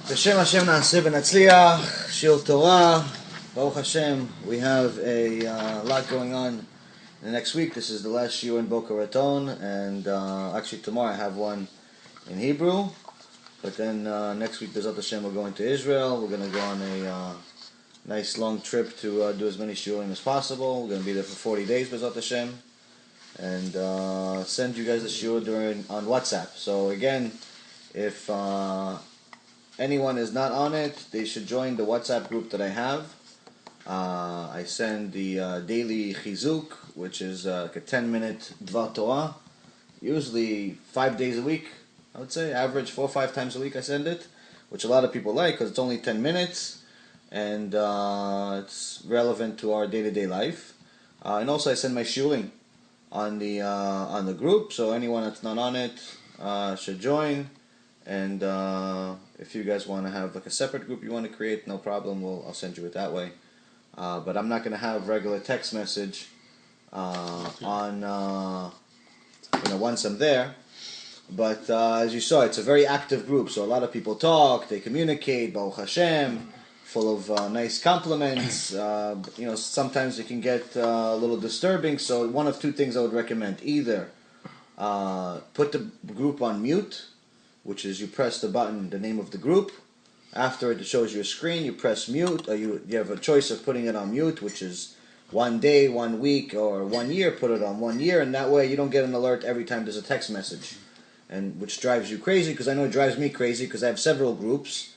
B'Shem Hashem Na'aseh V'Natzliach, Shiur Torah, Baruch Hashem. We have a lot going on in the next week. This is the last shiur in Boca Raton, and actually tomorrow I have one in Hebrew. But then next week, B'ezrat Hashem, we're going to Israel. We're going to go on a nice long trip to do as many shiurim as possible. We're going to be there for 40 days, B'ezrat Hashem, and send you guys the shiur on WhatsApp. So again, if anyone is not on it, they should join the WhatsApp group that I have. I send the daily chizuk, which is like a 10-minute Dvar Torah, usually 5 days a week, I would say, average 4 or 5 times a week I send it, which a lot of people like because it's only 10 minutes, and it's relevant to our day-to-day life. And also I send my shiurim on the group, so anyone that's not on it should join. And if you guys want to have like a separate group you want to create, no problem. I'll send you it that way. But I'm not going to have regular text message on once I'm there. But as you saw, it's a very active group. So a lot of people talk, they communicate. Baruch Hashem, full of nice compliments. Sometimes it can get a little disturbing. So one of two things I would recommend: either put the group on mute, which is you press the button, the name of the group. After it shows you a screen, you press mute, or you have a choice of putting it on mute, which is 1 day, 1 week, or 1 year. Put it on 1 year, and that way you don't get an alert every time there's a text message, and which drives you crazy, because I know it drives me crazy, because I have several groups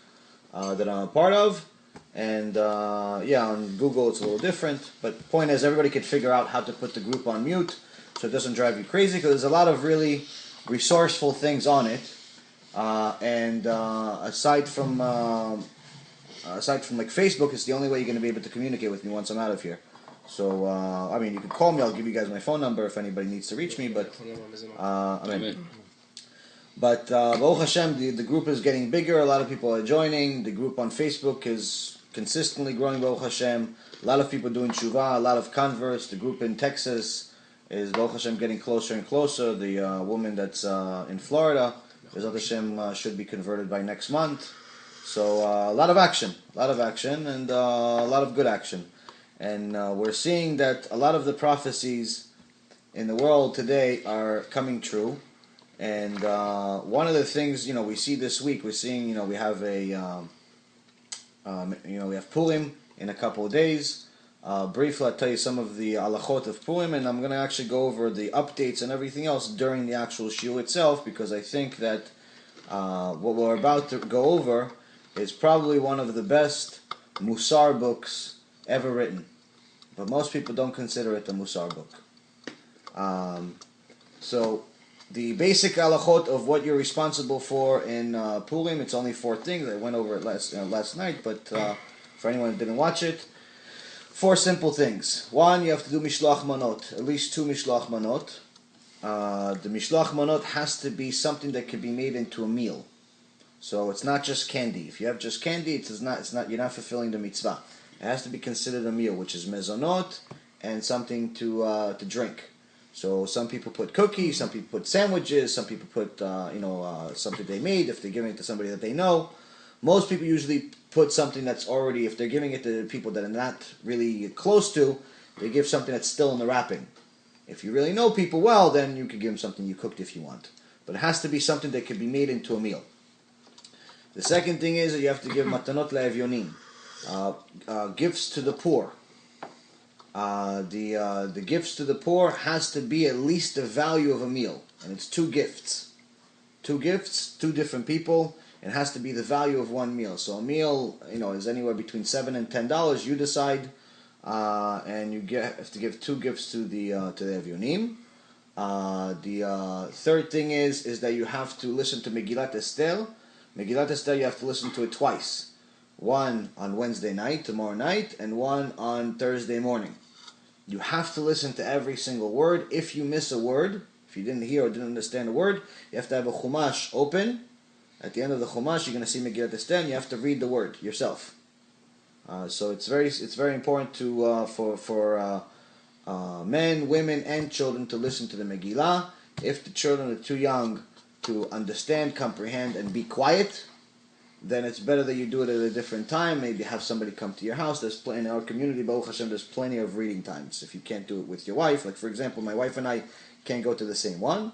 that I'm a part of, and on Google it's a little different, but the point is everybody can figure out how to put the group on mute so it doesn't drive you crazy, because there's a lot of really resourceful things on it. Aside from like Facebook, it's the only way you're going to be able to communicate with me once I'm out of here. So you can call me. I'll give you guys my phone number if anybody needs to reach me. But Baruch Hashem, the group is getting bigger. A lot of people are joining. The group on Facebook is consistently growing. Baruch Hashem, a lot of people doing tshuva, a lot of converts. The group in Texas is Baruch Hashem getting closer and closer. The woman that's in Florida, B'ezrat Hashem, should be converted by next month. So a lot of action, and a lot of good action. And we're seeing that a lot of the prophecies in the world today are coming true. And one of the things we see this week, we're seeing we have we have Purim in a couple of days. Briefly, I'll tell you some of the halachot of Purim, and I'm going to actually go over the updates and everything else during the actual shiur itself, because I think that what we're about to go over is probably one of the best Musar books ever written. But most people don't consider it a Musar book. So the basic halachot of what you're responsible for in Purim, it's only 4 things. I went over it last night, but for anyone who didn't watch it, 4 simple things. 1, you have to do mishloach manot, at least 2 mishloach manot. The mishloach manot has to be something that can be made into a meal. So it's not just candy. If you have just candy, it's not. You're not fulfilling the mitzvah. It has to be considered a meal, which is mezonot and something to drink. So some people put cookies, some people put sandwiches, some people put something they made if they're giving it to somebody that they know. Most people usually put something that's already, if they're giving it to people that are not really close to, they give something that's still in the wrapping. If you really know people well, then you could give them something you cooked if you want. But it has to be something that can be made into a meal. The second thing is that you have to give matanot le'evyonim, gifts to the poor. The gifts to the poor has to be at least the value of a meal. And it's 2 gifts. 2 gifts, 2 different people. It has to be the value of 1 meal. So a meal, is anywhere between $7 and $10. You decide, and you have to give 2 gifts to the Evyonim. The third thing is that you have to listen to Megillah Esther. Megillah Esther, you have to listen to it twice. 1 on Wednesday night, tomorrow night, and 1 on Thursday morning. You have to listen to every single word. If you miss a word, if you didn't hear or didn't understand a word, you have to have a chumash open. At the end of the chumash, you're going to see Megillah Esther, and you have to read the word yourself. So it's very important for men, women, and children to listen to the Megillah. If the children are too young to understand, comprehend, and be quiet, then it's better that you do it at a different time. Maybe have somebody come to your house. In our community, Baruch Hashem, there's plenty of reading times. If you can't do it with your wife, like for example, my wife and I can't go to the same one,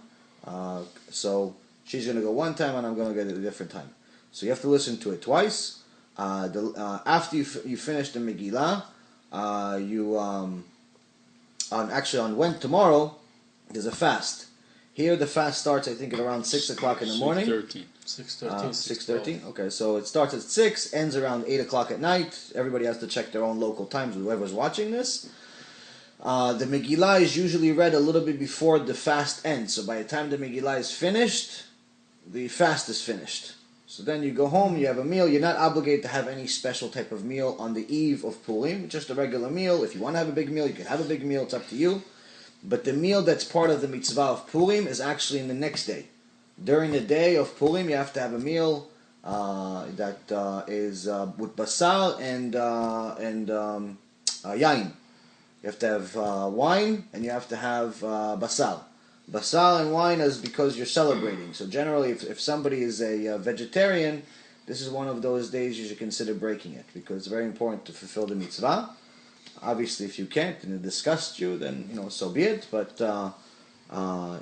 so she's going to go one time and I'm going to go at a different time. So you have to listen to it twice. After you finish the Megillah, tomorrow there's a fast. Here the fast starts, I think, at around 6 o'clock in the morning. 6:13. 6:13. Okay, so it starts at 6, ends around 8 o'clock at night. Everybody has to check their own local times, whoever's watching this. The Megillah is usually read a little bit before the fast ends. So by the time the Megillah is finished, the fast is finished. So then you go home, you have a meal. You're not obligated to have any special type of meal on the eve of Purim. Just a regular meal. If you want to have a big meal, you can have a big meal. It's up to you. But the meal that's part of the mitzvah of Purim is actually in the next day. During the day of Purim, you have to have a meal that is with basal and yain. You have to have wine and you have to have basal. Basal and wine is because you're celebrating. So generally, if somebody is a vegetarian, this is one of those days you should consider breaking it because it's very important to fulfill the mitzvah. Obviously, if you can't and it disgusts you, then so be it. But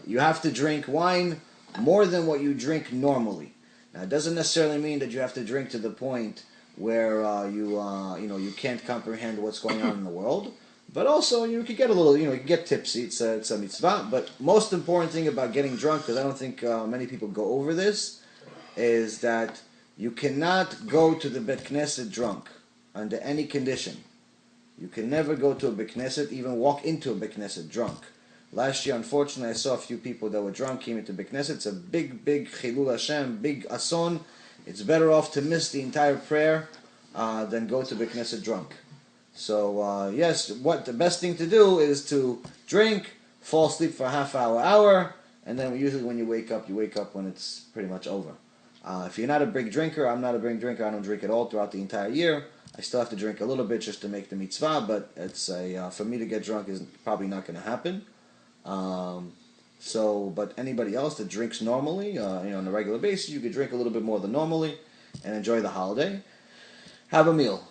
you have to drink wine more than what you drink normally. Now, it doesn't necessarily mean that you have to drink to the point where you can't comprehend what's going on in the world. But also, you could get a little, you could get tipsy. It's a mitzvah. But most important thing about getting drunk, because I don't think many people go over this, is that you cannot go to the Bet Knesset drunk under any condition. You can never go to a Bet Knesset, even walk into a Bet Knesset drunk. Last year, unfortunately, I saw a few people that were drunk came into Bet Knesset. It's a big Chilul Hashem, big ason. It's better off to miss the entire prayer than go to Bet Knesset drunk. So, yes, what the best thing to do is to drink, fall asleep for a half hour, and then usually when you wake up when it's pretty much over. If you're not a big drinker, I'm not a big drinker, I don't drink at all throughout the entire year. I still have to drink a little bit just to make the mitzvah, but it's for me to get drunk is probably not going to happen. But anybody else that drinks normally, on a regular basis, you could drink a little bit more than normally and enjoy the holiday. Have a meal.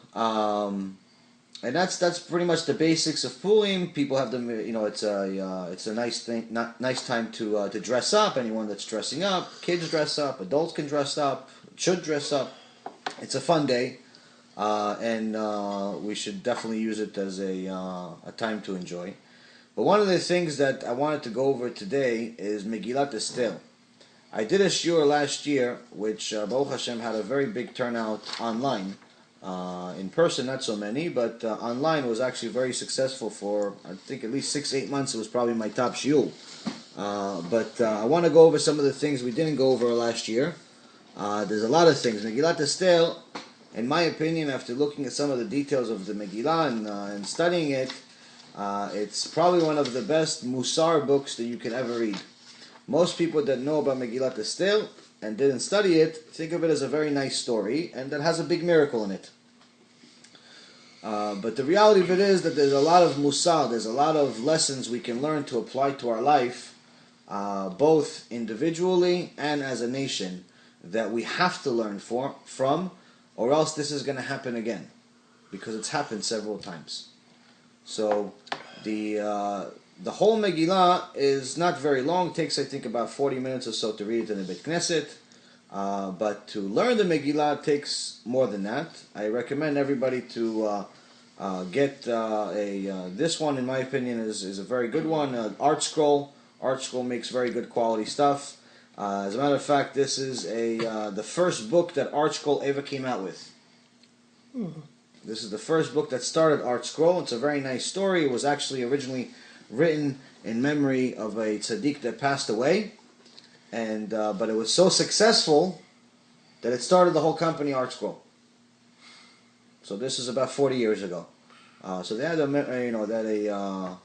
And that's pretty much the basics of Purim. People have them, it's a nice thing, nice time to dress up. Anyone that's dressing up, kids dress up, adults can dress up, should dress up. It's a fun day. And we should definitely use it as a time to enjoy. But one of the things that I wanted to go over today is Megillat Esther. I did a shiur last year, which Baruch Hashem had a very big turnout online. In person, not so many, but online was actually very successful for, I think, at least 6-8 months. It was probably my top shiur. But I want to go over some of the things we didn't go over last year. There's a lot of things. Megillat Esther, in my opinion, after looking at some of the details of the Megillah and studying it, it's probably one of the best Musar books that you can ever read. Most people that know about Megillat Esther and didn't study it think of it as a very nice story and that has a big miracle in it. But the reality of it is that there's a lot of Musar, there's a lot of lessons we can learn to apply to our life, both individually and as a nation, that we have to learn from, or else this is going to happen again, because it's happened several times. So the whole Megillah is not very long. It takes, I think, about 40 minutes or so to read it in the Bet Knesset. But to learn the Megillah takes more than that. I recommend everybody to get this one, in my opinion, is a very good one. Art Scroll. Art Scroll makes very good quality stuff. As a matter of fact, this is the first book that Art Scroll ever came out with. This is the first book that started Art Scroll. It's a very nice story. It was actually originally written in memory of a tzaddik that passed away, and but it was so successful that it started the whole company Art Scroll. So this is about 40 years ago. So they had a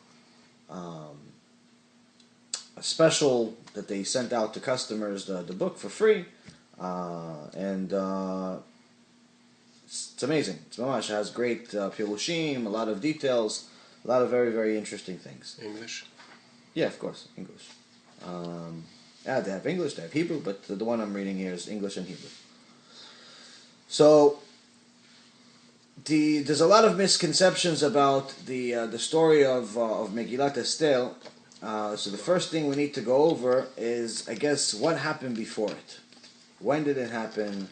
special that they sent out to customers, the book for free, and it's amazing. It's mamash. It has great pirushim, a lot of details, a lot of very, very interesting things. English? Yeah, of course, English. They have English, they have Hebrew, but the one I'm reading here is English and Hebrew. So there's a lot of misconceptions about the story of Megillat Esther. So the first thing we need to go over is, I guess, what happened before it. When did it happen,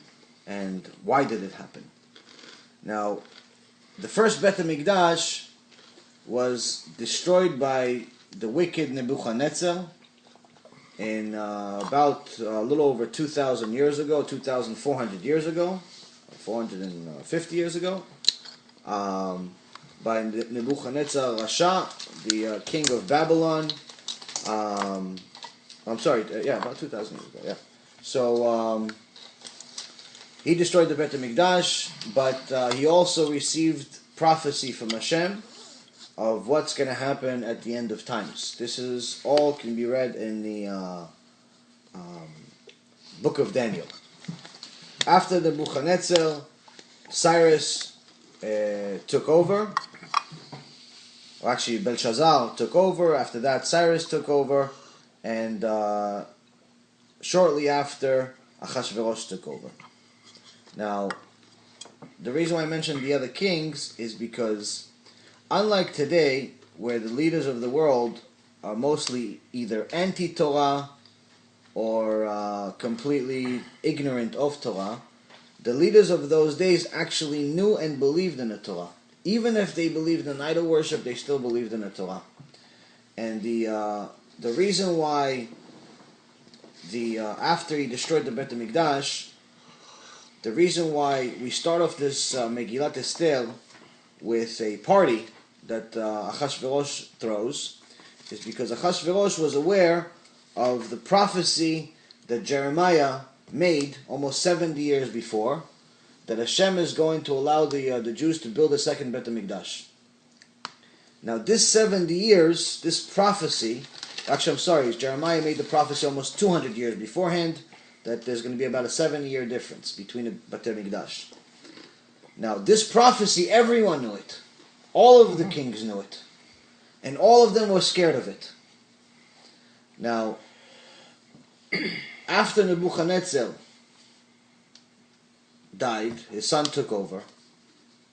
and why did it happen? Now, the first Bet HaMikdash was destroyed by the wicked Nebuchadnezzar in about a little over 2,000 years ago, 2,400 years ago, 450 years ago, by Nebuchadnezzar Rasha, the king of Babylon. I'm sorry, about 2,000 years ago, yeah. So he destroyed the Bet HaMikdash, but he also received prophecy from Hashem of what's going to happen at the end of times. This is all can be read in the book of Daniel. After the Nebuchadnezzar, Cyrus took over. Or actually, Belshazzar took over. After that, Cyrus took over. And shortly after, Achashverosh took over. Now, the reason why I mentioned the other kings is because, unlike today, where the leaders of the world are mostly either anti-Torah or completely ignorant of Torah, the leaders of those days actually knew and believed in the Torah. Even if they believed in idol worship, they still believed in the Torah. And the reason why after he destroyed the Bet HaMikdash, the reason why we start off this Megillat Esther with a party that Achashverosh throws is because Achashverosh was aware of the prophecy that Jeremiah made almost 70 years before, that Hashem is going to allow the Jews to build a second Bet HaMikdash. Now this 70 years, this prophecy, actually I'm sorry, Jeremiah made the prophecy almost 200 years beforehand, that there's going to be about a 7-year difference between the Bet HaMikdash. Now this prophecy, everyone knew it. All of the kings knew it. And all of them were scared of it. Now, after Nebuchadnezzar died, his son took over,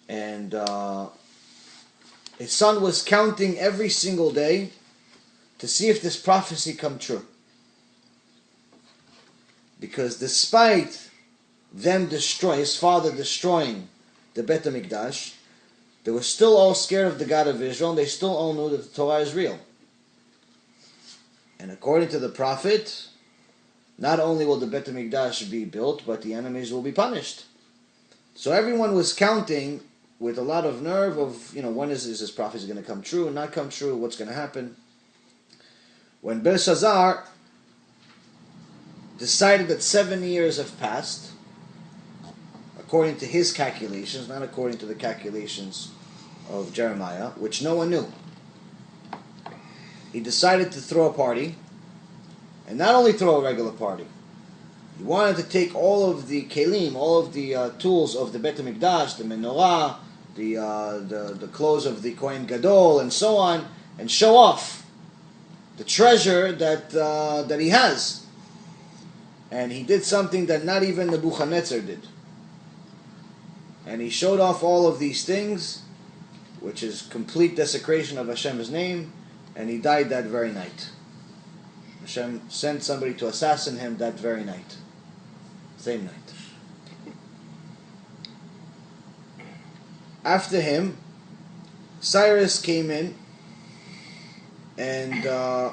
and his son was counting every single day to see if this prophecy come true. Because despite them his father destroying the Bet HaMikdash, they were still all scared of the God of Israel, and they still all knew that the Torah is real. And according to the prophet, not only will the Bet HaMikdash be built, but the enemies will be punished. So everyone was counting with a lot of nerve of, when is this prophecy going to come true, not come true, what's going to happen. When Belshazzar decided that 7 years have passed, according to his calculations, not according to the calculations of Jeremiah, which no one knew, he decided to throw a party, and not only throw a regular party. He wanted to take all of the kelim, all of the tools of the Bet HaMikdash, the menorah, the clothes of the Kohen Gadol, and so on, and show off the treasure that he has. And he did something that not even Nebuchadnezzar did. And he showed off all of these things, which is complete desecration of Hashem's name, and he died that very night. Hashem sent somebody to assassinate him that very night. Same night. After him, Cyrus came in, and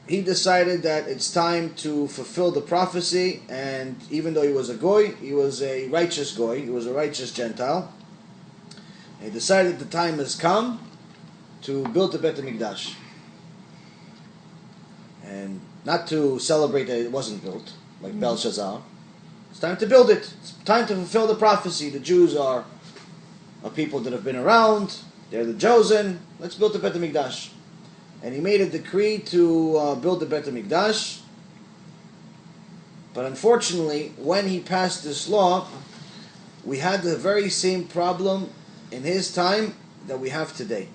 he decided that it's time to fulfill the prophecy, and even though he was a goy, he was a righteous goy, he was a righteous Gentile. And he decided the time has come to build the Bet HaMikdash. And not to celebrate that it wasn't built, like Belshazzar. It's time to build it. It's time to fulfill the prophecy. The Jews are a people that have been around. They're the chosen. Let's build the Bet HaMikdash. And he made a decree to build the Bet HaMikdash. But unfortunately, when he passed this law, we had the very same problem in his time that we have today.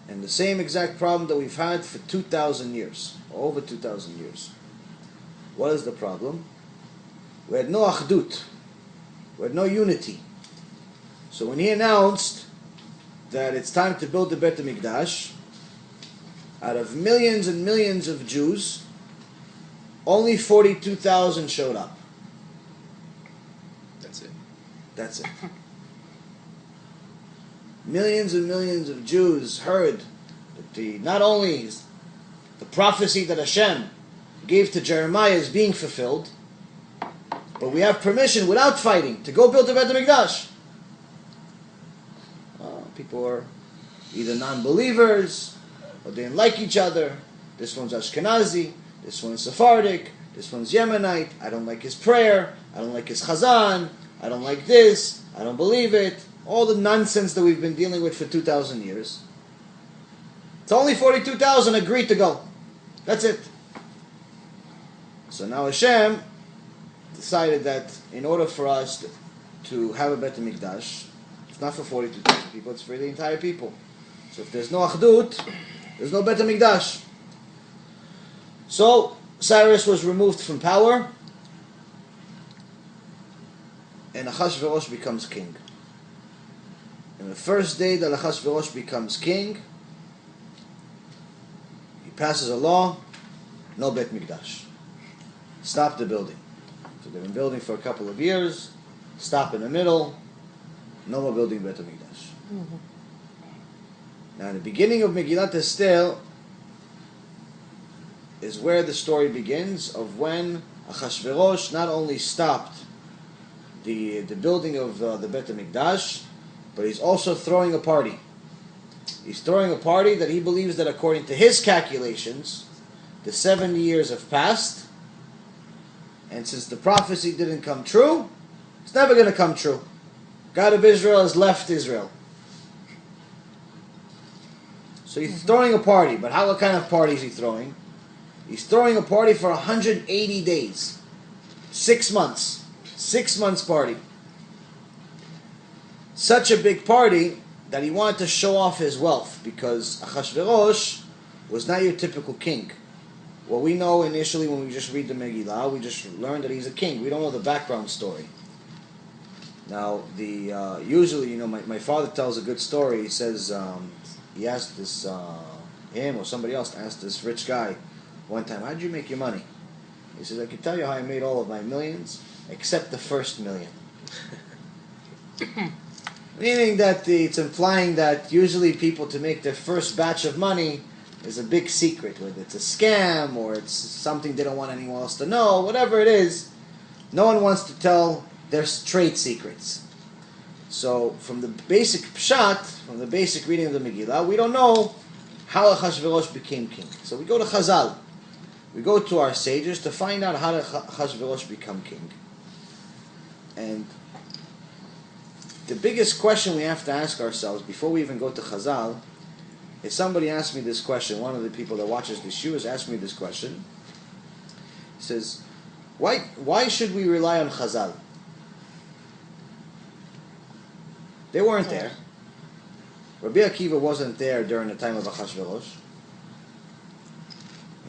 And the same exact problem that we've had for 2,000 years, over 2,000 years. What is the problem? We had no achdut. We had no unity. So when he announced that it's time to build the Bet HaMikdash, out of millions and millions of Jews, only 42,000 showed up. That's it. That's it. Millions and millions of Jews heard that not only the prophecy that Hashem gave to Jeremiah is being fulfilled, but we have permission without fighting to go build the Bet HaMikdash. People are either non-believers or they didn't like each other. This one's Ashkenazi, this one's Sephardic, this one's Yemenite. I don't like his prayer, I don't like his chazan, I don't like this, I don't believe it. All the nonsense that we've been dealing with for 2,000 years. It's only 42,000 agreed to go. That's it. So now Hashem decided that in order for us to have a Bet HaMikdash, it's not for 42,000 people, it's for the entire people. So if there's no Achdut, there's no Bet HaMikdash. So Cyrus was removed from power, and Achashverosh becomes king. And the first day that Achashverosh becomes king, he passes a law, no Bet Mikdash. Stop the building. So they've been building for a couple of years, stop in the middle, no more building Bet HaMikdash. Mm-hmm. Now, in the beginning of Megillat Esther is where the story begins of when Achashverosh not only stopped the building of the Bet HaMikdash, but he's also throwing a party. He's throwing a party that he believes that according to his calculations, the 70 years have passed, and since the prophecy didn't come true, it's never going to come true. God of Israel has left Israel. So he's throwing a party, but what kind of party is he throwing? He's throwing a party for 180 days. 6 months. 6 months party. Such a big party that he wanted to show off his wealth, because Achashverosh was not your typical king. What we know initially when we just read the Megillah, we just learn that he's a king. We don't know the background story. Now, usually, my father tells a good story. He says, he asked this, him or somebody else asked this rich guy one time, how did you make your money? He says, I can tell you how I made all of my millions, except the first million. Meaning that it's implying that usually people, to make their first batch of money, is a big secret, whether it's a scam or it's something they don't want anyone else to know, whatever it is, no one wants to tell their trade secrets. So from the basic pshat, from the basic reading of the Megillah, we don't know how Achashverosh became king. So we go to Chazal. We go to our sages to find out how did Achashverosh become king. And the biggest question we have to ask ourselves before we even go to Chazal is, somebody asked me this question, one of the people that watches the Shiur asked me this question. He says, why should we rely on Chazal? They weren't there. Rabbi Akiva wasn't there during the time of Achashverosh.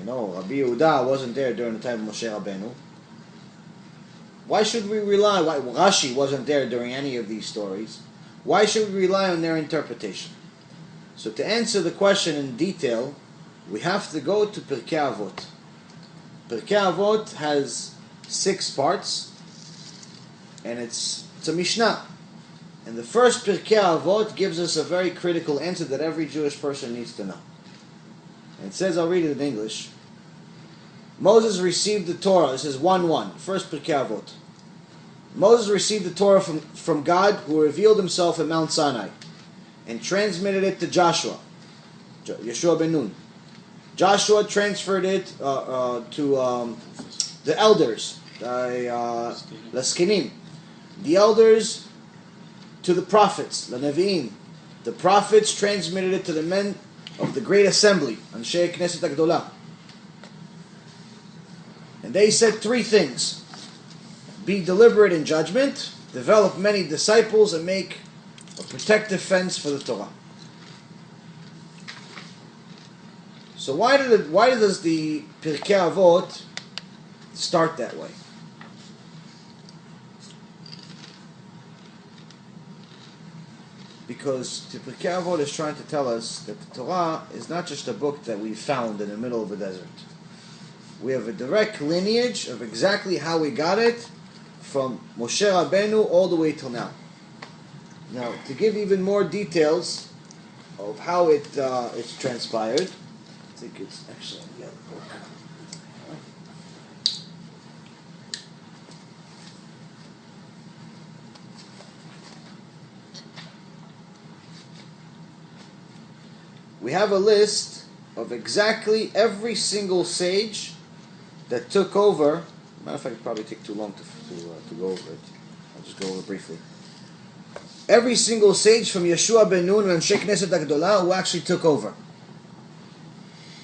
Rabbi Yehuda wasn't there during the time of Moshe Rabbeinu. Why should we rely? Why Rashi wasn't there during any of these stories? Why should we rely on their interpretation? So to answer the question in detail, we have to go to Pirkei Avot. Pirkei Avot has 6 parts, and it's a Mishnah. And the first Pirkei Avot gives us a very critical answer that every Jewish person needs to know. And it says, I'll read it in English. Moses received the Torah. This is 1:1. First Pirkei Avot. Moses received the Torah from God, who revealed himself at Mount Sinai, and transmitted it to Joshua, Yeshua ben Nun. Joshua transferred it to the elders, the Skinim. The elders to the prophets, the Nevi'im. The prophets transmitted it to the men of the great assembly, Anshei Knesset HaGdolah. And they said 3 things. Be deliberate in judgment, develop many disciples, and make a protective fence for the Torah. So why does the Pirkei Avot start that way? because the Pirkei Avot is trying to tell us that the Torah is not just a book that we found in the middle of a desert. We have a direct lineage of exactly how we got it from Moshe Rabbeinu all the way till now. Now, to give even more details of how it's transpired, I think it's actually in the other book. We have a list of exactly every single sage that took over. Matter of fact, it'd probably take too long to go over it. I'll just go over it briefly. Every single sage from Yeshua ben Nun and Anshe Knesset HaGdolah who actually took over.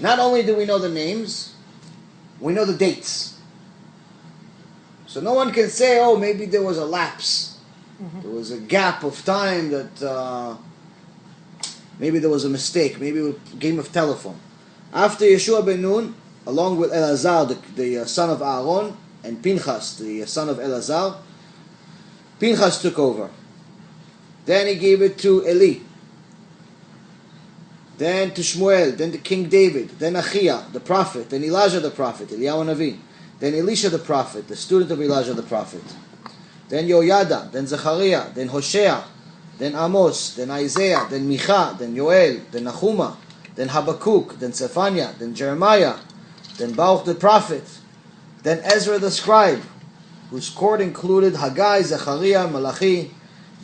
Not only do we know the names, we know the dates. So no one can say, oh, maybe there was a lapse. There was a gap of time that maybe there was a mistake. Maybe it was a game of telephone. After Yeshua ben Nun, along with Elazar, the son of Aaron, and Pinchas, the son of Elazar, Pinchas took over. Then he gave it to Eli. Then to Shmuel. Then to King David. Then Achia, the prophet. Then Elijah the prophet, Eliyahu Navi. Then Elisha the prophet, the student of Elijah the prophet. Then Yoyada. Then Zechariah. Then Hosea. Then Amos. Then Isaiah. Then Micha. Then Yoel. Then Nahuma. Then Habakkuk. Then Zephaniah. Then Jeremiah. Then Baruch the prophet. Then Ezra the scribe, whose court included Haggai, Zechariah, Malachi,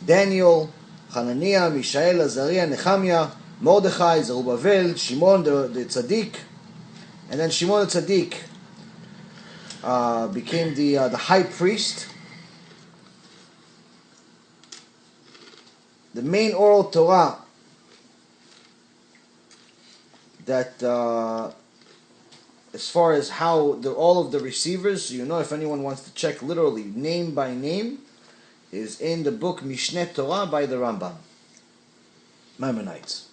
Daniel, Hananiah, Mishael, Azariah, Nehemiah, Mordechai, Zerubbabel, Shimon the Tzaddik, and then Shimon the Tzaddik became the high priest. The main oral Torah that as far as how all of the receivers, so you know, if anyone wants to check literally name by name, is in the book Mishneh Torah by the Rambam, Maimonides.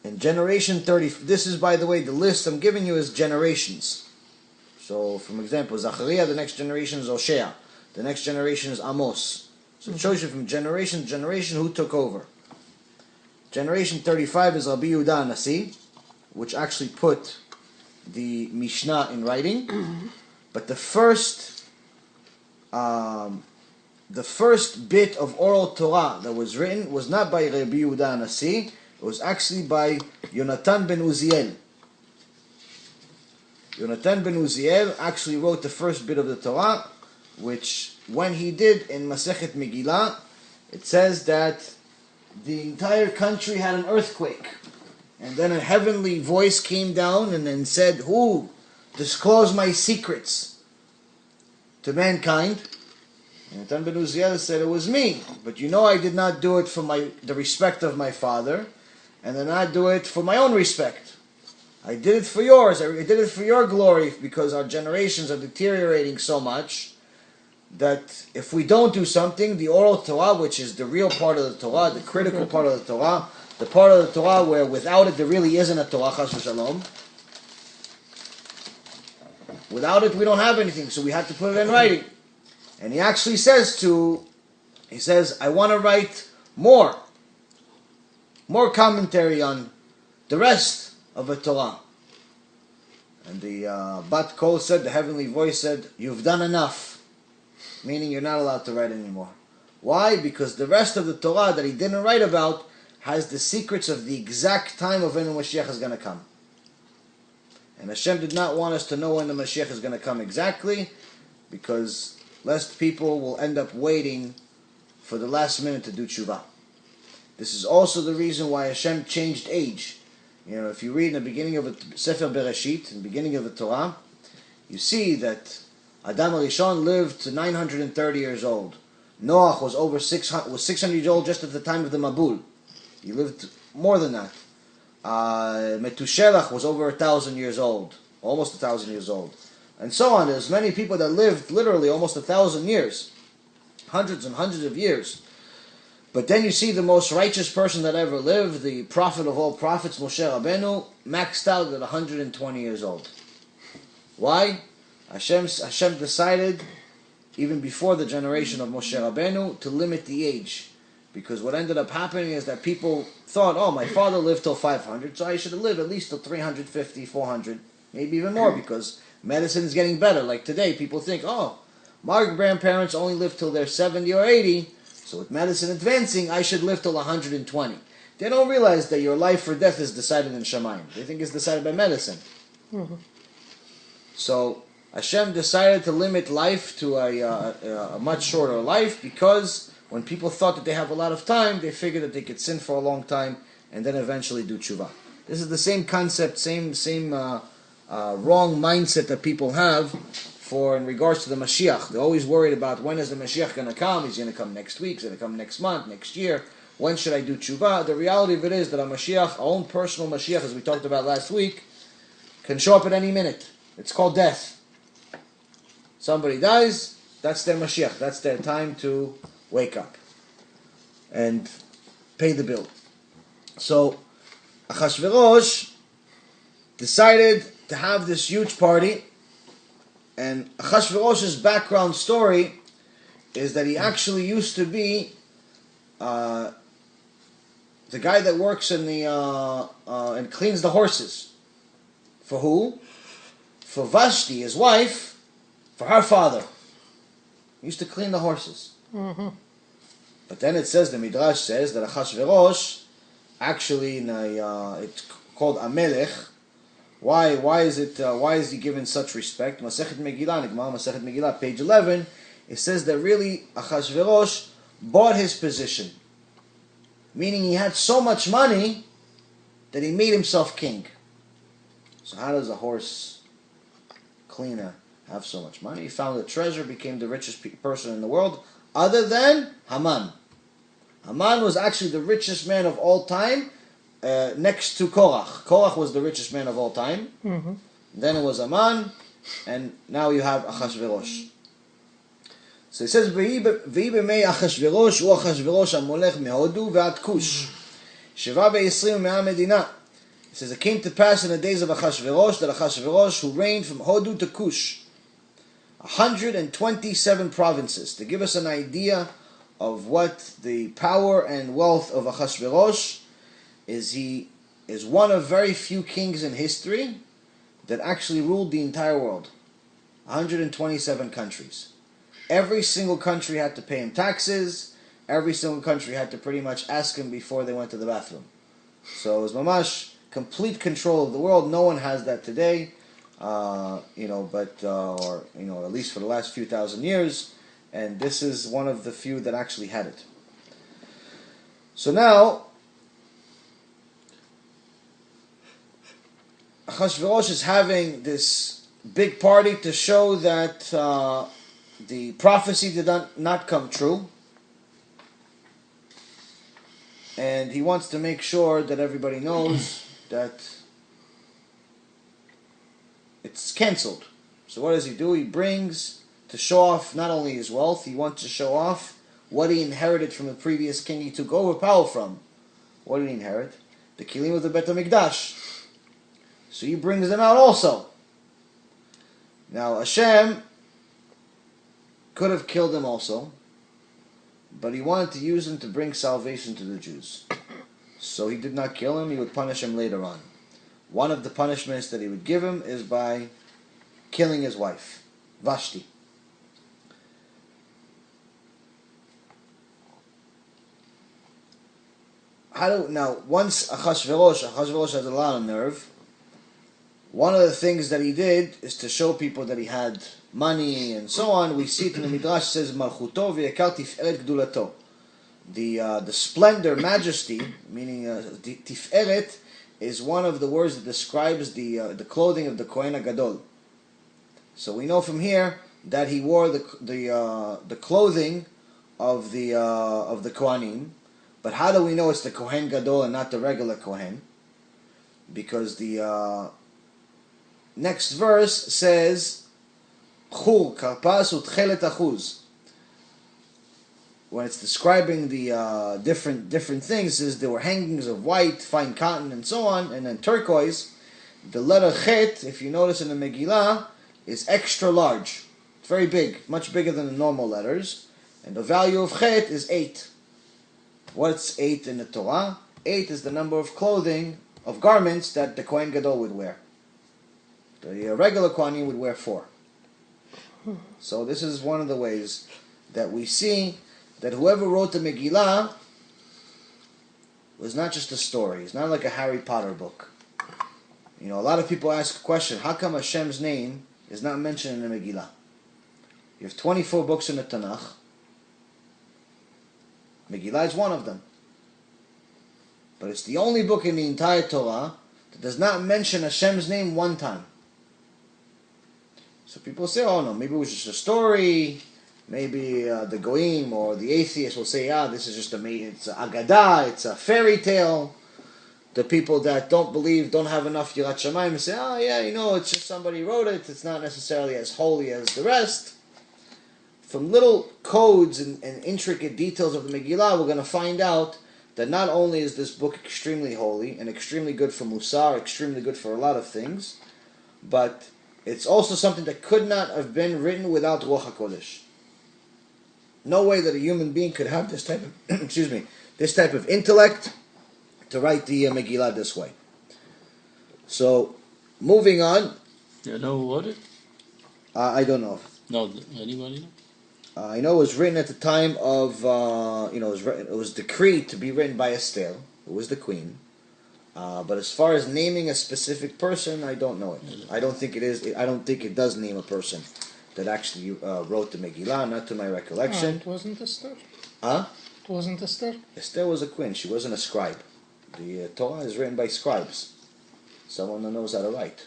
In generation 30, this is, by the way, the list I'm giving you is generations. So, for example, Zachariah, the next generation is Hosea, the next generation is Amos. So it shows you from generation to generation who took over. Generation 35 is Rabbi Yehuda Nasi, which actually put the Mishnah in writing. But the first bit of oral Torah that was written was not by Rabbi Yehuda Nasi. It was actually by Yonatan ben Uziel. Yonatan ben Uziel actually wrote the first bit of the Torah, which when he did in Masechet Megillah, it says that the entire country had an earthquake. And then a heavenly voice came down and then said, who disclosed my secrets to mankind? And Yonatan ben Uziel said, it was me. But you know I did not do it for the respect of my father, and then I do it for my own respect. I did it for yours. I did it for your glory, because our generations are deteriorating so much that if we don't do something, the oral Torah, which is the real part of the Torah, the critical part of the Torah, the part of the Torah where without it there really isn't a Torah, chas v'shalom. Without it we don't have anything, so we had to put it in writing. And he actually says, I want to write more commentary on the rest of the Torah. And the Bat Kol said, the heavenly voice said, you've done enough. Meaning you're not allowed to write anymore. Why? Because the rest of the Torah that he didn't write about has the secrets of the exact time of when the Mashiach is going to come. And Hashem did not want us to know when the Mashiach is going to come exactly, because lest people will end up waiting for the last minute to do tshuva. This is also the reason why Hashem changed age. You know, if you read in the beginning of the Sefer Bereshit, in the beginning of the Torah, you see that Adam HaRishon lived to 930 years old. Noach was 600 years old just at the time of the Mabul. He lived more than that. Metushelach was over 1,000 years old, almost 1,000 years old, and so on. There's many people that lived literally almost 1,000 years, hundreds and hundreds of years. But then you see the most righteous person that ever lived, the prophet of all prophets, Moshe Rabbeinu, maxed out at 120 years old. Why? Hashem decided, even before the generation of Moshe Rabbeinu, to limit the age. Because what ended up happening is that people thought, oh, my father lived till 500, so I should live at least till 350, 400, maybe even more, because medicine is getting better. Like today, people think, oh, my grandparents only lived till they're 70 or 80, so with medicine advancing, I should live till 120. They don't realize that your life or death is decided in Shamayim. They think it's decided by medicine. Mm-hmm. So Hashem decided to limit life to a much shorter life, because when people thought that they have a lot of time, they figured that they could sin for a long time and then eventually do tshuva. This is the same concept, same wrong mindset that people have in regards to the Mashiach. They're always worried about, when is the Mashiach going to come? He's going to come next week, he's going to come next month, next year. When should I do tshuva? The reality of it is that a Mashiach, our own personal Mashiach, as we talked about last week, can show up at any minute. It's called death. Somebody dies, that's their Mashiach. That's their time to wake up and pay the bill. So Achashverosh decided to have this huge party, and Achashverosh's background story is that he actually used to be the guy that works in the and cleans the horses. For who? For Vashti, his wife, for her father. He used to clean the horses. Mm-hmm. But then it says, the Midrash says, that Achashverosh, actually, it's called Amelech. Why is he given such respect? Masechet Megillah, Nigmar Masechet Megillah, page 11, it says that really Achashverosh bought his position. Meaning he had so much money that he made himself king. So how does a horse cleaner have so much money? He found a treasure, became the richest person in the world, other than Haman. Haman was actually the richest man of all time, next to Korach. Korach was the richest man of all time. Mm-hmm. Then it was Haman, and now you have Achashverosh. So it says, "V'hi b'mei Achashverosh hu Achashverosh hamolech mehodu ve'ad Kush, sheva ve'yisrim me'a medina." It says, it came to pass in the days of Achashverosh that Achashverosh, who reigned from Hodu to Kush, 127 provinces. To give us an idea of what the power and wealth of Achashverosh is, he is one of very few kings in history that actually ruled the entire world. 127 countries. Every single country had to pay him taxes. Every single country had to pretty much ask him before they went to the bathroom. So it was mamash complete control of the world. No one has that today, or at least for the last few thousand years. And this is one of the few that actually had it. So now, Achashverosh is having this big party to show that the prophecy did not come true. And he wants to make sure that everybody knows that it's cancelled. So what does he do? He brings, to show off not only his wealth, he wants to show off what he inherited from the previous king he took over power from. What did he inherit? The Kilim of the Bet HaMikdash. So he brings them out also. Now Hashem could have killed them also, but he wanted to use them to bring salvation to the Jews. So he did not kill him, he would punish him later on. One of the punishments that he would give him is by killing his wife, Vashti. Now, once Achashverosh has a lot of nerve. One of the things that he did is to show people that he had money and so on. We see it in the Midrash, says, Malchuto v'yekar tiferet gdulato. The splendor, majesty, meaning tiferet, is one of the words that describes the clothing of the Kohen HaGadol. So we know from here that he wore the clothing of the Kohanim. But how do we know it's the Kohen Gadol and not the regular Kohen? Because the next verse says, Chur, karpas utchelet achuz. When it's describing the different things, it says there were hangings of white, fine cotton, and so on, and then turquoise. The letter Chet, if you notice in the Megillah, is extra large. It's very big, much bigger than the normal letters. And the value of Chet is 8. What's 8 in the Torah? 8 is the number of clothing, of garments that the Kohen Gadol would wear. The regular Kohanim would wear 4. So this is one of the ways that we see that whoever wrote the Megillah was not just a story. It's not like a Harry Potter book. You know, a lot of people ask a question, how come Hashem's name is not mentioned in the Megillah? You have 24 books in the Tanakh. Megillah is one of them. But it's the only book in the entire Torah that does not mention Hashem's name one time. So people say, oh no, maybe it was just a story. Maybe the Goyim or the atheists will say, this is just it's an Agadah, it's a fairy tale. The people that don't believe, don't have enough Yirat Shamayim say, it's just somebody wrote it. It's not necessarily as holy as the rest. From little codes and intricate details of the Megillah, we're going to find out that not only is this book extremely holy and extremely good for Musar, extremely good for a lot of things, but it's also something that could not have been written without Ruach HaKodesh. No way that a human being could have this type of, this type of intellect to write the Megillah this way. So, moving on. You know who wrote it? I don't know. No, anybody know? I know it was written at the time of, it was decreed to be written by Esther, who was the queen. But as far as naming a specific person, I don't know it. I don't think it does name a person that actually wrote the Megillah, not to my recollection. It wasn't Esther? Huh? It wasn't Esther? Esther was a queen. She wasn't a scribe. The Torah is written by scribes. Someone who knows how to write.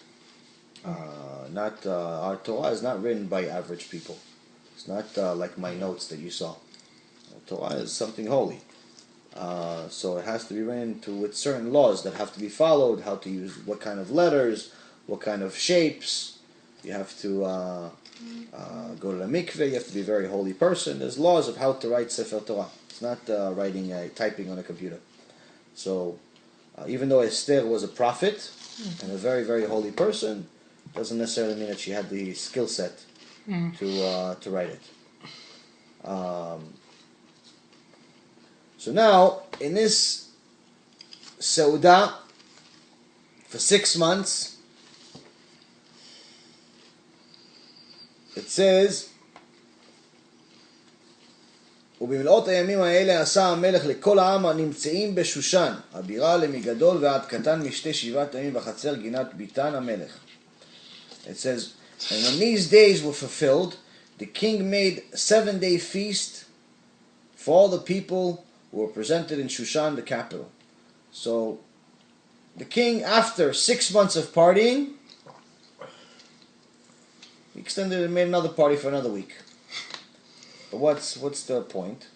Our Torah is not written by average people. It's not like my notes that you saw. Torah is something holy. So it has to be written with certain laws that have to be followed, how to use, what kind of letters, what kind of shapes. You have to go to the mikveh, you have to be a very holy person. There's laws of how to write Sefer Torah. It's not typing on a computer. So even though Esther was a prophet and a very, very holy person, doesn't necessarily mean that she had the skill set to write it. So now, in this Seudah, for 6 months, it says, ובמלאות הימים האלה עשה המלך לכל העם הנמצאים בשושן, הבירה למגדול ועד קטן משתי 7 ימים בחצר גינת ביתן המלך. It says, and when these days were fulfilled, the king made a 7-day feast for all the people who were presented in Shushan, the capital. So, the king, after 6 months of partying, he extended and made another party for another week. But what's the point?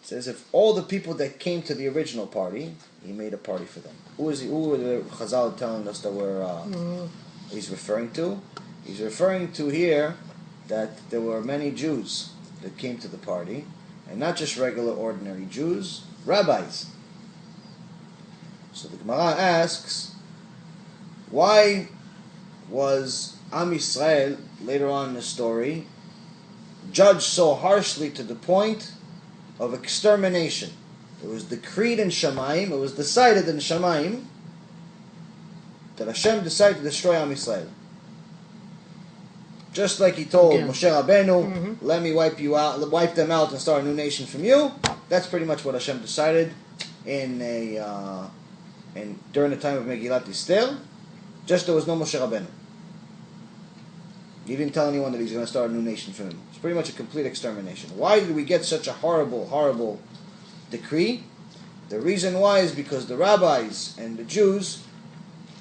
It says if all the people that came to the original party, he made a party for them. Who were the Chazal telling us that he's referring to? He's referring to here that there were many Jews that came to the party, and not just regular, ordinary Jews, rabbis. So the Gemara asks, why was Am Yisrael, later on in the story, judged so harshly to the point of extermination? It was decreed in Shamayim, it was decided in Shamayim, that Hashem decided to destroy Am Yisrael. Just like he told Moshe Rabbeinu, let me wipe them out and start a new nation from you. That's pretty much what Hashem decided during the time of Megillat Esther. Just there was no Moshe Rabbeinu. He didn't tell anyone that he's going to start a new nation from him. It's pretty much a complete extermination. Why did we get such a horrible, horrible decree? The reason why is because the rabbis and the Jews,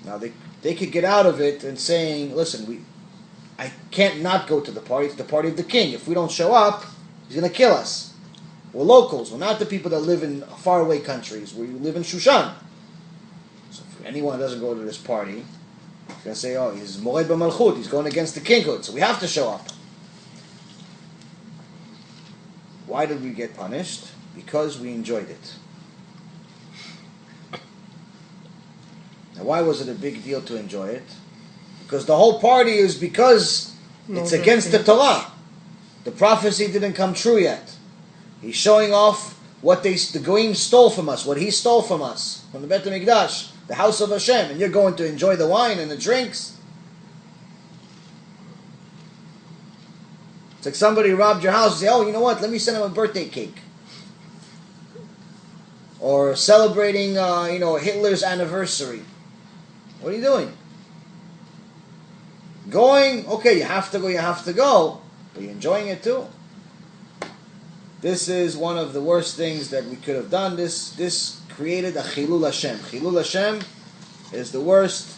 now they could get out of it and saying, listen, I can't not go to the party. It's the party of the king. If we don't show up, he's going to kill us. We're locals. We're not the people that live in faraway countries. We live in Shushan. So if anyone doesn't go to this party, he's going to say, oh, he's Mored B'Malchut. He's going against the kinghood. So we have to show up. Why did we get punished? Because we enjoyed it. Now, why was it a big deal to enjoy it? Because the whole party is because it's against the Torah. The prophecy didn't come true yet. He's showing off what the Goyim stole from us, what he stole from us, from the Beit HaMikdash, the house of Hashem, and you're going to enjoy the wine and the drinks. It's like somebody robbed your house and say, oh, you know what, let me send him a birthday cake. Or celebrating, Hitler's anniversary. What are you doing? Going, okay, you have to go, but you're enjoying it too. This is one of the worst things that we could have done. This created a Chilul Hashem. Chilul Hashem is the worst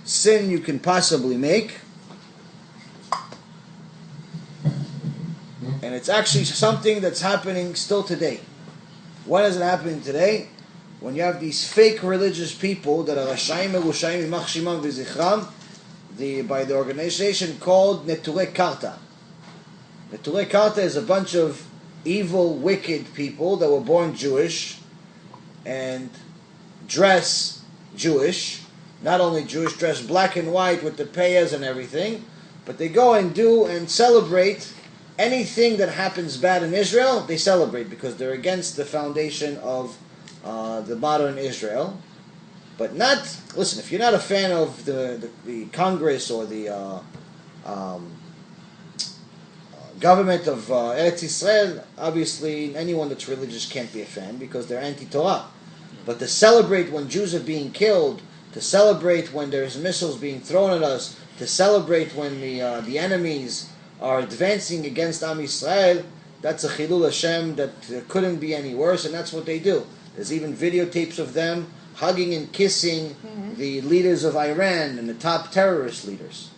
sin you can possibly make. And it's actually something that's happening still today. When is it happening today? When you have these fake religious people that are Rashayim Merushayim Yimach Shimam V'Zichram, by the organization called Neturei Karta. Neturei Karta is a bunch of evil, wicked people that were born Jewish and dress Jewish. Not only Jewish, dress black and white with the payas and everything, but they go and do and celebrate anything that happens bad in Israel. They celebrate because they're against the foundation of the modern Israel. But listen, if you're not a fan of the Congress or the government of Eretz Israel, obviously anyone that's religious can't be a fan because they're anti-Torah. But to celebrate when Jews are being killed, to celebrate when there's missiles being thrown at us, to celebrate when the enemies are advancing against Am Yisrael, that's a Chilul Hashem that couldn't be any worse, and that's what they do. There's even videotapes of them hugging and kissing the leaders of Iran and the top terrorist leaders.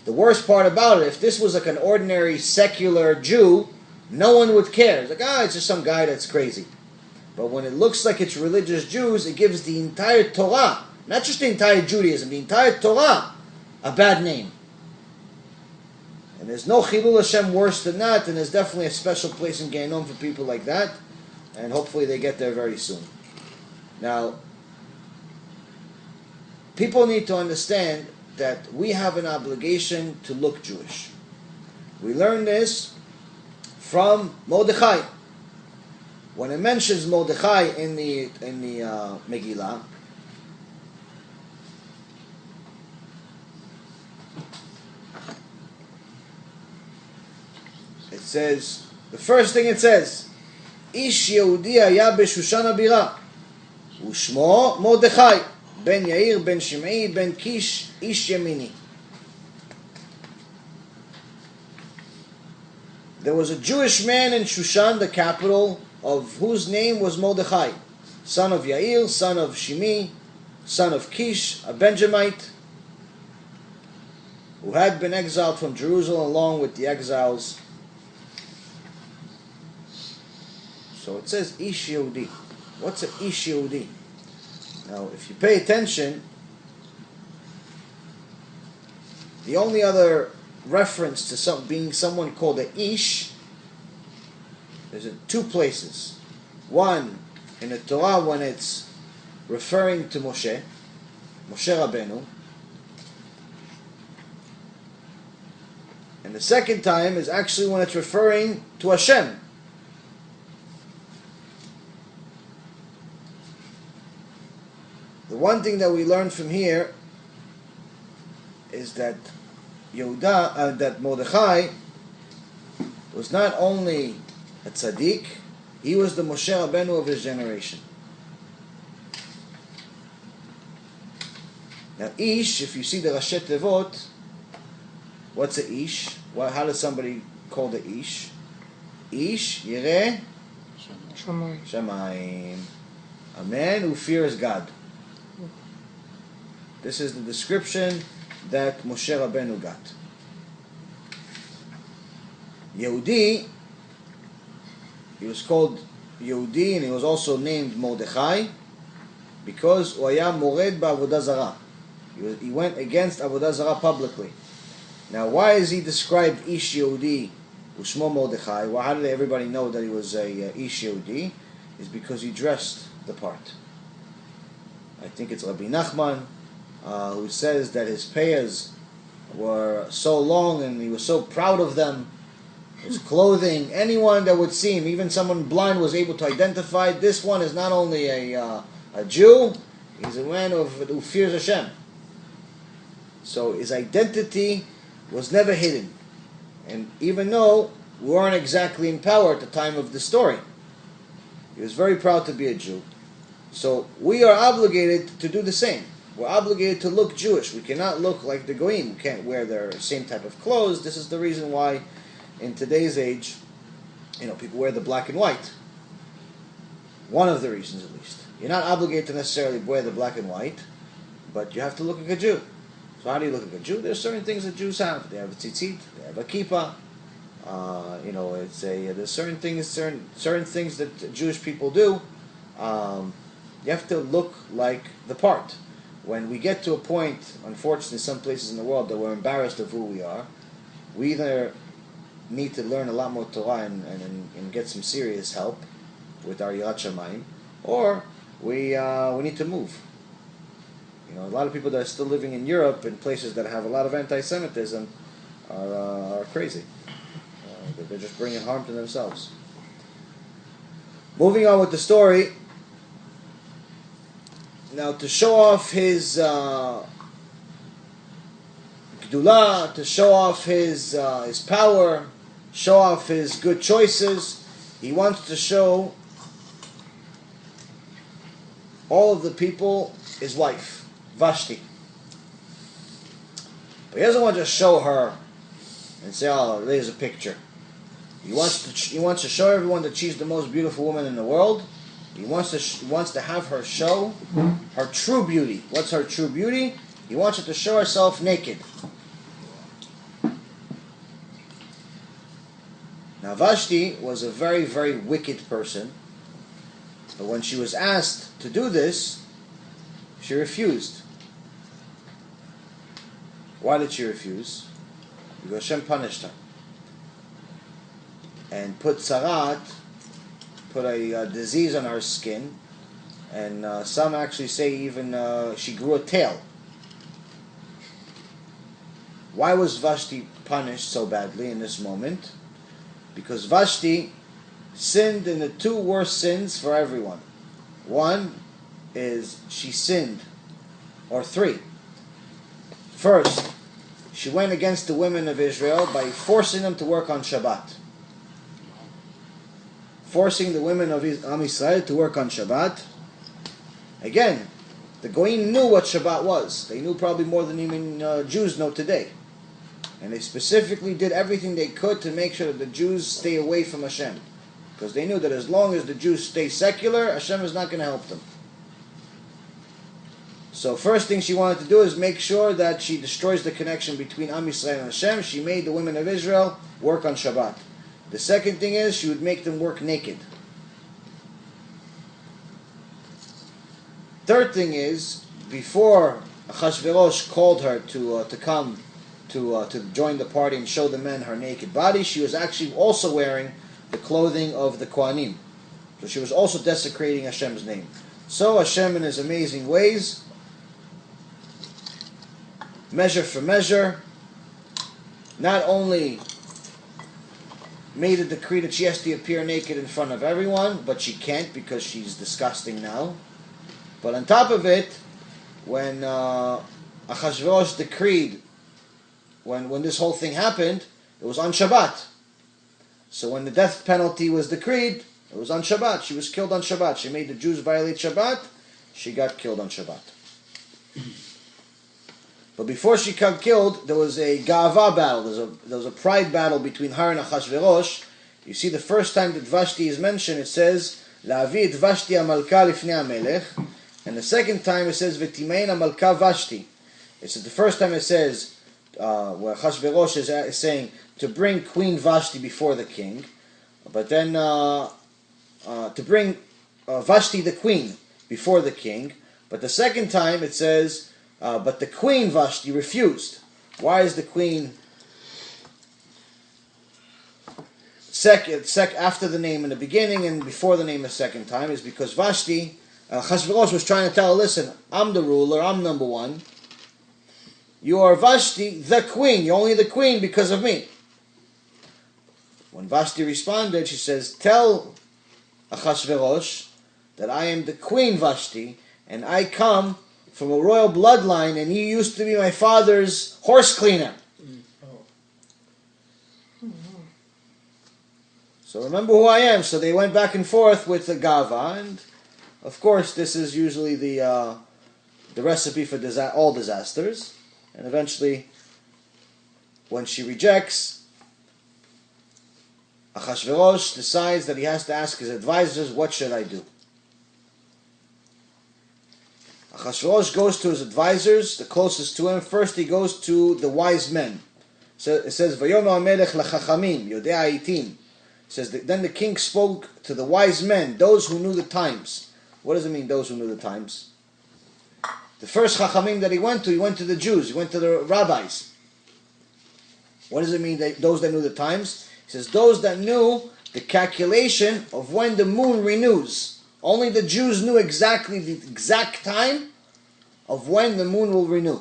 The worst part about it, if this was like an ordinary secular Jew, no one would care. It's like, it's just some guy that's crazy. But when it looks like it's religious Jews, it gives the entire Torah, not just the entire Judaism, the entire Torah, a bad name. And there's no Chilul Hashem worse than that, and there's definitely a special place in Gehenom for people like that, and hopefully they get there very soon. Now, people need to understand that we have an obligation to look Jewish. We learn this from Mordechai. When it mentions Mordechai in the Megillah, it says, the first thing it says, Ish Yehudi haya b'Shushan Abira, u'shmo Mordechai, ben Yair, ben Shimei, ben Kish, ish Yemini. There was a Jewish man in Shushan, the capital, of whose name was Mordechai, son of Yair, son of Shimei, son of Kish, a Benjamite, who had been exiled from Jerusalem along with the exiles. So it says Ish Yehudi. What's an Ish Yehudi? Now, if you pay attention, the only other reference to being someone called an Ish is in two places. One, in the Torah when it's referring to Moshe Rabbeinu, and the second time is actually when it's referring to Hashem. The one thing that we learn from here is that that Mordechai was not only a tzaddik, he was the Moshe Rabbeinu of his generation. Now, Ish, if you see the Rashi Tevot, what's a Ish? How does somebody call the Ish? Ish, Yireh Shamayim. A man who fears God. This is the description that Moshe Rabbeinu got. Yehudi, he was called Yehudi, and he was also named Mordechai because U'aya Mored Ba'avodah Zarah. He went against Avodah Zarah publicly. Now, why is he described Ish Yehudi Ushmo Mordechai? Well, how did everybody know that he was a Ish Yehudi? Is because he dressed the part. I think it's Rabbi Nachman who says that his payas were so long and he was so proud of them his clothing, anyone that would see him, even someone blind was able to identify this one is not only a Jew, he's a man who fears Hashem. So his identity was never hidden. And even though we weren't exactly in power at the time of the story, he was very proud to be a Jew. So we are obligated to do the same. We're obligated to look Jewish. We cannot look like the Goyim. We can't wear their same type of clothes. This is the reason why in today's age, people wear the black and white. One of the reasons, at least. You're not obligated to necessarily wear the black and white, but you have to look like a Jew. So how do you look like a Jew? There's certain things that Jews have. They have a tzitzit, they have a kippah. There's certain things that Jewish people do. You have to look like the part. When we get to a point, unfortunately, some places in the world that we're embarrassed of who we are, we either need to learn a lot more Torah and get some serious help with our Yirat Shamayim, or we need to move. A lot of people that are still living in Europe in places that have a lot of anti-Semitism are crazy. They're just bringing harm to themselves. Moving on with the story. Now, to show off his Gdullah, to show off his power, show off his good choices, he wants to show all of the people his wife, Vashti. But he doesn't want to just show her and say, oh, there's a picture. He wants to show everyone that she's the most beautiful woman in the world. He wants to have her show her true beauty. What's her true beauty? He wants her to show herself naked. Now Vashti was a very, very wicked person. But when she was asked to do this, she refused. Why did she refuse? Because Hashem punished her. And put a disease on her skin, and some actually say even she grew a tail. Why was Vashti punished so badly in this moment? Because Vashti sinned in the two worst sins for everyone. One is she sinned, or three. First, she went against the women of Israel by forcing them to work on Shabbat. Forcing the women of Am Yisrael to work on Shabbat. Again, the Goyim knew what Shabbat was. They knew probably more than even Jews know today. And they specifically did everything they could to make sure that the Jews stay away from Hashem. Because they knew that as long as the Jews stay secular, Hashem is not going to help them. So first thing she wanted to do is make sure that she destroys the connection between Am Yisrael and Hashem. She made the women of Israel work on Shabbat. The second thing is she would make them work naked. Third thing is, before Achashverosh called her to come to join the party and show the men her naked body, she was actually also wearing the clothing of the Kohanim. So she was also desecrating Hashem's name. So Hashem, in His amazing ways, measure for measure, not only made a decree that she has to appear naked in front of everyone, but she can't because she's disgusting now. But on top of it, when Achashverosh decreed, when this whole thing happened, it was on Shabbat. So when the death penalty was decreed, it was on Shabbat. She was killed on Shabbat. She made the Jews violate Shabbat. She got killed on Shabbat. But before she got killed, there was a Ga'ava battle. There was a pride battle between her and Achashverosh. You see, the first time that Vashti is mentioned, it says, La'avi et Vashti amalka lifnei hamelech. And the second time it says, V'timein amalka Vashti. It's the first time it says, where Achashverosh is saying, to bring Queen Vashti before the king. But then, to bring Vashti the queen before the king. But the second time it says, but the queen Vashti refused. Why is the queen after the name in the beginning and before the name the second time? Is because Vashti, Chashverosh was trying to tell her, listen, I'm the ruler, I'm number one. You are Vashti, the queen. You're only the queen because of me. When Vashti responded, she says, tell Achashverosh that I am the queen Vashti, and I come from a royal bloodline, and you used to be my father's horse cleaner. So remember who I am. So they went back and forth with the Gava, and of course this is usually the recipe for all disasters. And eventually, when she rejects, Achashverosh decides that he has to ask his advisors, what should I do? Achashverosh goes to his advisors, the closest to him. First he goes to the wise men. So it says, Vayomer HaMelech lachachamim, Yodei Haitim. It says, then the king spoke to the wise men, those who knew the times. What does it mean, those who knew the times? The first chachamim that he went to the Jews, he went to the rabbis. What does it mean, those that knew the times? He says, those that knew the calculation of when the moon renews. Only the Jews knew exactly the exact time of when the moon will renew.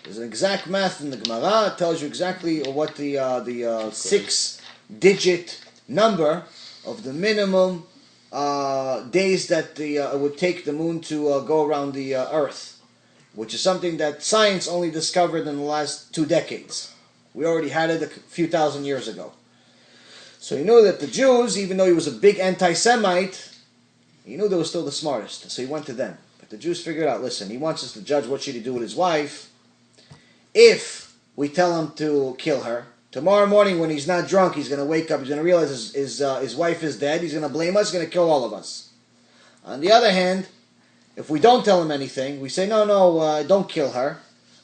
There's an exact math in the Gemara. It tells you exactly what the 6-digit number of the minimum days that it would take the moon to go around the earth, which is something that science only discovered in the last 2 decades. We already had it a few thousand years ago. So he knew that the Jews, even though he was a big anti-Semite, he knew they were still the smartest. So he went to them. But the Jews figured out, listen, he wants us to judge what should he do with his wife. If we tell him to kill her, tomorrow morning when he's not drunk, he's going to wake up, he's going to realize his wife is dead, he's going to blame us, he's going to kill all of us. On the other hand, if we don't tell him anything, we say, no, don't kill her.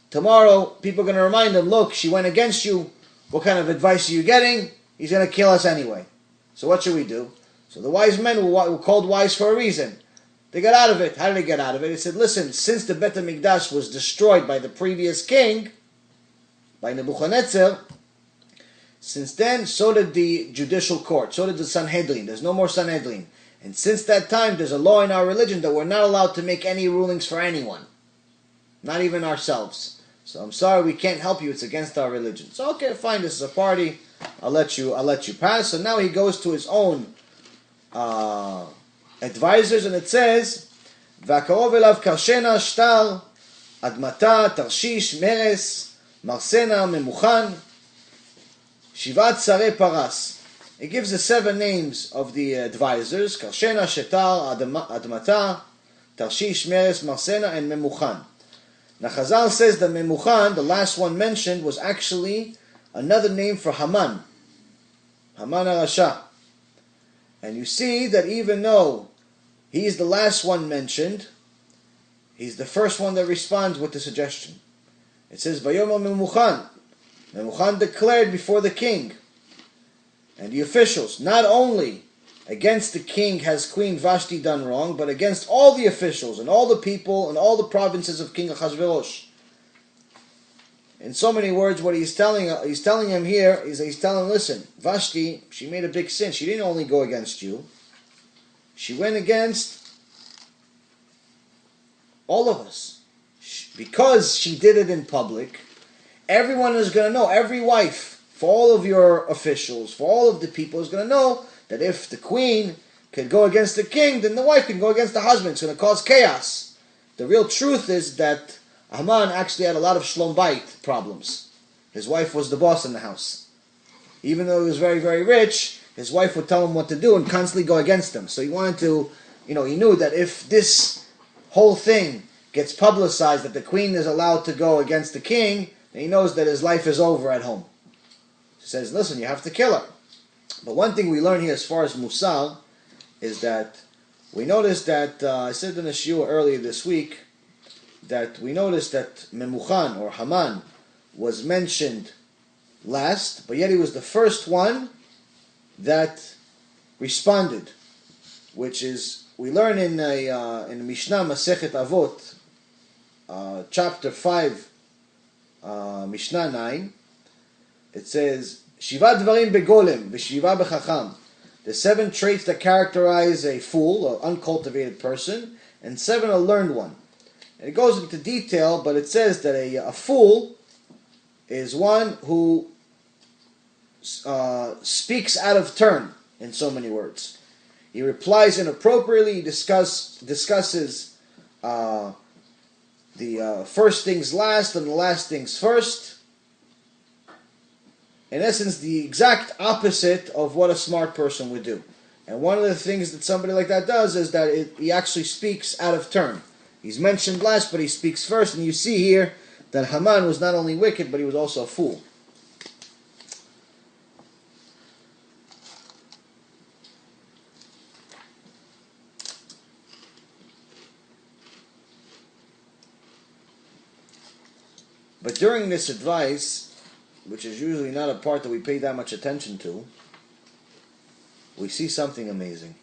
Tomorrow, people are going to remind him, look, she went against you, what kind of advice are you getting? He's going to kill us anyway. So what should we do? So the wise men were called wise for a reason. They got out of it. How did they get out of it? They said, listen, since the Bet HaMikdash was destroyed by the previous king, by Nebuchadnezzar, since then, so did the judicial court, so did the Sanhedrin. There's no more Sanhedrin. And since that time, there's a law in our religion that we're not allowed to make any rulings for anyone. Not even ourselves. So I'm sorry, we can't help you. It's against our religion. So okay, fine, this is a party. I'll let you pass. So now he goes to his own advisors, and it says, "V'akarov elav karshena shtar admata tarshish meres marsena memuchan shivat sare paras." It gives the 7 names of the advisors: karshena, shetar, admata, tarshish, meres, marsena, and memuchan. Now Chazal says that memuchan, the last one mentioned, was actually another name for Haman. Haman HaRasha. And you see that even though he's the last one mentioned, he's the first one that responds with the suggestion. It says, Vayomer Memuchan. Memuchan declared before the king and the officials, not only against the king has Queen Vashti done wrong, but against all the officials and all the people and all the provinces of King Achashverosh. In so many words, what he's telling him here is he's telling him, listen, Vashti, she made a big sin. She didn't only go against you. She went against all of us. Because she did it in public, everyone is going to know, every wife, for all of your officials, for all of the people, is going to know that if the queen could go against the king, then the wife can go against the husband. It's going to cause chaos. The real truth is that Haman actually had a lot of shlom bayit problems. His wife was the boss in the house. Even though he was very, very rich, his wife would tell him what to do and constantly go against him. So he wanted to, he knew that if this whole thing gets publicized, that the queen is allowed to go against the king, then he knows that his life is over at home. He says, listen, you have to kill her. But one thing we learn here as far as Musar is that we notice that, I said in a shiur earlier this week, that we noticed that Memuchan or Haman was mentioned last, but yet he was the first one that responded, which is, we learn in Mishnah Masechet Avot, chapter 5, Mishnah 9, it says, Shiva dvarim begolem, v'shiva bechacham. The 7 traits that characterize a fool, or uncultivated person, and 7 a learned one. And it goes into detail, but it says that a fool is one who speaks out of turn, in so many words. He replies inappropriately, he discusses the first things last and the last things first. In essence, the exact opposite of what a smart person would do. And one of the things that somebody like that does is that he actually speaks out of turn. He's mentioned last, but he speaks first, and you see here that Haman was not only wicked, but he was also a fool. But during this advice, which is usually not a part that we pay that much attention to, we see something amazing.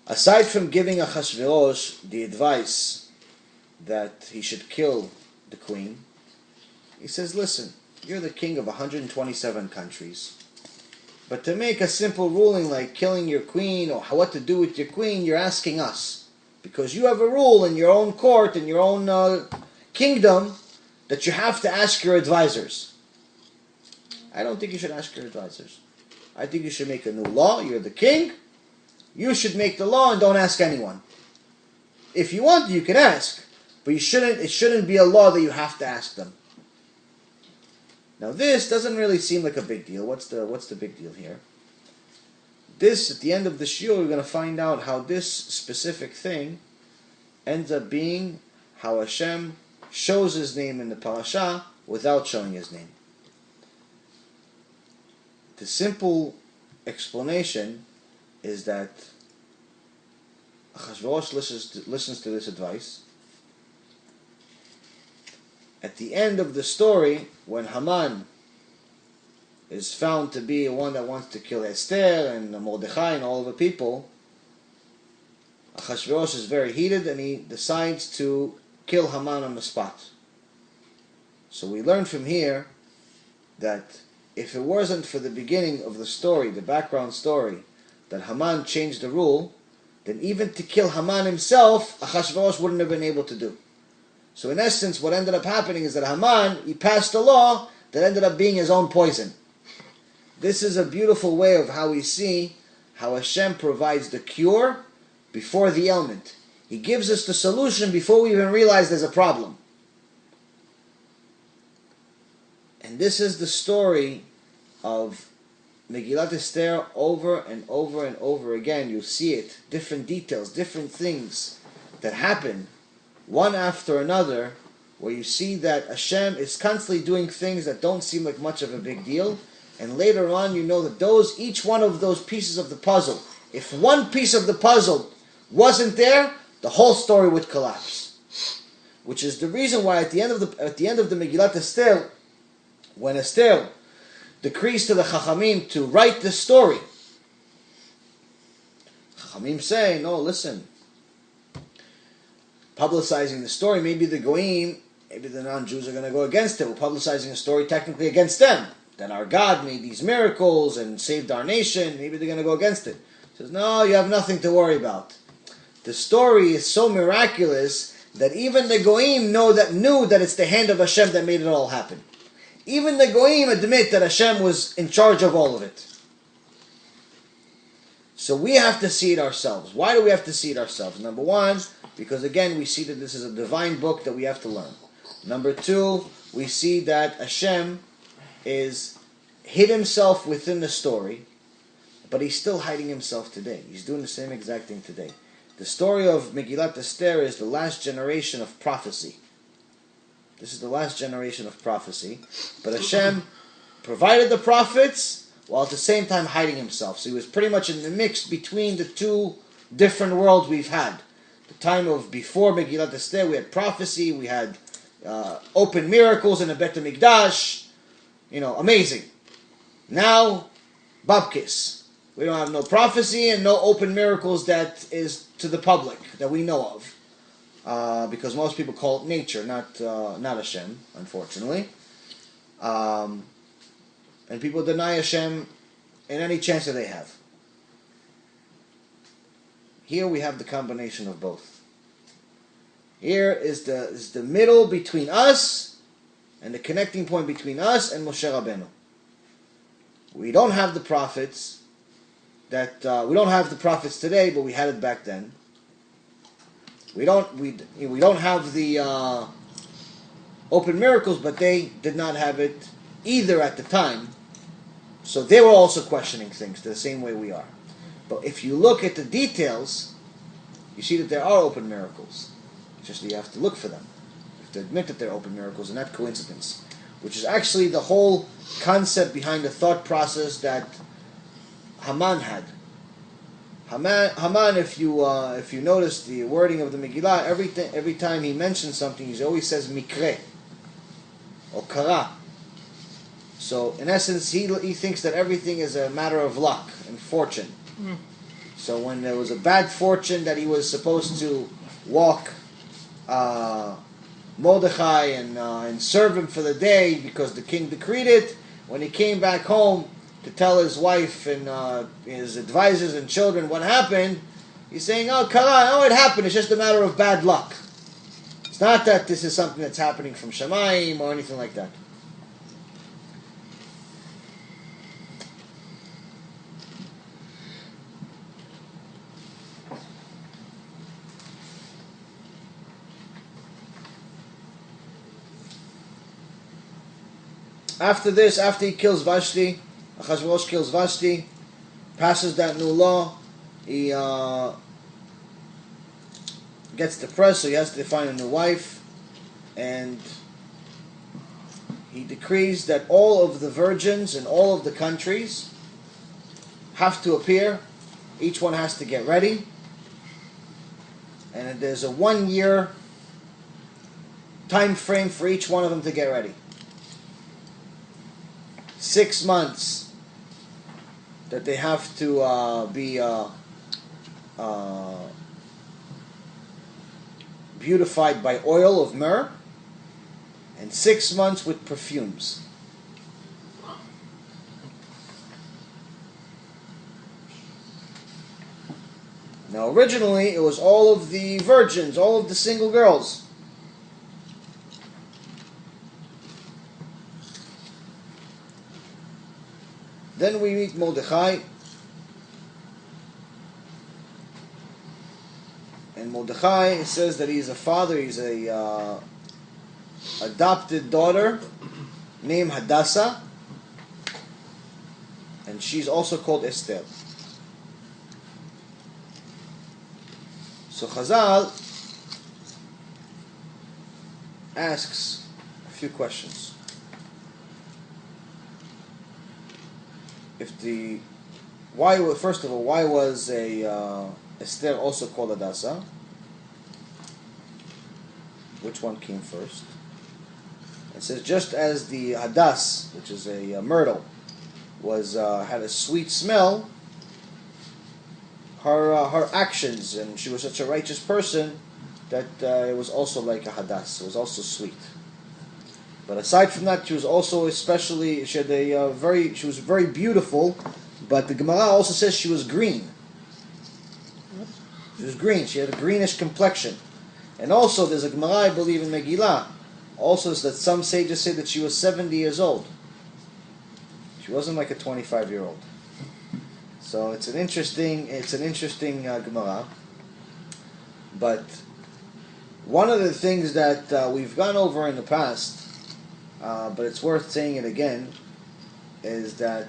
Aside from giving Achashverosh the advice that he should kill the queen, he says, listen, you're the king of 127 countries, but to make a simple ruling like killing your queen or what to do with your queen, you're asking us. Because you have a rule in your own court, in your own kingdom, that you have to ask your advisors. I don't think you should ask your advisors. I think you should make a new law. You're the king. You should make the law and don't ask anyone. If you want, you can ask. But it shouldn't be a law that you have to ask them. Now this doesn't really seem like a big deal. What's the big deal here? This, at the end of the shiur, we're going to find out how this specific thing ends up being how Hashem shows His name in the parasha without showing His name. The simple explanation is that Achashverosh listens to this advice. At the end of the story, when Haman is found to be one that wants to kill Esther and Mordechai and all of the people, Achashverosh is very heated and he decides to kill Haman on the spot. So we learn from here that if it wasn't for the beginning of the story, the background story, that Haman changed the rule, then even to kill Haman himself, Achashverosh wouldn't have been able to do. So in essence, what ended up happening is that Haman, he passed a law that ended up being his own poison. This is a beautiful way of how we see how Hashem provides the cure before the ailment. He gives us the solution before we even realize there's a problem. And this is the story of Megillat Esther over and over and over again. You see it, different details, different things that happen one after another, where you see that Hashem is constantly doing things that don't seem like much of a big deal. And later on, you know that each one of those pieces of the puzzle, if one piece of the puzzle wasn't there, the whole story would collapse. Which is the reason why at the end of the Megillat Esther, when Esther decrees to the Chachamim to write the story, Chachamim say, no, listen, publicizing the story, maybe the Goyim, maybe the non-Jews are going to go against it. We're publicizing a story technically against them. That our God made these miracles and saved our nation, maybe they're going to go against it. He says, no, you have nothing to worry about. The story is so miraculous that even the Goyim knew that it's the hand of Hashem that made it all happen. Even the Goyim admit that Hashem was in charge of all of it. So we have to see it ourselves. Why do we have to see it ourselves? Number one, because again, we see that this is a divine book that we have to learn. Number two, we see that Hashem hid himself within the story, but he's still hiding himself today. He's doing the same exact thing today. The story of Megillat Esther is the last generation of prophecy. This is the last generation of prophecy. But Hashem provided the prophets while at the same time hiding himself. So he was pretty much in the mix between the two different worlds we've had. The time of before Megillat Esther, we had prophecy, we had open miracles in the Bet HaMikdash. Amazing. Now, Babkis. We don't have no prophecy and no open miracles that is to the public that we know of. Because most people call it nature, not Hashem, unfortunately. And people deny Hashem in any chance that they have. Here we have the combination of both. Here is the middle between us and the connecting point between us and Moshe Rabbeinu. We don't have the prophets we don't have the prophets today, but we had it back then. We don't have the open miracles, but they did not have it either at the time. So they were also questioning things the same way we are. But if you look at the details, you see that there are open miracles. It's just that you have to look for them. You have to admit that they're open miracles and not coincidence. Which is actually the whole concept behind the thought process that Haman had. Haman, if you notice the wording of the Megillah, every time he mentions something, he always says mikre or kara. So in essence, he thinks that everything is a matter of luck and fortune. So when there was a bad fortune that he was supposed to walk Mordechai and serve him for the day because the king decreed it, when he came back home to tell his wife and his advisors and children what happened, he's saying, oh, Kara, it happened, it's just a matter of bad luck. It's not that this is something that's happening from Shamayim or anything like that. After this, after he kills Vashti, Achashverosh kills Vashti, passes that new law, he gets depressed, so he has to find a new wife, and he decrees that all of the virgins in all of the countries have to appear. Each one has to get ready, and there's a 1 year time frame for each one of them to get ready. 6 months that they have to be beautified by oil of myrrh, and 6 months with perfumes. Now originally it was all of the virgins, all of the single girls. Then we meet Mordechai, and Mordechai says that he's a father, he's a adopted daughter named Hadassah, and she's also called Esther. So Chazal asks a few questions. First of all, why was Esther also called Hadassah? Which one came first? It says just as the Hadass, which is a myrtle, had a sweet smell, her actions, and she was such a righteous person that it was also like a Hadass. It was also sweet. But aside from that, she was also she was very beautiful, but the Gemara also says she was green. She was green, she had a greenish complexion. And also there's a Gemara, I believe, in Megillah, also that some sages say that she was 70 years old. She wasn't like a 25-year-old. So it's an interesting Gemara. But one of the things that we've gone over in the past, but it's worth saying it again, is that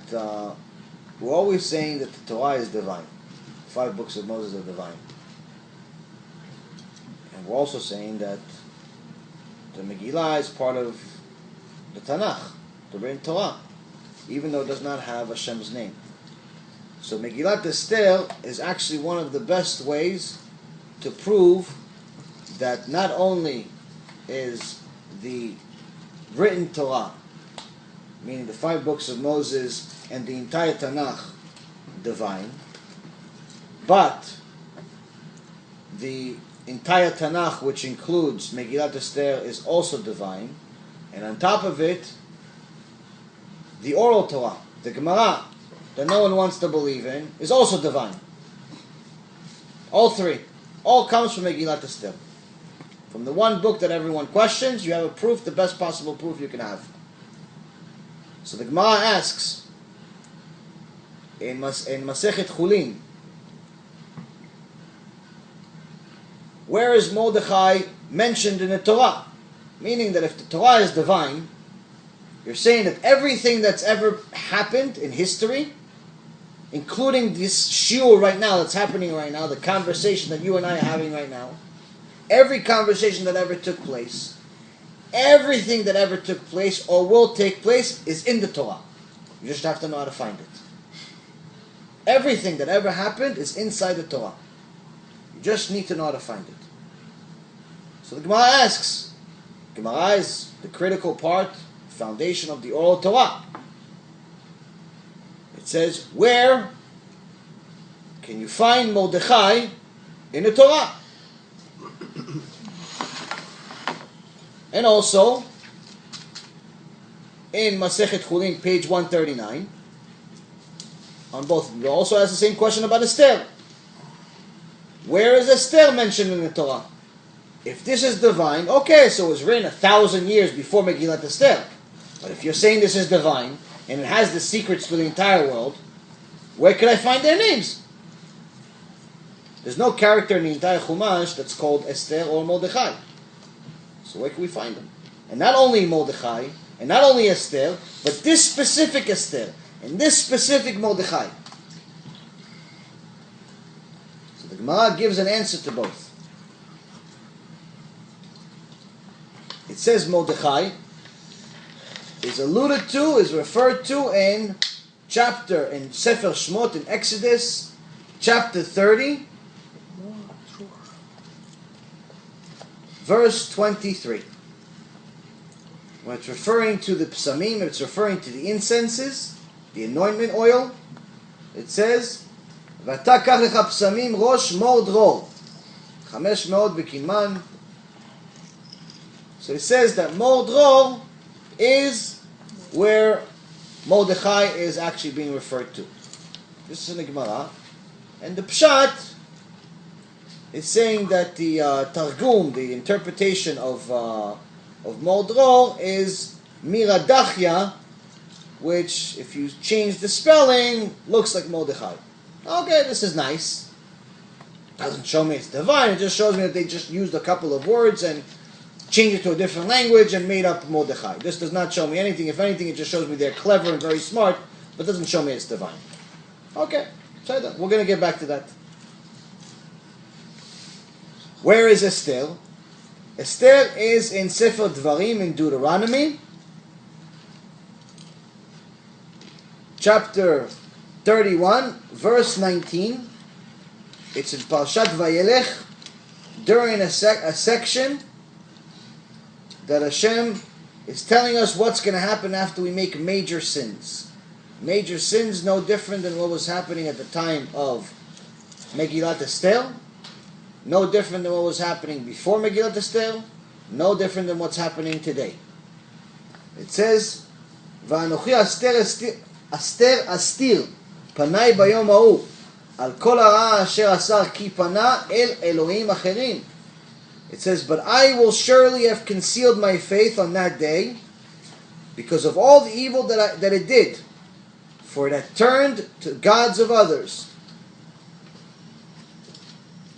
we're always saying that the Torah is divine. 5 books of Moses are divine. And we're also saying that the Megillah is part of the Tanakh, the written Torah, even though it does not have Hashem's name. So Megillat Esther is actually one of the best ways to prove that not only is the written Torah, meaning the 5 books of Moses and the entire Tanakh, divine, but the entire Tanakh, which includes Megillat Esther, is also divine, and on top of it, the oral Torah, the Gemara, that no one wants to believe in, is also divine. All 3. All comes from Megillat Esther. From the one book that everyone questions, you have a proof, the best possible proof you can have. So the Gemara asks, in Masechet Chulin, where is Mordechai mentioned in the Torah? Meaning that if the Torah is divine, you're saying that everything that's ever happened in history, including this shiur right now that's happening right now, the conversation that you and I are having right now, every conversation that ever took place, everything that ever took place or will take place is in the Torah. You just have to know how to find it. Everything that ever happened is inside the Torah. You just need to know how to find it. So the Gemara asks, Gemara is the critical part, foundation of the oral Torah. It says, where can you find Mordechai in the Torah? And also, in Masechet Chulin, page 139, on both, it also has the same question about Esther. Where is Esther mentioned in the Torah? If this is divine, okay, so it was written 1,000 years before Megillah Esther. But if you're saying this is divine, and it has the secrets for the entire world, where can I find their names? There's no character in the entire Chumash that's called Esther or Mordechai. So where can we find them? And not only Mordechai, and not only Esther, but this specific Esther, and this specific Mordechai. So the Gemara gives an answer to both. It says Mordechai is alluded to, is referred to in Sefer Shmot in Exodus, chapter 30, verse 23. When it's referring to the psamim, it's referring to the incenses, the anointment oil. It says, "V'ata kach lecha psamim rosh mor dror, 500 b'kinman." So it says that mor dror is where Mordechai is actually being referred to. This is in the Gemara, and the pshat is saying that the targum, the interpretation of mor dror, is miradachya, which, if you change the spelling, looks like Mordechai. Okay, this is nice. Doesn't show me it's divine. It just shows me that they just used a couple of words and changed it to a different language and made up Mordechai. This does not show me anything. If anything, it just shows me they're clever and very smart, but doesn't show me it's divine. Okay, so we're going to get back to that. Where is Esther? Esther is in Sefer Dvarim in Deuteronomy, chapter 31, verse 19. It's in Parshat Vayelech, during a section that Hashem is telling us what's going to happen after we make major sins. Major sins, no different than what was happening at the time of Megillah Esther, no different than what was happening before Megillah Esther, no different than what's happening today. It says, "Va'anochi Esther astir panai bayom ha'u al kol hara asher asar ki pana el Elohim acherim." It says, "But I will surely have concealed my faith on that day because of all the evil that it did, for it had turned to gods of others."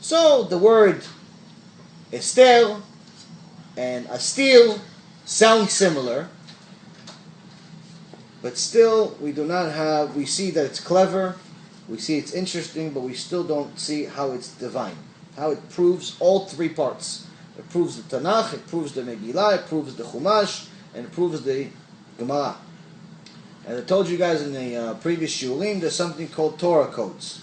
So the word Esther and astir sound similar, but still we see that it's clever, we see it's interesting, but we still don't see how it's divine. How it proves all three parts. It proves the Tanakh, it proves the Megillah, it proves the Chumash, and it proves the Gemara. As I told you guys in the previous shiurim, there's something called Torah codes.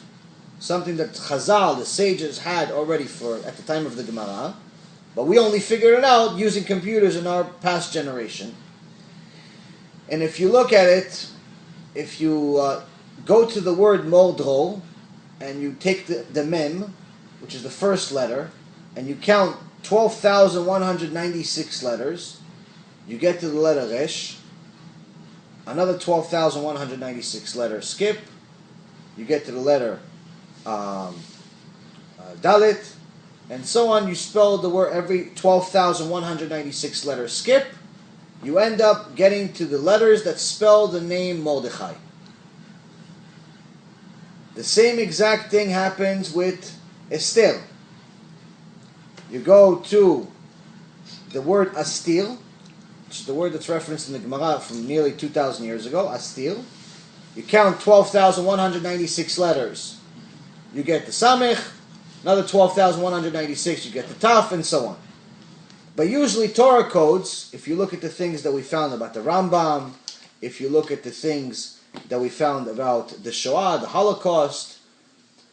Something that Chazal, the sages, had already at the time of the Gemara, but we only figured it out using computers in our past generation. And if you look at it, if you go to the word Mordro, and you take the Mem, which is the first letter, and you count 12,196 letters, you get to the letter Resh, another 12,196 letters skip, you get to the letter Dalet, and so on. You spell the word every 12,196 letters skip. You end up getting to the letters that spell the name Mordechai. The same exact thing happens with Esther. You go to the word Astir, which is the word that's referenced in the Gemara from nearly 2,000 years ago, Astir. You count 12,196 letters. You get the Samech, another 12,196, you get the Taf, and so on. But usually Torah codes, if you look at the things that we found about the Rambam, if you look at the things that we found about the Shoah, the Holocaust,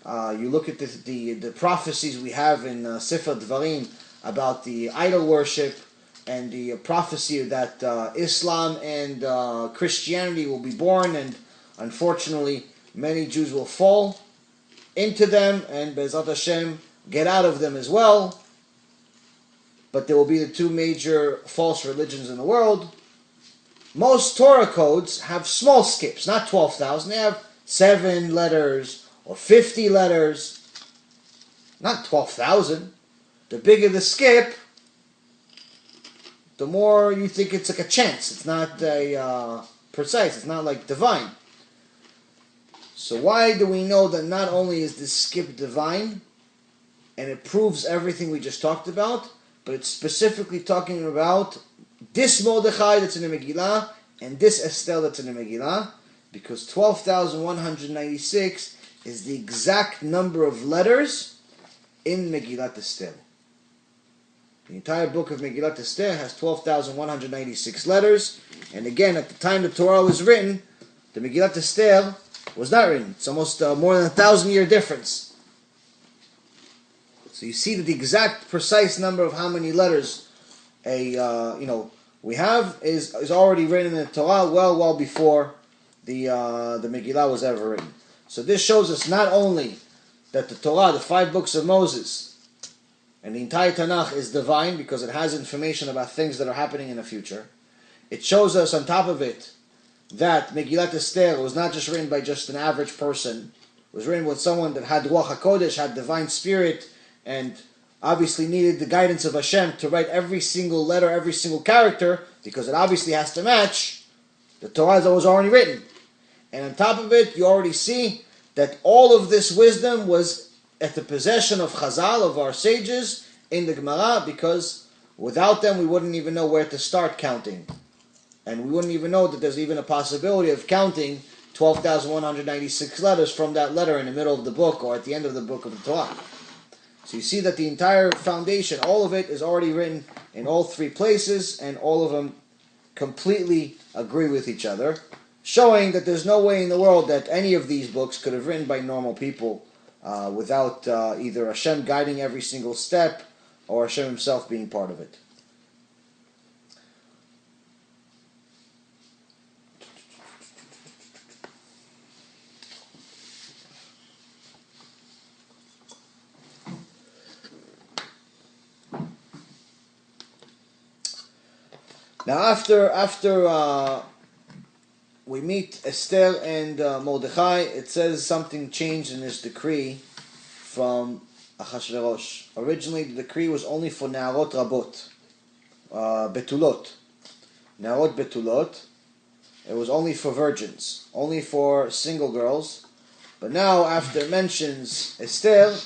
you look at the prophecies we have in Sefer Dvarim about the idol worship and the prophecy that Islam and Christianity will be born, and unfortunately many Jews will fall into them and Be'ezrat Hashem get out of them as well. But there will be the two major false religions in the world. Most Torah codes have small skips, not 12,000. They have 7 letters or 50 letters, not 12,000. The bigger the skip, the more you think it's like a chance. It's not a precise. It's not like divine. So why do we know that not only is this skip divine, and it proves everything we just talked about, but it's specifically talking about this Mordechai that's in the Megillah and this Esther that's in the Megillah, because 12,196 is the exact number of letters in Megillat Esther. The entire book of Megillat Esther has 12,196 letters, and again, at the time the Torah was written, the Megillat Esther was not written. It's almost more than 1,000-year difference. So you see that the exact precise number of how many letters we have is already written in the Torah well before the Megillah was ever written. So this shows us not only that the Torah, the 5 books of Moses, and the entire Tanakh is divine because it has information about things that are happening in the future. It shows us on top of it that Megillat Esther was not just written by just an average person. It was written with someone that had Ruach HaKodesh, had divine spirit, and obviously needed the guidance of Hashem to write every single letter, every single character, because it obviously has to match the Torah that was already written. And on top of it, you already see that all of this wisdom was at the possession of Chazal, of our sages, in the Gemara, because without them we wouldn't even know where to start counting. And we wouldn't even know that there's even a possibility of counting 12,196 letters from that letter in the middle of the book or at the end of the book of the Torah. So you see that the entire foundation, all of it, is already written in all 3 places, and all of them completely agree with each other, showing that there's no way in the world that any of these books could have written by normal people without either Hashem guiding every single step or Hashem himself being part of it. Now, after we meet Esther and Mordechai, it says something changed in this decree from Achashverosh. Originally, the decree was only for Ne'arot Rabot, Betulot. Ne'arot Betulot. It was only for virgins, only for single girls. But now, after it mentions Esther,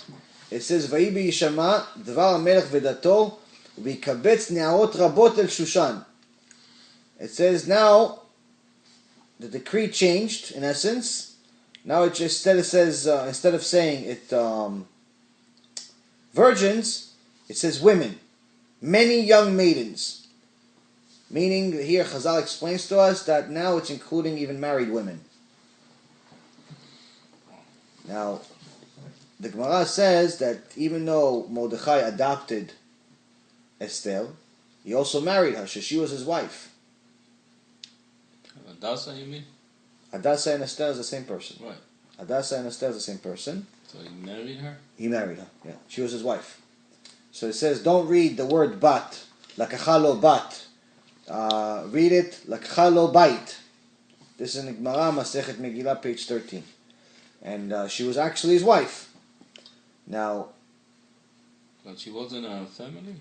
it says, Vayi b'yishama, dvar HaMelech v'dato, v'yikabetz Ne'arot Rabot el Shushan. It says now the decree changed in essence. Now it just instead of saying it virgins, it says women, many young maidens. Meaning here Chazal explains to us that now it's including even married women. Now the Gemara says that even though Mordechai adopted Esther, he also married her, so she was his wife. Hadassah, you mean? Hadassah and Esther is the same person. Right. Hadassah and Esther is the same person. So he married her? He married her, yeah. She was his wife. So it says, don't read the word bat, lakacha lo bat. Read it, lakacha lo bait. This is in Gemara, Masechet Megillah, page 13. And she was actually his wife. Now, But she wasn't a family?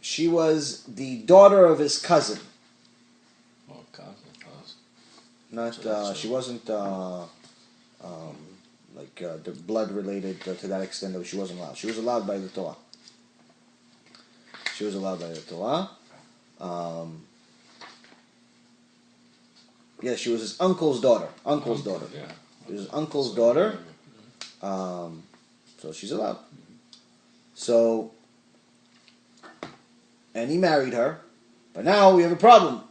She was the daughter of his cousin. Or cousin? Not, she wasn't the blood related to that extent that she wasn't allowed. She was allowed by the Torah. She was allowed by the Torah. Yeah, she was his uncle's daughter. Uncle's daughter. Yeah. She was his uncle's daughter. So she's allowed. So, and he married her. But now we have a problem.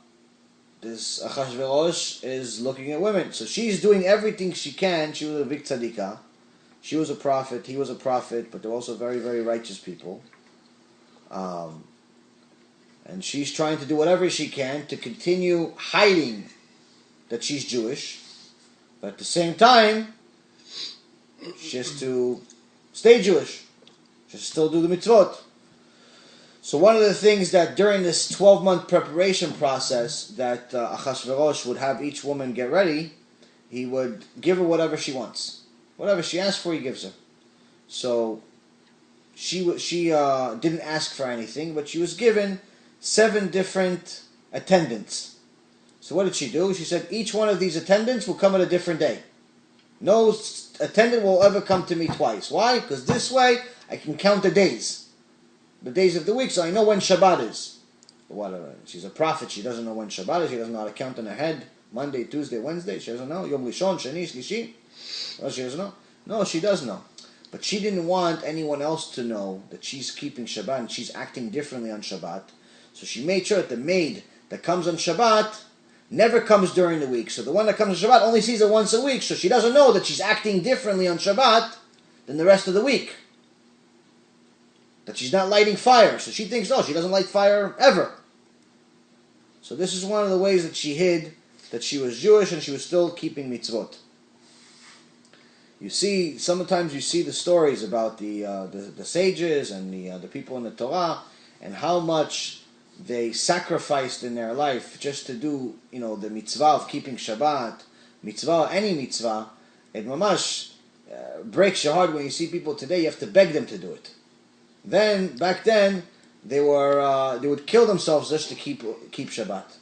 This Achashverosh is looking at women. So she's doing everything she can. She was a big tzadikah. She was a prophet. He was a prophet. But they're also very, very righteous people. And she's trying to do whatever she can to continue hiding that she's Jewish. But at the same time, she has to stay Jewish. She has to still do the mitzvot. So one of the things that during this 12-month preparation process that Achashverosh would have each woman get ready, he would give her whatever she wants. Whatever she asks for, he gives her. So she didn't ask for anything, but she was given 7 different attendants. So what did she do? She said, each one of these attendants will come at a different day. No attendant will ever come to me twice. Why? Because this way I can count the days of the week, so I know when Shabbat is. Whatever. She's a prophet. She doesn't know when Shabbat is. She doesn't know how to count in her head. Monday, Tuesday, Wednesday. She doesn't know. Yom Rishon, Sheni, Shlishi. Well, she doesn't know. No, she does know. But she didn't want anyone else to know that she's keeping Shabbat and she's acting differently on Shabbat. So she made sure that the maid that comes on Shabbat never comes during the week. So the one that comes on Shabbat only sees her once a week. So she doesn't know that she's acting differently on Shabbat than the rest of the week. That she's not lighting fire. So she thinks, no, she doesn't light fire ever. So this is one of the ways that she hid that she was Jewish and she was still keeping mitzvot. You see, sometimes you see the stories about the sages and the people in the Torah and how much they sacrificed in their life just to do, the mitzvah of keeping Shabbat, mitzvah, any mitzvah. It mamash breaks your heart when you see people today. You have to beg them to do it. Back then, they would kill themselves just to keep Shabbat.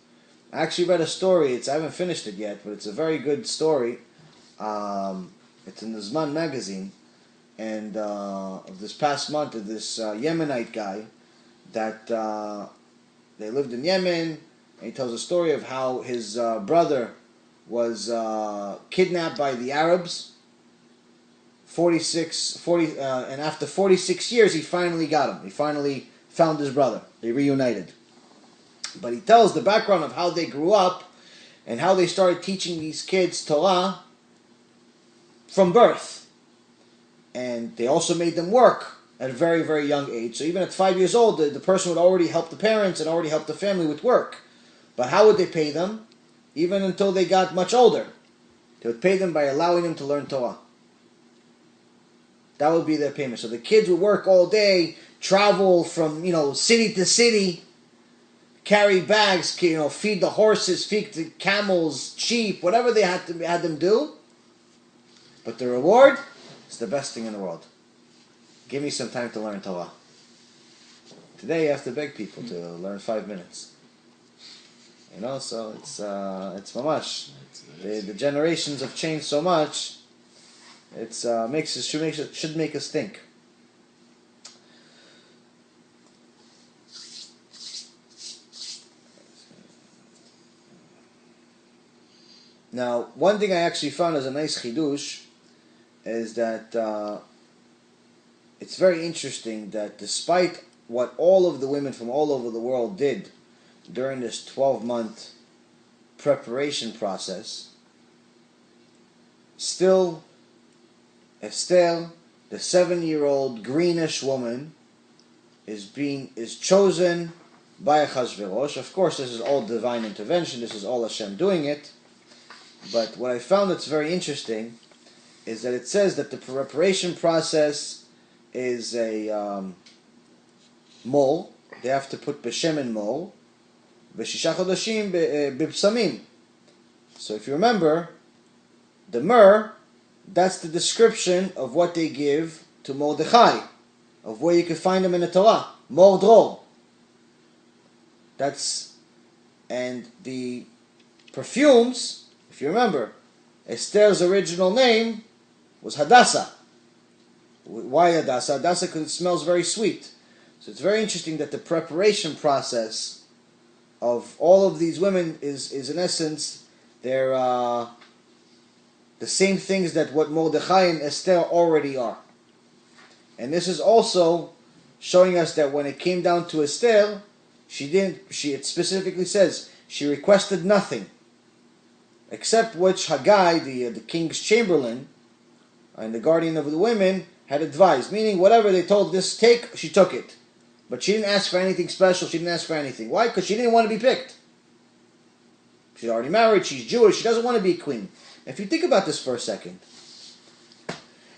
I actually read a story. I haven't finished it yet, but it's a very good story. It's in the Zman magazine, and of this past month, of this Yemenite guy that they lived in Yemen, and he tells a story of how his brother was kidnapped by the Arabs. 40, and after 46 years, he finally got him. He finally found his brother. They reunited. But he tells the background of how they grew up and how they started teaching these kids Torah from birth. And they also made them work at a very, very young age. So even at 5 years old, the person would already help the parents and already help the family with work. But how would they pay them? Even until they got much older. They would pay them by allowing them to learn Torah. That would be their payment. So the kids would work all day, travel from, city to city, carry bags, feed the horses, feed the camels, sheep, whatever they had them do. But the reward is the best thing in the world. Give me some time to learn Torah. Today you have to beg people to learn 5 minutes. So it's mamash. The generations have changed so much. Should make us think. Now, one thing I actually found as a nice chidush is that it's very interesting that despite what all of the women from all over the world did during this 12-month preparation process, still Esther, the 7-year-old greenish woman, is chosen by Achashverosh. Of course, this is all divine intervention. This is all Hashem doing it. But what I found that's very interesting is that it says that the preparation process is a mol. They have to put b'shemen mol, v'shisha chodashim b'psamim. So if you remember, the myrrh, that's the description of what they give to Mordechai of where you can find them in the Torah. Mordrol. And the perfumes, if you remember, Esther's original name was Hadassah. Why Hadassah? Hadassah because it smells very sweet. So it's very interesting that the preparation process of all of these women is in essence, they're the same things that what Mordechai and Esther already are. And this is also showing us that when it came down to Esther, it specifically says, she requested nothing, except which Haggai, the king's chamberlain, and the guardian of the women, had advised. Meaning, whatever they told this take, she took it. But she didn't ask for anything special, she didn't ask for anything. Why? Because she didn't want to be picked. She's already married, she's Jewish, she doesn't want to be a queen. If you think about this for a second,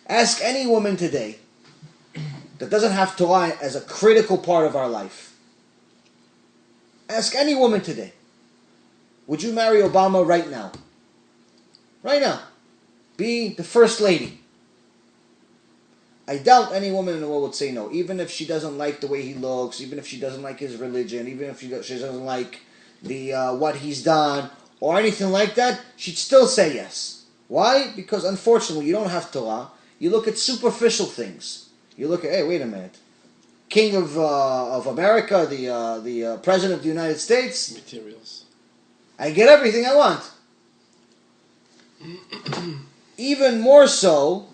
ask any woman today that doesn't have Torah as a critical part of our life. Ask any woman today, would you marry Obama right now? Right now. Be the first lady. I doubt any woman in the world would say no, even if she doesn't like the way he looks, even if she doesn't like his religion, even if she doesn't like the what he's done, or anything like that, she'd still say yes. Why? Because unfortunately, you don't have Torah. You look at superficial things. You look at, hey, wait a minute. King of America, the President of the United States. Materials. I get everything I want. Even more so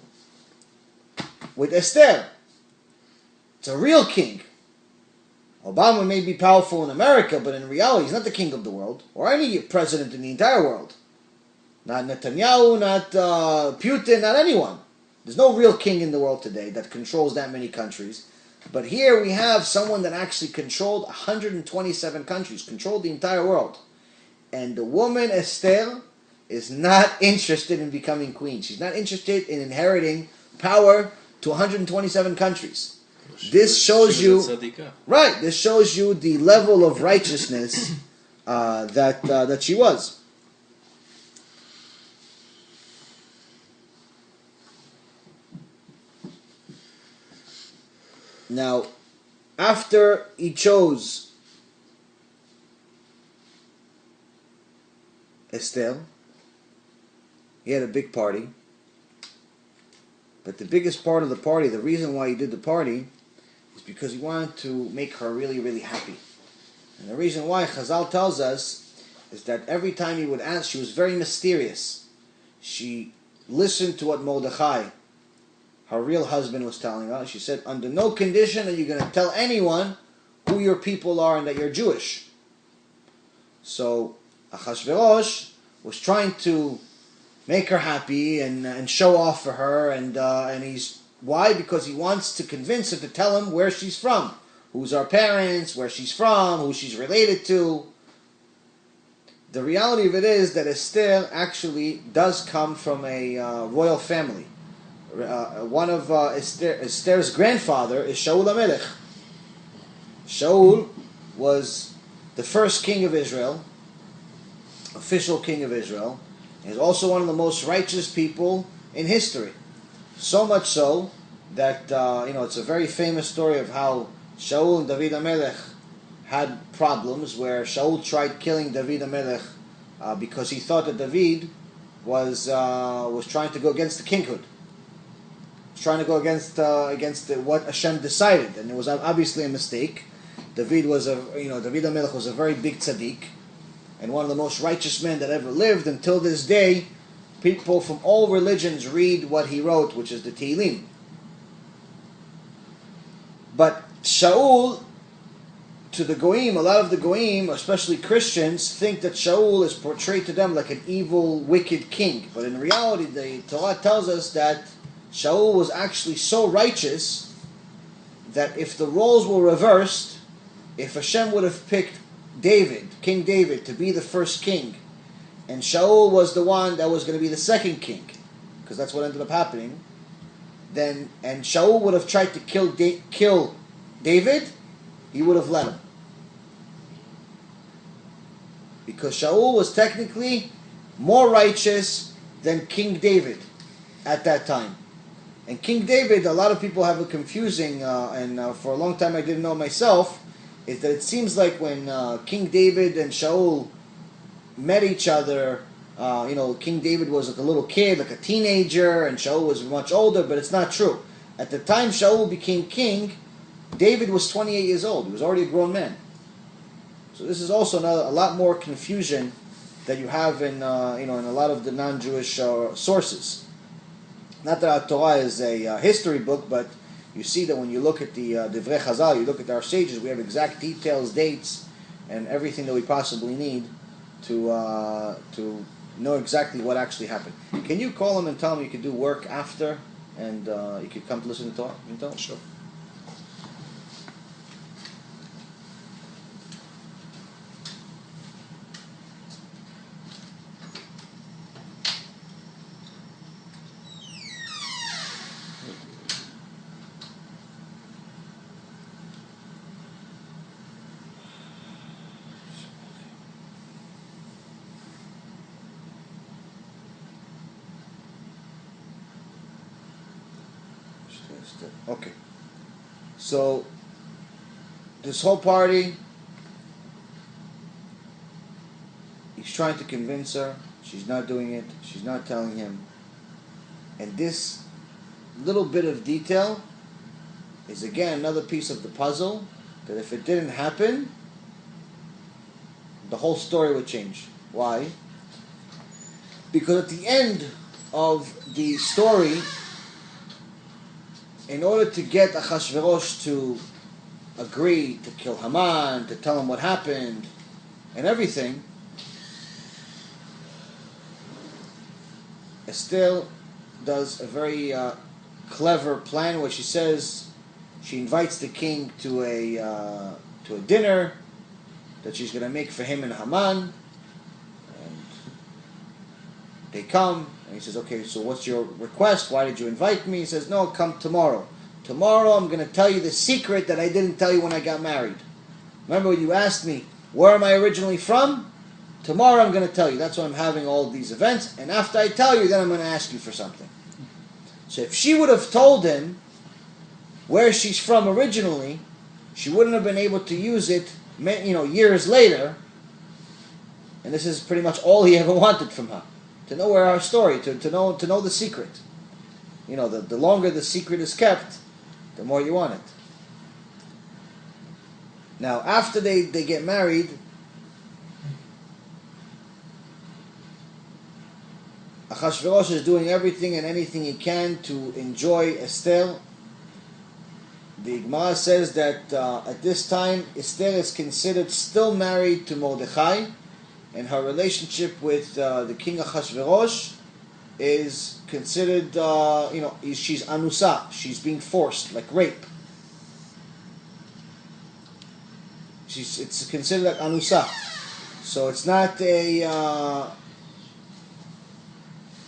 with Esther. It's a real king. Obama may be powerful in America, but in reality, he's not the king of the world, or any president in the entire world. Not Netanyahu, not Putin, not anyone. There's no real king in the world today that controls that many countries. But here we have someone that actually controlled 127 countries, controlled the entire world. And the woman, Esther, is not interested in becoming queen. She's not interested in inheriting power to 127 countries. This shows you, right? This shows you the level of righteousness that she was. Now, after he chose Esther, he had a big party. But the biggest part of the party, the reason why he did the party, is because he wanted to make her really, really happy. And the reason why, Chazal tells us, is that every time he would ask, she was very mysterious. She listened to what Mordechai, her real husband, was telling her. She said, under no condition are you going to tell anyone who your people are and that you're Jewish. So Achashverosh was trying to make her happy and show off for her, and he's why? Because he wants to convince her to tell him where she's from, who's her parents, where she's from, who she's related to. The reality of it is that Esther actually does come from a royal family. One of Esther's grandfather is Shaul HaMelech. Shaul was the first king of Israel, official king of Israel. He's also one of the most righteous people in history. So much so that it's a very famous story of how Shaul and David HaMelech had problems, where Shaul tried killing David HaMelech because he thought that David was trying to go against the kinghood. Trying to go against what Hashem decided, and it was obviously a mistake. David HaMelech was a very big tzaddik, and one of the most righteous men that ever lived. Until this day, people from all religions read what he wrote, which is the Tehillim. But Shaul, to the Goyim, a lot of the Goyim, especially Christians, think that Shaul is portrayed to them like an evil, wicked king. But in reality, the Torah tells us that Shaul was actually so righteous that if the roles were reversed, if Hashem would have picked David, King David, to be the first king, and Shaul was the one that was going to be the second king, because that's what ended up happening, and Shaul would have tried to kill David, he would have let him. Because Shaul was technically more righteous than King David at that time. And King David, a lot of people have a confusing, and for a long time I didn't know myself, is that it seems like when King David and Shaul met each other, King David was like a little kid, like a teenager, and Shaul was much older, but it's not true. At the time Shaul became king, David was 28 years old. He was already a grown man. So this is also a lot more confusion that you have in in a lot of the non-Jewish sources. Not that our Torah is a history book, but you see that when you look at the Divrei Chazal, you look at our sages, we have exact details, dates, and everything that we possibly need to know exactly what actually happened. Can you call him and tell him you could do work after, and you could come to listen to Torah? You can tell him? Sure. Okay. So, this whole party, he's trying to convince her. She's not doing it. She's not telling him. And this little bit of detail is again another piece of the puzzle that if it didn't happen, the whole story would change. Why? Because at the end of the story, in order to get Achashverosh to agree to kill Haman, to tell him what happened, and everything, Esther does a very clever plan where she says she invites the king to a dinner that she's going to make for him and Haman, and they come. And he says, okay, so what's your request? Why did you invite me? He says, no, come tomorrow. Tomorrow I'm going to tell you the secret that I didn't tell you when I got married. Remember when you asked me, where am I originally from? Tomorrow I'm going to tell you. That's why I'm having all these events. And after I tell you, then I'm going to ask you for something. So if she would have told him where she's from originally, she wouldn't have been able to use it, years later. And this is pretty much all he ever wanted from her. To know where our story, to know the secret. The longer the secret is kept, the more you want it. Now, after they get married, Achashverosh is doing everything and anything he can to enjoy Esther. The Gemara says that at this time, Esther is considered still married to Mordechai, and her relationship with the king Achashverosh is considered, she's anusa, she's being forced, like rape. It's considered like anusa. So it's not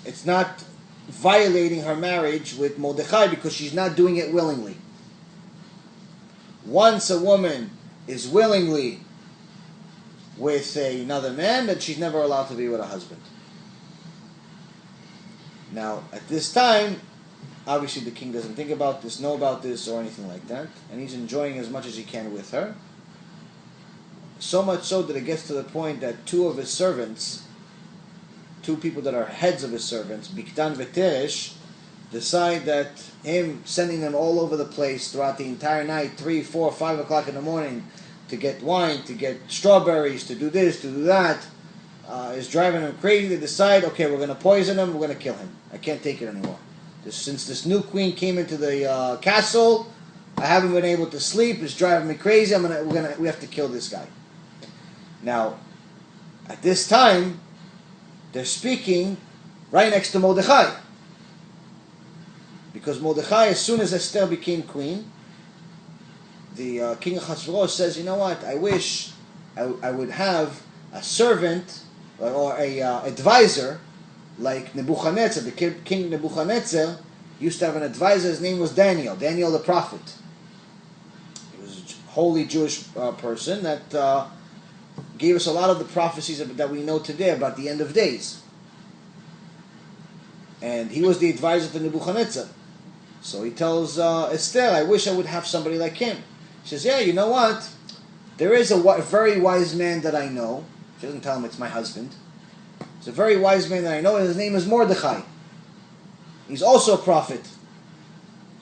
it's not violating her marriage with Mordechai because she's not doing it willingly. Once a woman is willingly with another man, then she's never allowed to be with a husband. Now, at this time, obviously the king doesn't think about this, know about this, or anything like that, and he's enjoying as much as he can with her. So much so that it gets to the point that two of his servants, two people that are heads of his servants, Biktan Veteresh, decide that him sending them all over the place throughout the entire night, 3, 4, 5 o'clock in the morning, to get wine, to get strawberries, to do this, to do that, is driving him crazy. They decide, okay, we're going to poison him, we're going to kill him. I can't take it anymore. Since this new queen came into the castle, I haven't been able to sleep. It's driving me crazy. We have to kill this guy. Now, at this time, they're speaking right next to Mordechai. Because Mordechai, as soon as Esther became queen, the king of Achashverosh says, you know what, I wish I would have a servant or a advisor like Nebuchadnezzar. The king Nebuchadnezzar used to have an advisor. His name was Daniel the prophet. He was a holy Jewish person that gave us a lot of the prophecies that we know today about the end of days. And he was the advisor to Nebuchadnezzar. So he tells Esther, I wish I would have somebody like him. She says, yeah, you know what? There is a very wise man that I know. She doesn't tell him it's my husband. It's a very wise man that I know, and his name is Mordechai. He's also a prophet.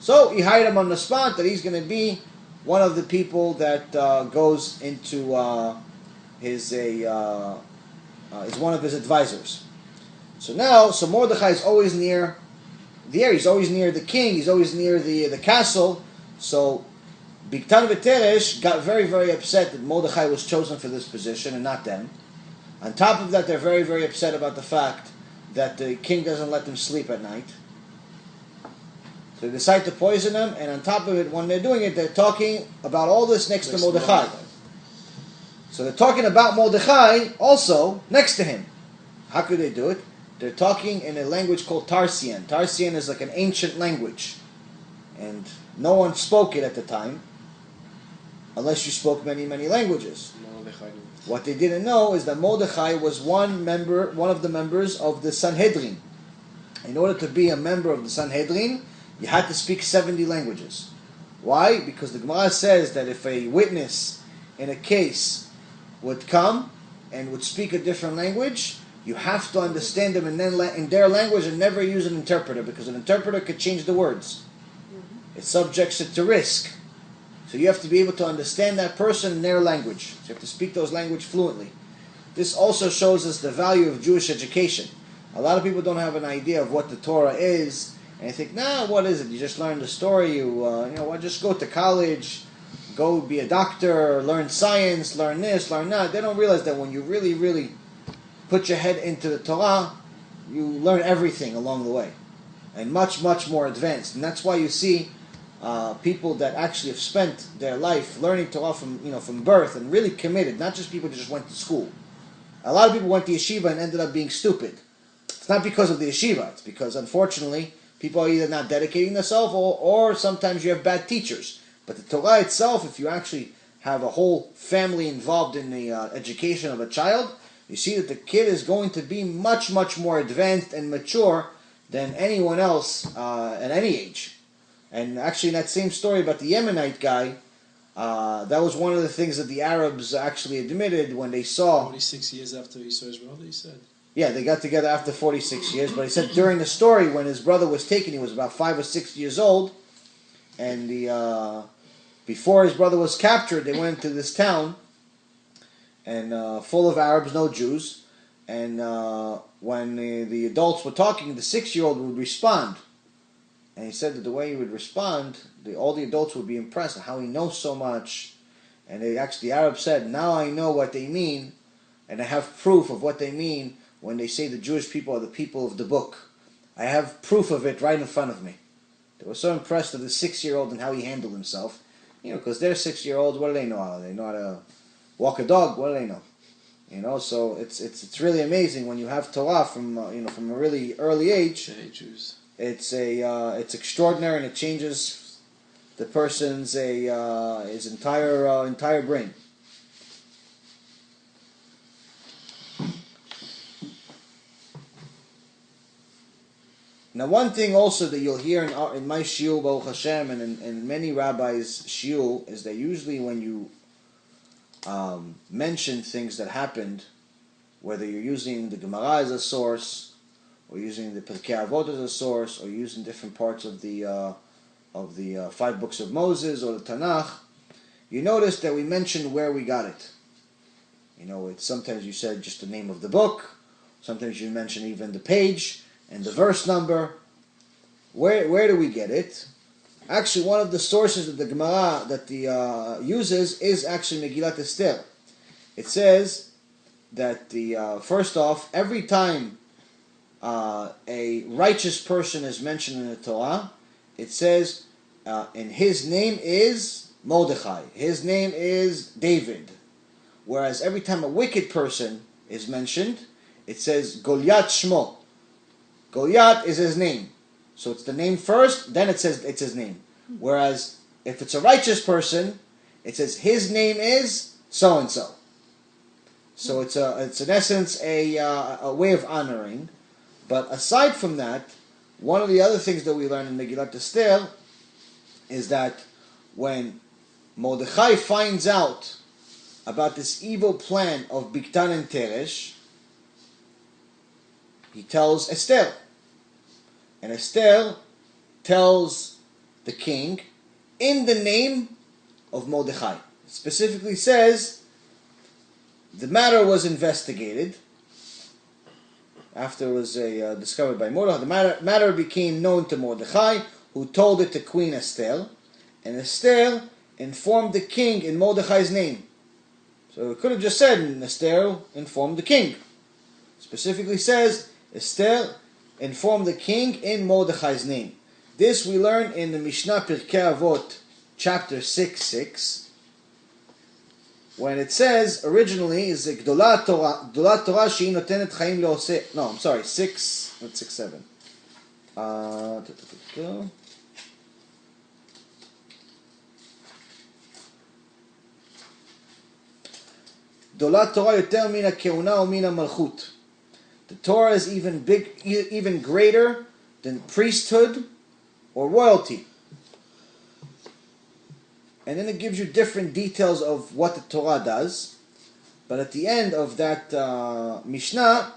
So he hired him on the spot that he's going to be one of the people that goes into is one of his advisors. So Mordechai is always near the air. He's always near the king. He's always near the castle. So Bigtan v'Teresh got very, very upset that Mordechai was chosen for this position and not them. On top of that, they're very, very upset about the fact that the king doesn't let them sleep at night. So they decide to poison him, and on top of it, when they're doing it, they're talking about all this next to Mordechai. So they're talking about Mordechai also next to him. How could they do it? They're talking in a language called Tarsian. Tarsian is like an ancient language. And no one spoke it at the time, unless you spoke many, many languages. What they didn't know is that Mordechai was one of the members of the Sanhedrin. In order to be a member of the Sanhedrin, you had to speak 70 languages. Why? Because the Gemara says that if a witness in a case would come and would speak a different language, you have to understand them in their language and never use an interpreter, because an interpreter could change the words. It subjects it to risk. So you have to be able to understand that person in their language. So you have to speak those language fluently. This also shows us the value of Jewish education. A lot of people don't have an idea of what the Torah is, and they think, nah, what is it? You just learn the story, just go to college, go be a doctor, learn science, learn this, learn that. They don't realize that when you really, really put your head into the Torah, you learn everything along the way. And much, much more advanced. And that's why you see people that actually have spent their life learning Torah from birth and really committed, not just people that just went to school. A lot of people went to yeshiva and ended up being stupid. It's not because of the yeshiva. It's because, unfortunately, people are either not dedicating themselves or sometimes you have bad teachers. But the Torah itself, if you actually have a whole family involved in the education of a child, you see that the kid is going to be much, much more advanced and mature than anyone else at any age. And actually, in that same story about the Yemenite guy, that was one of the things that the Arabs actually admitted when they saw... 46 years after he saw his brother, he said? Yeah, they got together after 46 years, but he said during the story, when his brother was taken, he was about 5 or 6 years old, and before his brother was captured, they went to this town, and full of Arabs, no Jews, and when the adults were talking, the 6-year-old would respond. And he said that the way he would respond, all the adults would be impressed at how he knows so much. And the Arabs said, now I know what they mean, and I have proof of what they mean when they say the Jewish people are the people of the book. I have proof of it right in front of me. They were so impressed with the 6-year-old and how he handled himself. Because they're 6-year-olds, what do they know? They know how to walk a dog, what do they know? So it's really amazing when you have Torah from a really early age. It's extraordinary, and it changes the person's his entire brain. Now, one thing also that you'll hear in my shiur, Baruch Hashem, and in many rabbis' shiur, is that usually when you mention things that happened, whether you're using the Gemara as a source, or using the Pirkei Avot as a source, or using different parts of the 5 books of Moses or the Tanakh, you notice that we mention where we got it. It's sometimes you said just the name of the book, sometimes you mention even the page and the verse number. Where do we get it? Actually, one of the sources of the Gemara that uses is actually Megillah Esther. It says that first off, every time a righteous person is mentioned in the Torah, it says, and his name is Mordechai. His name is David. Whereas every time a wicked person is mentioned, it says Goliath Shmo. Goliath is his name. So it's the name first, then it says it's his name. Whereas if it's a righteous person, it says his name is so-and-so. So it's in essence a way of honoring. But aside from that, one of the other things that we learn in Megillat Esther is that when Mordechai finds out about this evil plan of Bigtan and Teresh, he tells Esther. And Esther tells the king in the name of Mordechai. It specifically says the matter was investigated after it was discovered by Mordechai. The matter became known to Mordechai, who told it to Queen Esther, and Esther informed the king in Mordechai's name. So it could have just said, Esther informed the king. Specifically says, Esther informed the king in Mordechai's name. This we learn in the Mishnah Pirkei Avot, chapter 6:6, when it says, originally, is Gdolat Torah she'i notenet chaim le'oseh. No, I'm sorry, 6, not 6, 7. Gdolat Torah yoter min ha'keuna u'min ha'malchut. The Torah is even greater than priesthood or royalty. And then it gives you different details of what the Torah does. But at the end of that Mishnah,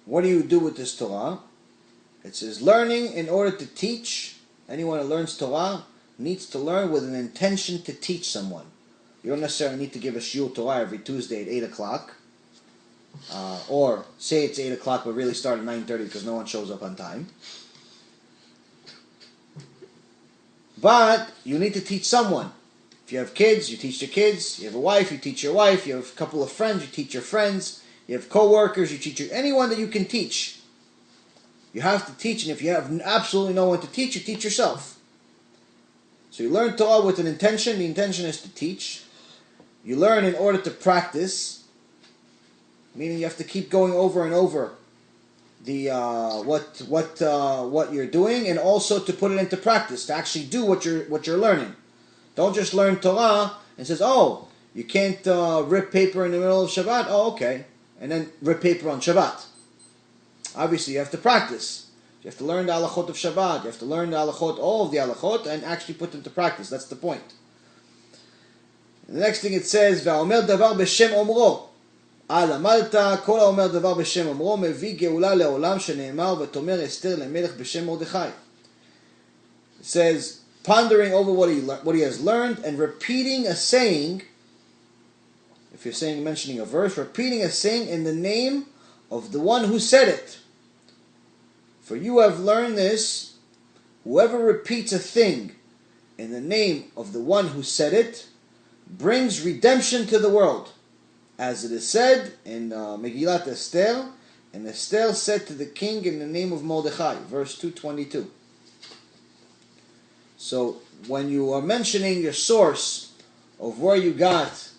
what do you do with this Torah? It says, learning in order to teach. Anyone who learns Torah needs to learn with an intention to teach someone. You don't necessarily need to give a Shiur Torah every Tuesday at 8 o'clock. Or say it's 8 o'clock but really start at 9:30 because no one shows up on time. But you need to teach someone. If you have kids, you teach your kids. You have a wife, you teach your wife. You have a couple of friends, you teach your friends. You have co-workers, you teach anyone that you can teach. You have to teach, and if you have absolutely no one to teach, you teach yourself. So you learn Torah with an intention. The intention is to teach. You learn in order to practice, meaning you have to keep going over and over the what you're doing, and also to put it into practice, to actually do what you're learning. Don't just learn Torah and says, oh, you can't rip paper in the middle of Shabbat. Oh, okay, and then rip paper on Shabbat. Obviously, you have to practice. You have to learn the halachot of Shabbat. You have to learn the halachot, all of the halachot, and actually put them to practice. That's the point. The next thing it says, "Va'omer davar b'shem omro, al amalta kol ha'omer davar b'shem omro mevi geula le'olam shene'emar v'tomer Esther le'melech b'shem Mordechai." It says, pondering over what he has learned and repeating a saying. If you're mentioning a verse, repeating a saying in the name of the one who said it. For you have learned this: whoever repeats a thing in the name of the one who said it brings redemption to the world. As it is said in Megillat Esther, and Esther said to the king in the name of Mordechai, verse 222. So when you are mentioning your source of where you got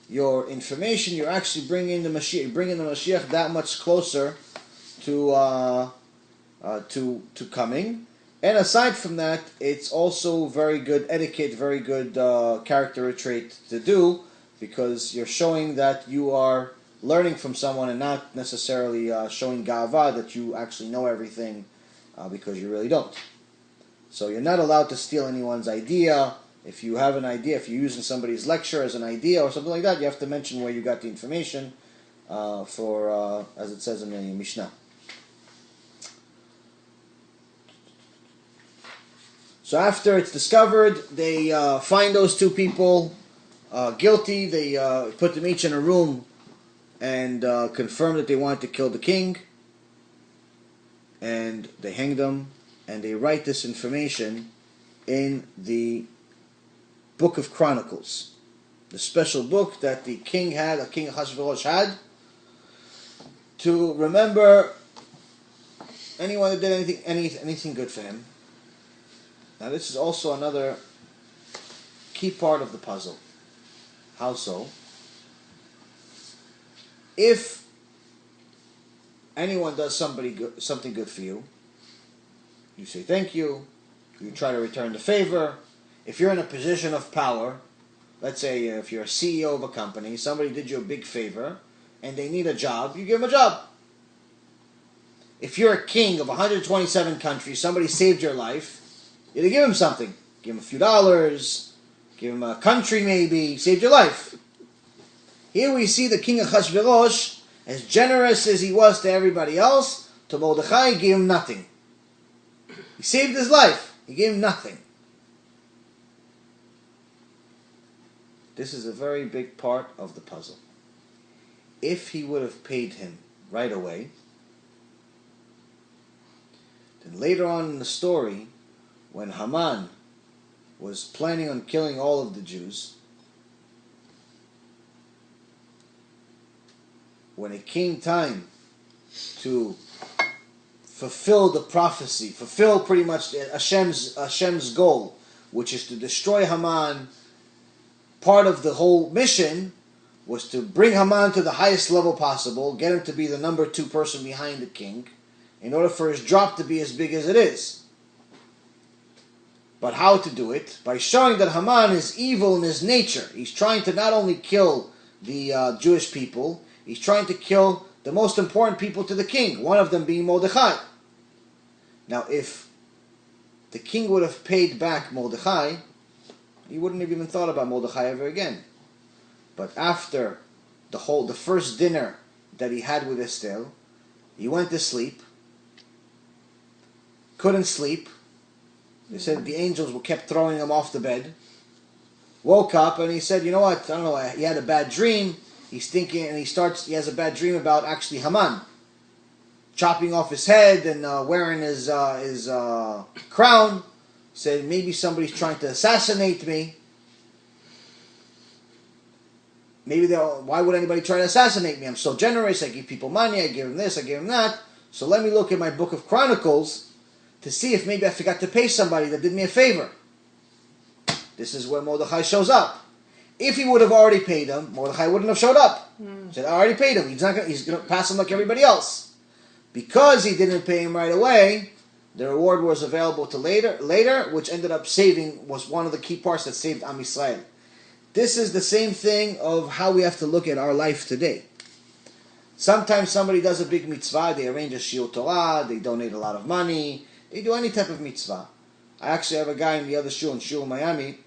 your information, you're actually bringing the Mashiach that much closer to coming. And aside from that, it's also very good etiquette, very good character trait to do, because you're showing that you are learning from someone and not necessarily showing gava, that you actually know everything, because you really don't. So you're not allowed to steal anyone's idea. If you have an idea, if you're using somebody's lecture as an idea or something like that, you have to mention where you got the information, as it says in the Mishnah. So after it's discovered, they find those two people guilty. They put them each in a room and confirm that they wanted to kill the king. And they hang them, and they write this information in the Book of Chronicles, the special book that the king King Ahasuerus had, to remember anyone that did anything good for him. Now this is also another key part of the puzzle. How so? If anyone does something good for you, you say thank you, you try to return the favor. If you're in a position of power, let's say if you're a CEO of a company, somebody did you a big favor, and they need a job, you give them a job. If you're a king of 127 countries, somebody saved your life, you gotta give him something. Give him a few dollars, give him a country maybe, saved your life. Here we see the king of Achashverosh, as generous as he was to everybody else, to Mordechai he gave him nothing. He saved his life, he gave him nothing. This is a very big part of the puzzle. If he would have paid him right away, then later on in the story, when Haman was planning on killing all of the Jews, when it came time to fulfill the prophecy, fulfill pretty much Hashem's goal, which is to destroy Haman, part of the whole mission was to bring Haman to the highest level possible, get him to be the number 2 person behind the king, in order for his drop to be as big as it is. But how to do it? By showing that Haman is evil in his nature. He's trying to not only kill the Jewish people, he's trying to kill the most important people to the king, one of them being Mordechai. Now, if the king would have paid back Mordechai, he wouldn't have even thought about Mordechai ever again. But after the first dinner that he had with Esther, he went to sleep, couldn't sleep. They said the angels kept throwing him off the bed. Woke up and he said, you know what, I don't know, he had a bad dream. He's thinking, and he has a bad dream about actually Haman chopping off his head and wearing his crown. Said, maybe somebody's trying to assassinate me. Maybe why would anybody try to assassinate me? I'm so generous, I give people money, I give them this, I give them that. So let me look at my book of Chronicles to see if maybe I forgot to pay somebody that did me a favor. This is where Mordechai shows up. If he would have already paid him, Mordechai wouldn't have showed up. He said, I already paid him. He's going to pass him like everybody else. Because he didn't pay him right away, the reward was available to later, which ended up was one of the key parts that saved Am Yisrael. This is the same thing of how we have to look at our life today. Sometimes somebody does a big mitzvah, they arrange a Shiur Torah, they donate a lot of money, they do any type of mitzvah. I actually have a guy in the other shul, in Shul Miami.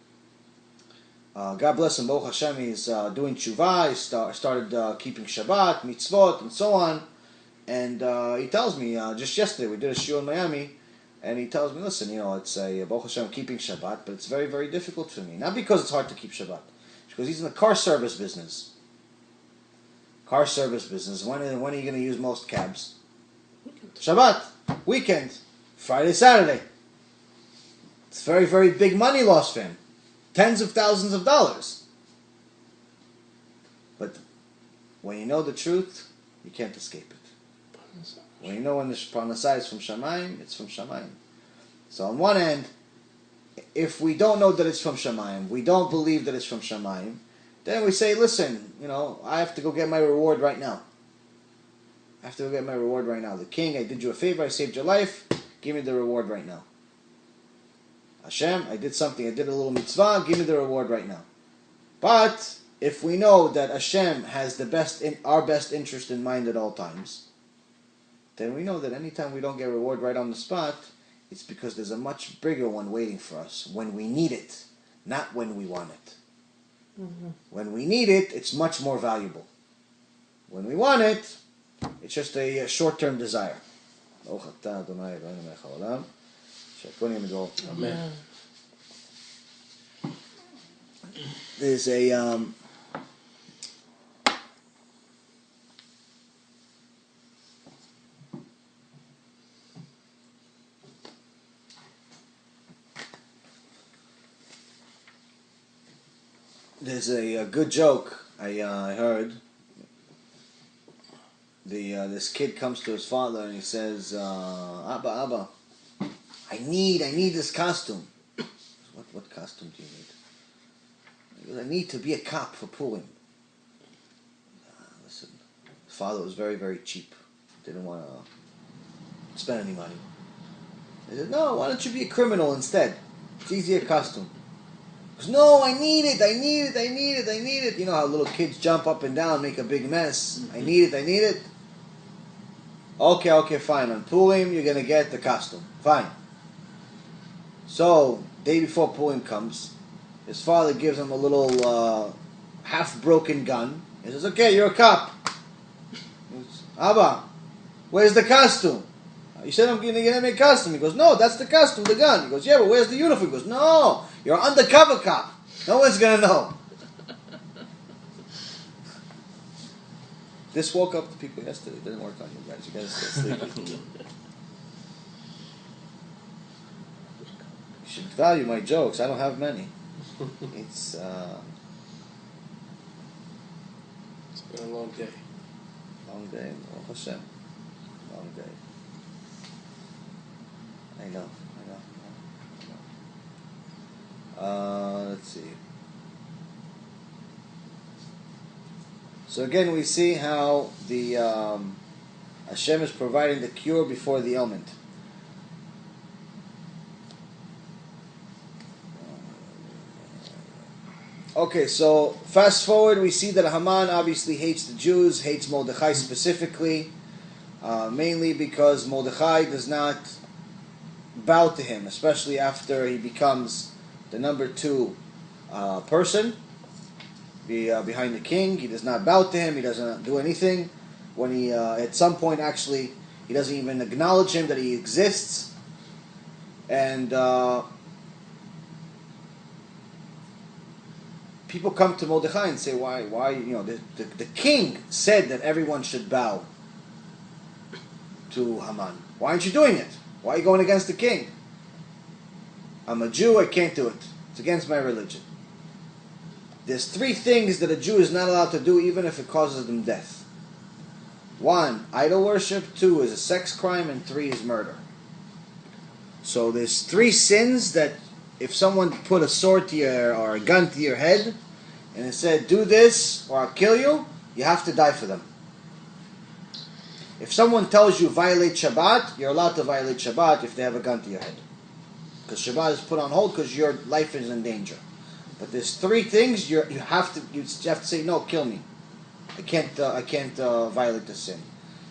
God bless him, Baruch Hashem, he's doing tshuva, he started keeping Shabbat, mitzvot, and so on. And he tells me, just yesterday, we did a shul in Miami, and he tells me, listen, it's a Baruch Hashem keeping Shabbat, but it's very, very difficult for me. Not because it's hard to keep Shabbat, because he's in the car service business. Car service business. When are you going to use most cabs? Shabbat. Weekend. Friday, Saturday. It's very, very big money loss for him. Tens of thousands of dollars. But when you know the truth, you can't escape it. When you know when the Parnasai is from Shamayim, it's from Shamayim. So on one end, if we don't know that it's from Shamayim, we don't believe that it's from Shamayim, then we say, listen, I have to go get my reward right now. I have to go get my reward right now. The king, I did you a favor, I saved your life, give me the reward right now. Hashem, I did something, I did a little mitzvah, give me the reward right now. But if we know that Hashem has our best interest in mind at all times, then we know that anytime we don't get reward right on the spot, it's because there's a much bigger one waiting for us when we need it, not when we want it. Mm-hmm. When we need it, it's much more valuable. When we want it, it's just a short-term desire. Amen. There's a there's a good joke I heard. This kid comes to his father and he says, Abba, I need this costume. What costume do you need? He goes, I need to be a cop for Purim. Listen, his father was very, very cheap. Didn't want to spend any money. He said, no, why don't you be a criminal instead? It's easier costume. Goes, no, I need it. You know how little kids jump up and down, make a big mess. I need it. Okay, fine. On Purim, you're going to get the costume. Fine. So, day before Purim comes, his father gives him a little half-broken gun. He says, okay, you're a cop. He goes, Abba, where's the costume? You said I'm going to get him a costume. He goes, no, that's the costume, the gun. He goes, yeah, but where's the uniform? He goes, no, you're an undercover cop. No one's going to know. This woke up the people yesterday. It didn't work on you guys. You guys are still sleeping. You should value my jokes. I don't have many. It's been a long day. long day. Oh, Hashem. Long day. I know. Let's see. So again, we see how the Hashem is providing the cure before the ailment. Okay, so fast forward, we see that Haman obviously hates the Jews, hates Mordechai specifically, mainly because Mordechai does not bow to him, especially after he becomes the number 2 person behind the king. He does not bow to him. He doesn't do anything. When he, at some point, actually, he doesn't even acknowledge him that he exists. And people come to Mordechai and say, why, the king said that everyone should bow to Haman. Why aren't you doing it? Why are you going against the king? I'm a Jew, I can't do it. It's against my religion. There's 3 things that a Jew is not allowed to do, even if it causes them death. 1, idol worship. 2 is a sex crime. And 3 is murder. So there's 3 sins that if someone put a sword to your, or a gun to your head, and it said, do this or I'll kill you, you have to die for them. If someone tells you violate Shabbat, you're allowed to violate Shabbat if they have a gun to your head. Because Shabbat is put on hold because your life is in danger. But there's 3 things you have to say, no, kill me. I can't violate the sin.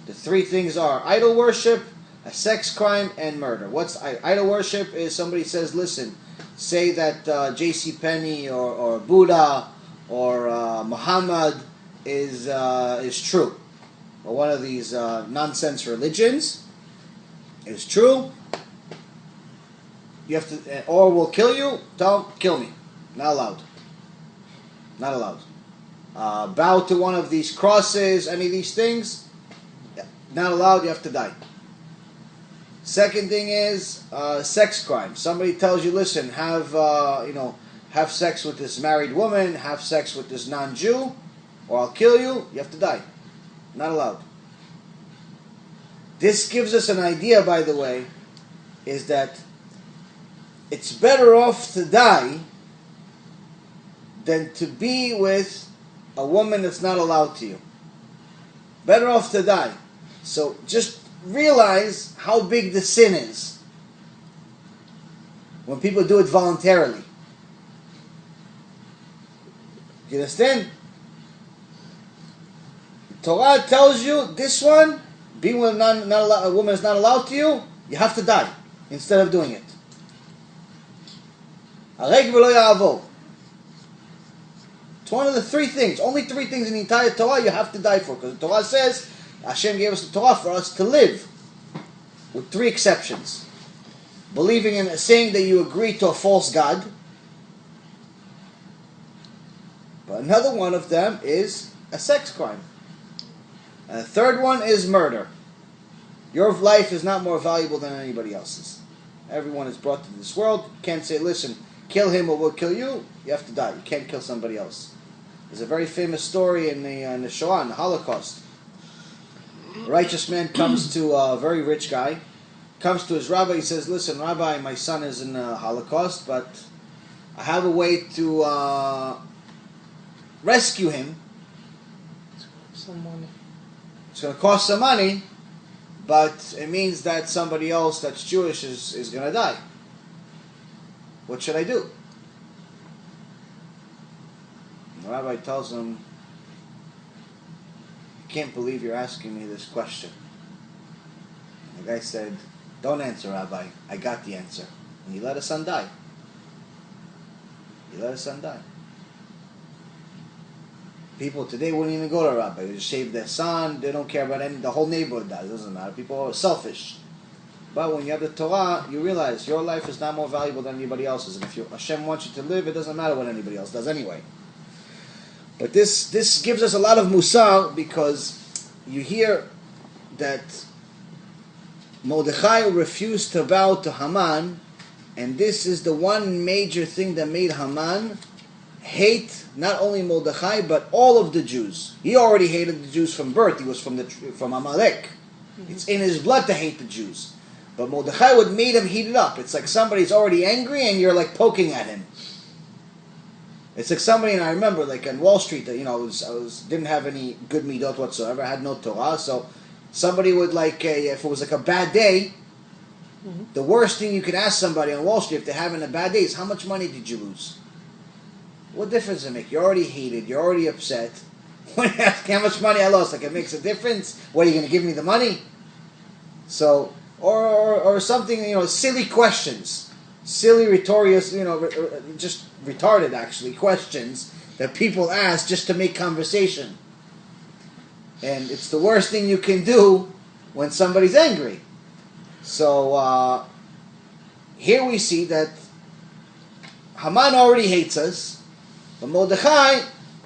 The 3 things are idol worship, a sex crime, and murder. What's idol worship? Is somebody says, listen, say that J.C. Penney or Buddha or Muhammad is true, or one of these nonsense religions is true. You have to, or will kill you. Don't kill me. Not allowed. Not allowed. Bow to one of these crosses, any of these things. Not allowed. You have to die. Second thing is sex crime. Somebody tells you, listen, have sex with this married woman, have sex with this non-Jew, or I'll kill you. You have to die. Not allowed. This gives us an idea, by the way, is that it's better off to die than to be with a woman that's not allowed to you. Better off to die. So just realize how big the sin is when people do it voluntarily. You understand? The Torah tells you this one, being with a woman is not allowed to you, you have to die instead of doing it. It's one of the 3 things, only 3 things in the entire Torah you have to die for, because the Torah says Hashem gave us the Torah for us to live, with 3 exceptions. Believing in saying that you agree to a false god. But another one of them is a sex crime. And the third one is murder. Your life is not more valuable than anybody else's. Everyone is brought to this world. You can't say, listen, kill him or we'll kill you. You have to die. You can't kill somebody else. There's a very famous story in the Shoah, in the Holocaust. A righteous man comes to a very rich guy, comes to his rabbi, he says, listen, Rabbi, my son is in the Holocaust, but I have a way to rescue him. Some money. It's going to cost some money, but it means that somebody else that's Jewish is going to die. What should I do? The rabbi tells him, I can't believe you're asking me this question. And the guy said, don't answer, Rabbi. I got the answer. And he let his son die. He let his son die. People today wouldn't even go to a rabbi. They just shave their son. They don't care about any. The whole neighborhood dies. It doesn't matter. People are selfish. But when you have the Torah, you realize your life is not more valuable than anybody else's. And if Hashem wants you to live, it doesn't matter what anybody else does anyway. But this gives us a lot of Musar, because you hear that Mordechai refused to bow to Haman, and this is the one major thing that made Haman hate not only Mordechai but all of the Jews. He already hated the Jews from birth. He was from Amalek. It's in his blood to hate the Jews. But Mordechai would made him heat it up. It's like somebody's already angry and you're like poking at him. It's like somebody, and I remember like on Wall Street, I didn't have any good midot whatsoever. I had no Torah, so somebody would if it was like a bad day, the worst thing you could ask somebody on Wall Street if they're having a bad day is, how much money did you lose? What difference does it make? You're already hated. You're already upset. When you ask how much money I lost, it makes a difference. What, are you going to give me the money? So, or something, silly questions. Silly, rhetorical, just retarded, actually, questions that people ask just to make conversation. And it's the worst thing you can do when somebody's angry. So, here we see that Haman already hates us, but Mordechai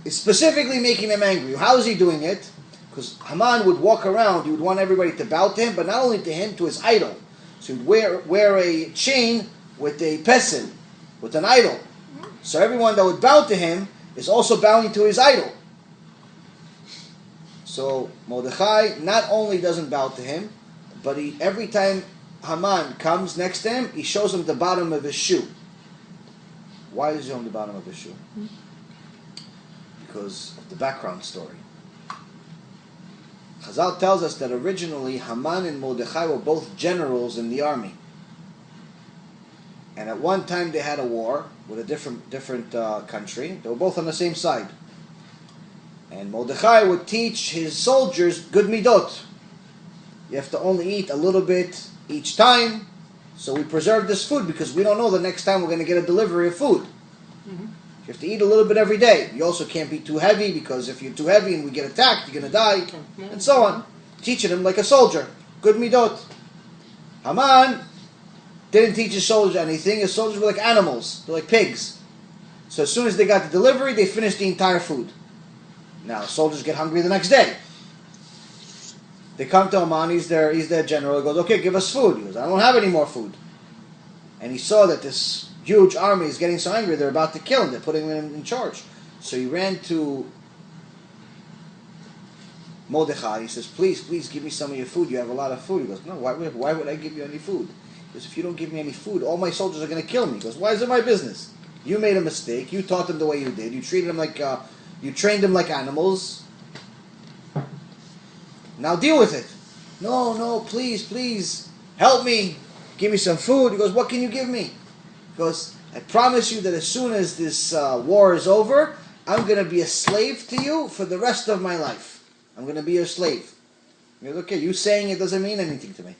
is specifically making him angry. How is he doing it? Because Haman would walk around, he would want everybody to bow to him, but not only to him, to his idol. So he'd wear a chain with a pesel, with an idol. So everyone that would bow to him is also bowing to his idol. So Mordechai not only doesn't bow to him, but every time Haman comes next to him, he shows him the bottom of his shoe. Why does he show him the bottom of his shoe? Because of the background story. Chazal tells us that originally Haman and Mordechai were both generals in the army. And at one time they had a war with a different country. They were both on the same side. And Mordechai would teach his soldiers good midot. You have to only eat a little bit each time. So we preserve this food because we don't know the next time we're going to get a delivery of food. You have to eat a little bit every day. You also can't be too heavy, because if you're too heavy and we get attacked, you're going to die. And so on. Teaching him like a soldier. Good midot. Haman didn't teach his soldiers anything. His soldiers were like animals. They're like pigs. So as soon as they got the delivery, they finished the entire food. Now, soldiers get hungry the next day. They come to Haman, he's their general. He goes, okay, give us food. He goes, I don't have any more food. And he saw that this huge army is getting so angry, they're about to kill him. They're putting him in charge. So he ran to Mordechai. He says, please give me some of your food. You have a lot of food. He goes, no, why would I give you any food? He goes, if you don't give me any food, all my soldiers are going to kill me. He goes, why is it my business? You made a mistake. You taught them the way you did. You treated them like, you trained them like animals. Now deal with it. No, please, help me. Give me some food. He goes, what can you give me? He goes, I promise you that as soon as this war is over, I'm going to be a slave to you for the rest of my life. I'm going to be your slave. He goes, okay, you saying it doesn't mean anything to me.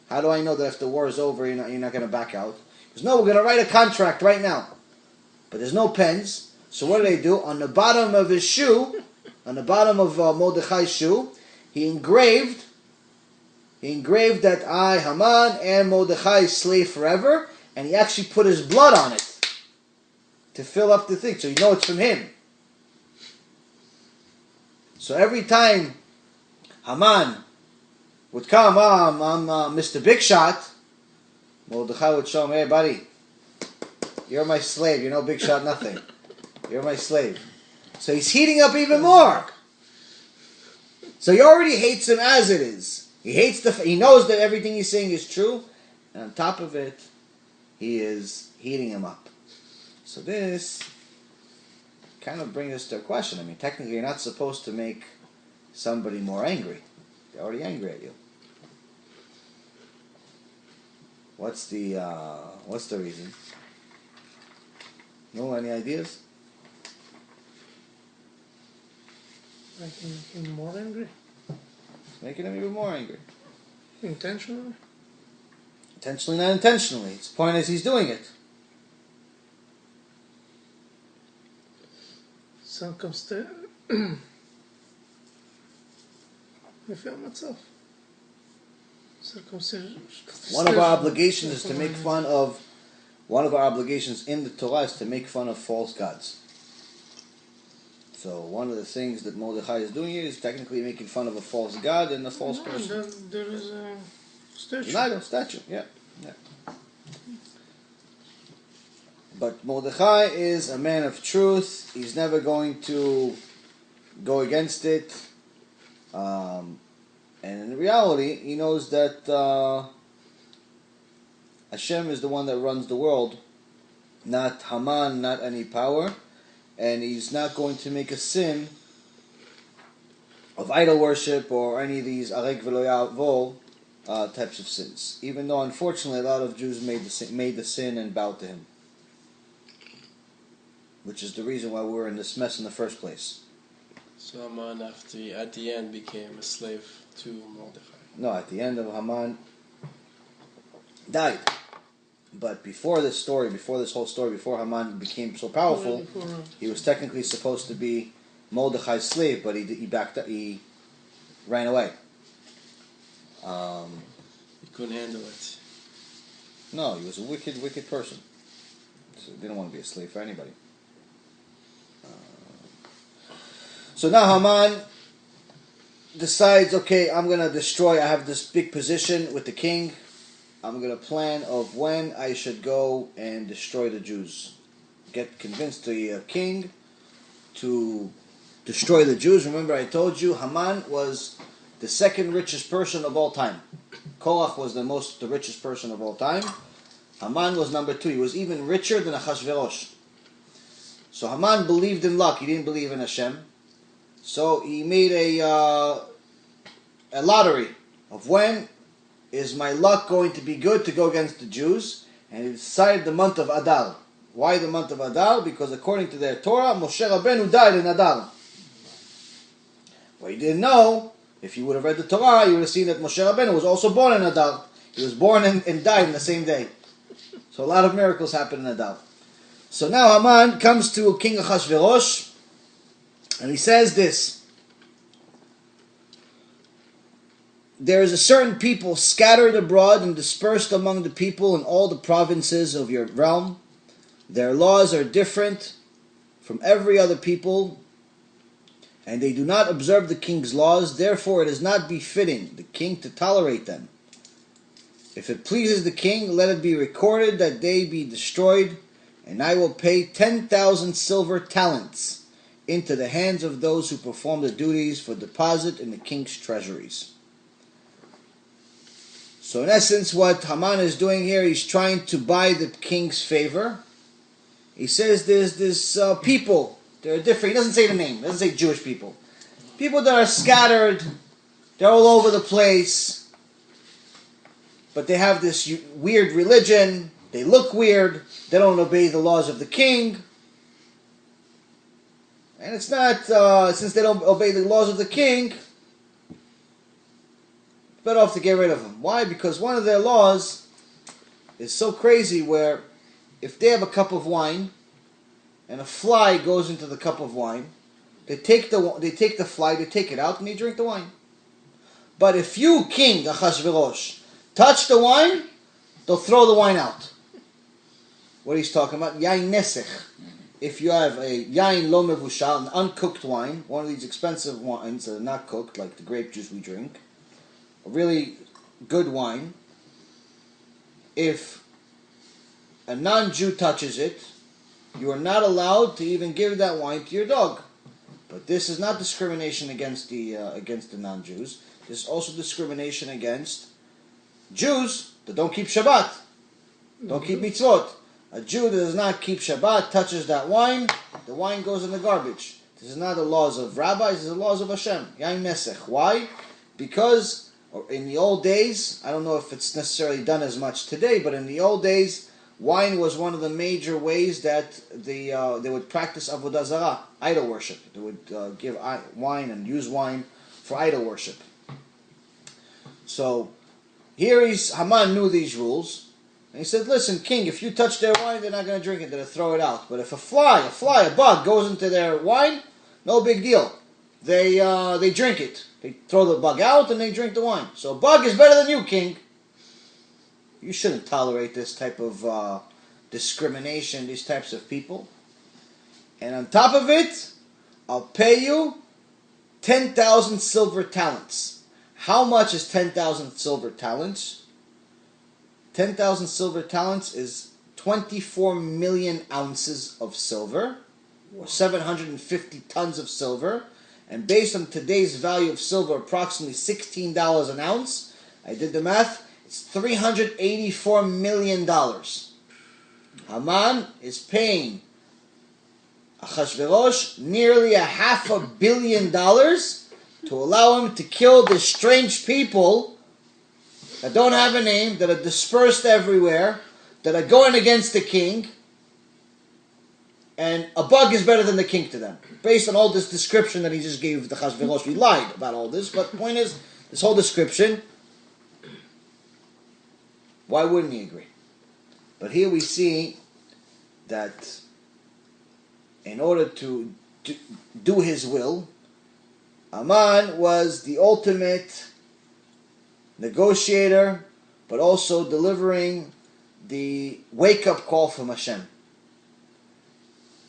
How do I know that if the war is over, you're not going to back out? He goes, no, we're going to write a contract right now. But there's no pens. So what do? On the bottom of his shoe, on the bottom of Mordechai's shoe, he engraved that I, Haman, am Mordechai's slave forever, and he actually put his blood on it to fill up the thing, so you know it's from him. So every time Haman would come, I'm Mr. Big Shot, Mordechai would show him, hey buddy, you're my slave, you're no big shot, nothing. You're my slave. So he's heating up even more. So he already hates him as it is. He knows that everything he's saying is true, and on top of it, he is heating him up. So this kind of brings us to a question. I mean, technically, you're not supposed to make somebody more angry. They're already angry at you. What's the reason? No, any ideas? Making him more angry? It's making him even more angry. Intentionally? Intentionally, not intentionally. The point is he's doing it. לפי המצב. One of our obligations is to make fun of, one of our obligations in the Torah is to make fun of false gods. So one of the things that Mordechai is doing here is technically making fun of a false god and a false person. There is a statue. An idol, statue, yeah. But Mordechai is a man of truth. He's never going to go against it. And in reality, he knows that Hashem is the one that runs the world, not Haman, not any power. And he's not going to make a sin of idol worship or any of these arek v'lo ya'avol types of sins. Even though, unfortunately, a lot of Jews made the sin and bowed to him. Which is the reason why we're in this mess in the first place. So Haman, at the end, became a slave to Mordechai. No, at the end of Haman died. But before this story, before this whole story, before Haman became so powerful, he was technically supposed to be Mordechai's slave, but he backed up, he ran away. He couldn't handle it. No, he was a wicked person. So he didn't want to be a slave for anybody. So now Haman decides, okay, I'm going to destroy, I have this big position with the king. I'm going to plan of when I should go and destroy the Jews. Convince the king to destroy the Jews. Remember I told you, Haman was the second richest person of all time. Korach was the richest person of all time. Haman was number 2. He was even richer than Achashverosh. So Haman believed in luck. He didn't believe in Hashem. So he made a lottery of when is my luck going to be good to go against the Jews, and he decided the month of Adar. Why the month of Adar? Because according to their Torah, Moshe Rabbeinu died in Adar. Well, you didn't know, if you would have read the Torah, you would have seen that Moshe Rabbeinu was also born in Adar. He was born and died in the same day. So a lot of miracles happen in Adar. So now Haman comes to King Achashverosh, and he says this: there is a certain people scattered abroad and dispersed among the people in all the provinces of your realm. Their laws are different from every other people, and they do not observe the king's laws. Therefore it is not befitting the king to tolerate them. If it pleases the king, let it be recorded that they be destroyed, and I will pay 10,000 silver talents into the hands of those who perform the duties for deposit in the king's treasuries. So in essence, what Haman is doing here, he's trying to buy the king's favor. He says there's this people, they're different. He doesn't say the name, he doesn't say Jewish people. People that are scattered, they're all over the place, but they have this weird religion, they look weird, they don't obey the laws of the king. And it's not, since they don't obey the laws of the king, it's better off to get rid of them. Why? Because one of their laws is so crazy where if they have a cup of wine and a fly goes into the cup of wine, they take the fly, they take it out, and they drink the wine. But if you, King Achashverosh, touch the wine, they'll throw the wine out. What he's talking about? Yain nesech. If you have a yain lo mevushal, an uncooked wine, one of these expensive wines that are not cooked, like the grape juice we drink, a really good wine, if a non-Jew touches it, you are not allowed to even give that wine to your dog. But this is not discrimination against the non-Jews. This is also discrimination against Jews that don't keep Shabbat, don't keep mitzvot. A Jew that does not keep Shabbat touches that wine, the wine goes in the garbage. This is not the laws of rabbis, this is the laws of Hashem. Yain nesech. Why? Because in the old days, I don't know if it's necessarily done as much today, but in the old days, wine was one of the major ways that they would practice avodah zarah, idol worship. They would give wine and use wine for idol worship. So here Haman knew these rules. And he said, listen, king, if you touch their wine, they're not going to drink it. They're going to throw it out. But if a bug goes into their wine, no big deal. They drink it. They throw the bug out and they drink the wine. So a bug is better than you, king. You shouldn't tolerate this type of discrimination, these types of people. And on top of it, I'll pay you 10,000 silver talents. How much is 10,000 silver talents? 10,000 silver talents is 24 million ounces of silver, or 750 tons of silver. And based on today's value of silver, approximately $16 an ounce, I did the math, it's $384 million. Haman is paying Achashverosh nearly $500 million to allow him to kill this strange people that don't have a name, that are dispersed everywhere, that are going against the king, and a bug is better than the king to them. Based on all this description that he just gave the Achashverosh, we lied about all this, but the point is, this whole description, why wouldn't he agree? But here we see that in order to do his will, Haman was the ultimate negotiator, but also delivering the wake-up call from Hashem.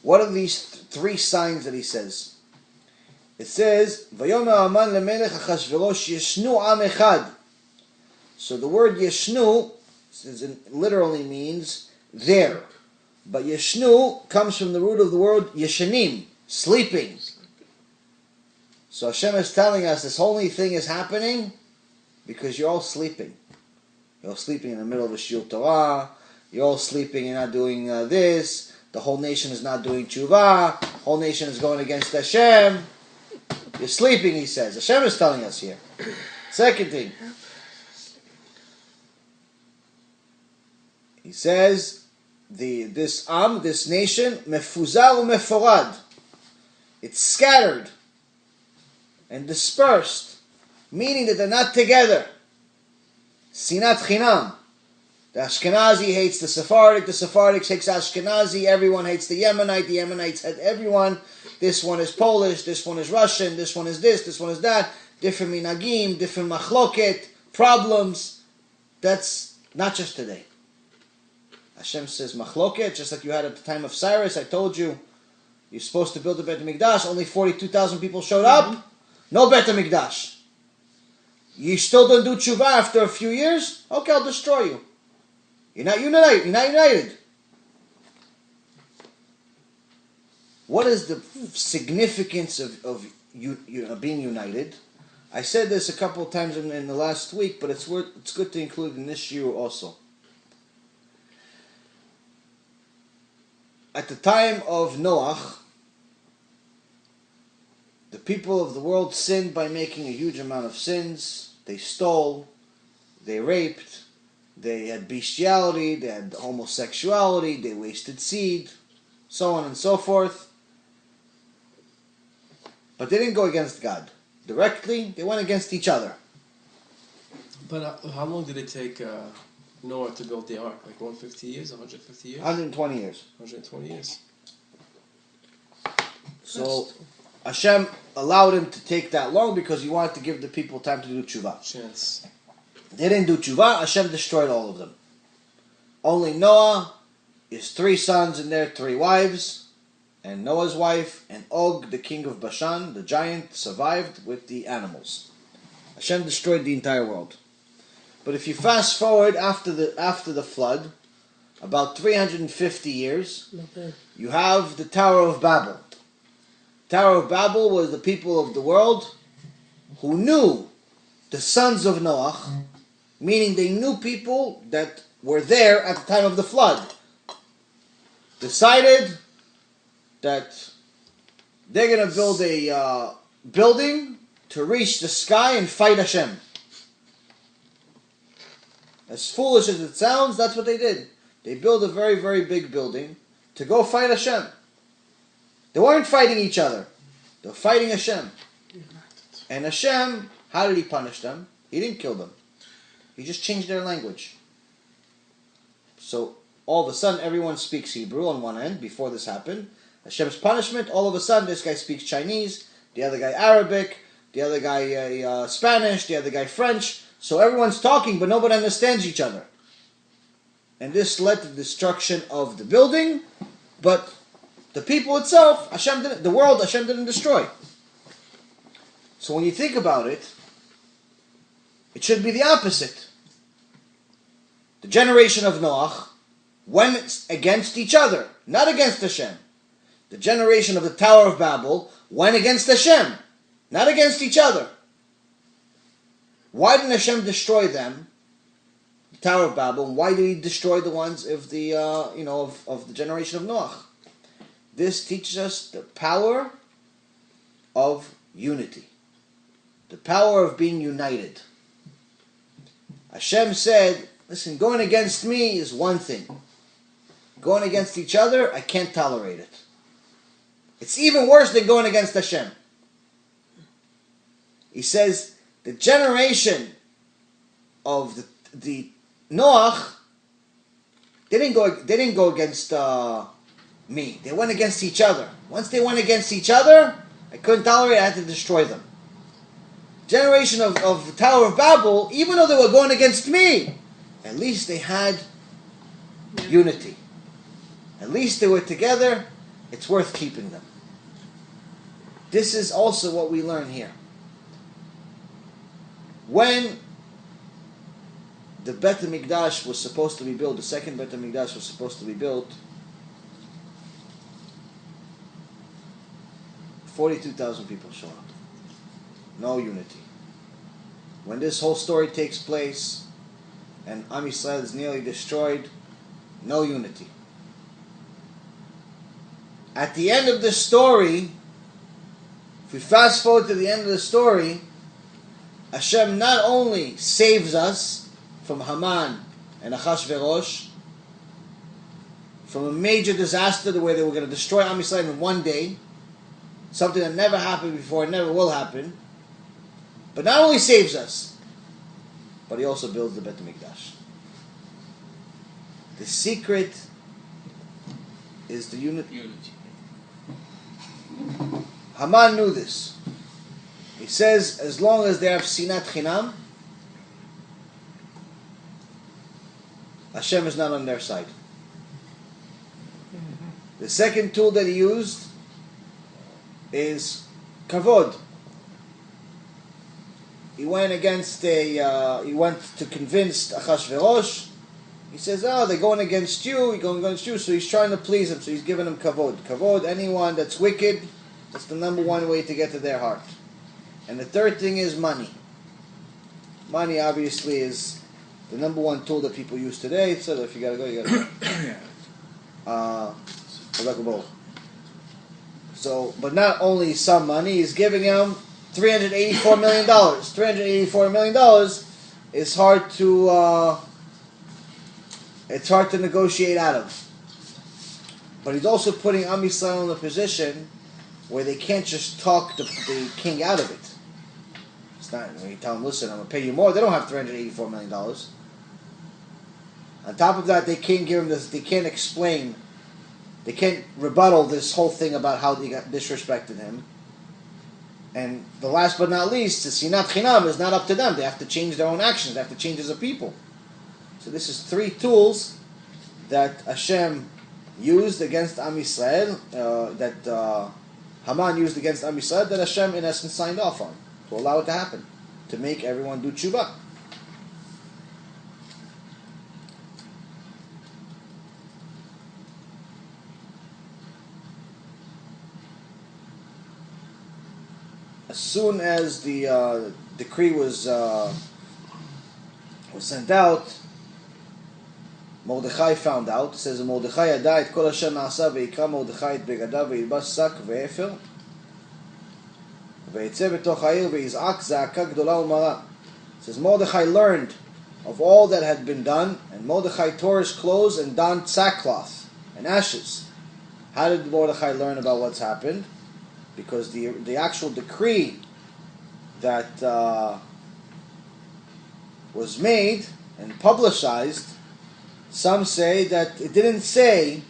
What are these three signs that he says? It says, "Vayomer Haman lemelech Achashverosh yeshnu am echad." So the word yeshnu literally means there, but yeshnu comes from the root of the word yeshanim, sleeping. So Hashem is telling us this whole thing is happening because you're all sleeping. You're all sleeping in the middle of a Shiur Torah. You're all sleeping and not doing this. The whole nation is not doing tshuva. The whole nation is going against Hashem. You're sleeping, he says. Hashem is telling us here. Second thing. He says, this nation, mefuzar u'meforad. It's scattered and dispersed, meaning that they're not together. Sinat chinam. The Ashkenazi hates the Sephardic hates Ashkenazi, everyone hates the Yemenites hate everyone. This one is Polish, this one is Russian, this one is this one is that. Different minagim, different machloket, problems. That's not just today. Hashem says machloket, just like you had at the time of Cyrus. I told you, you're supposed to build a Beit HaMikdash, only 42,000 people showed up. No Beit HaMikdash. You still don't do tshuva after a few years? Okay, I'll destroy you. You're not united. What is the significance of being united? I said this a couple of times in the last week, but it's good to include in this shiur also. At the time of Noach, the people of the world sinned by making a huge amount of sins. They stole, they raped, they had bestiality, they had homosexuality, they wasted seed, so on and so forth. But they didn't go against God directly, they went against each other. But how long did it take Noah to build the ark? Like 150 years, 150 years? 120 years. 120 years. So Hashem allowed him to take that long because he wanted to give the people time to do tshuva. Chance. They didn't do tshuva, Hashem destroyed all of them. Only Noah, his 3 sons and their 3 wives, and Noah's wife, and Og, the king of Bashan, the giant, survived with the animals. Hashem destroyed the entire world. But if you fast forward after the flood, about 350 years, you have the Tower of Babel. Tower of Babel was the people of the world who knew the sons of Noach, meaning they knew people that were there at the time of the flood, decided that they're going to build a building to reach the sky and fight Hashem. As foolish as it sounds, that's what they did. They build a very, very big building to go fight Hashem. They weren't fighting each other. They were fighting Hashem. And Hashem, how did he punish them? He didn't kill them. He just changed their language. So all of a sudden, everyone speaks Hebrew on one end before this happened. Hashem's punishment, all of a sudden, this guy speaks Chinese, the other guy Arabic, the other guy Spanish, the other guy French. So everyone's talking, but nobody understands each other. And this led to the destruction of the building, but the people itself, Hashem didn't destroy. So when you think about it, it should be the opposite. The generation of Noach went against each other, not against Hashem. The generation of the Tower of Babel went against Hashem, not against each other. Why didn't Hashem destroy them, the Tower of Babel? And why did He destroy the ones of the of the generation of Noach? This teaches us the power of unity, the power of being united. Hashem said, listen, going against me is one thing. Going against each other, I can't tolerate it. It's even worse than going against Hashem. He says, the generation of the Noach, they didn't go against me. They went against each other. Once they went against each other, I couldn't tolerate it, I had to destroy them. Generation of the Tower of Babel, even though they were going against me, at least they had unity. At least they were together. It's worth keeping them. This is also what we learn here. When the Bet HaMikdash was supposed to be built, the second Bet HaMikdash was supposed to be built, 42,000 people show up. No unity. When this whole story takes place and Am Yisrael is nearly destroyed, no unity. At the end of the story, if we fast forward to the end of the story, Hashem not only saves us from Haman and Achashverosh, from a major disaster where they were going to destroy Am Yisrael in one day, something that never happened before and never will happen, but not only saves us, but He also builds the Bet HaMikdash. The secret is the unity. Haman knew this. He says, as long as they have sinat chinam, Hashem is not on their side. The second tool that he used is kavod. He went to convince Achashverosh. He says, oh, they're going against you, so he's trying to please him, so he's giving him kavod. Kavod, anyone that's wicked, that's the number one way to get to their heart. And the third thing is money. Money, obviously, is the number one tool that people use today, so if you gotta go, you gotta go. So, but not only some money, he's giving him $384 million. $384 million is hard to... it's hard to negotiate out of. But he's also putting Am Yisrael in a position where they can't just talk the king out of it. It's not, when you tell them, listen, I'm going to pay you more, they don't have $384 million. On top of that, they can't give him this, they can't explain, they can't rebuttal this whole thing about how they got disrespected him. And the last but not least, the sinat chinam is not up to them. They have to change their own actions, they have to change as a people. So this is three tools that Hashem used against Am Yisrael, that Haman used against Am Yisrael, that Hashem in essence signed off on, to allow it to happen, to make everyone do tshuva. As soon as the decree was sent out, Mordechai found out. It says, Mordechai yada et kol asher na'asa ve'ikra Mordechai et begadav ve'ilbash sak ve'efer ve'yetze betoch ha'ir ve'yiz'ak za'aka gdola u'mara. It says Mordechai learned of all that had been done, and Mordechai tore his clothes and donned sackcloth and ashes. How did Mordechai learn about what's happened? Because the actual decree that was made and publicized, some say that it didn't say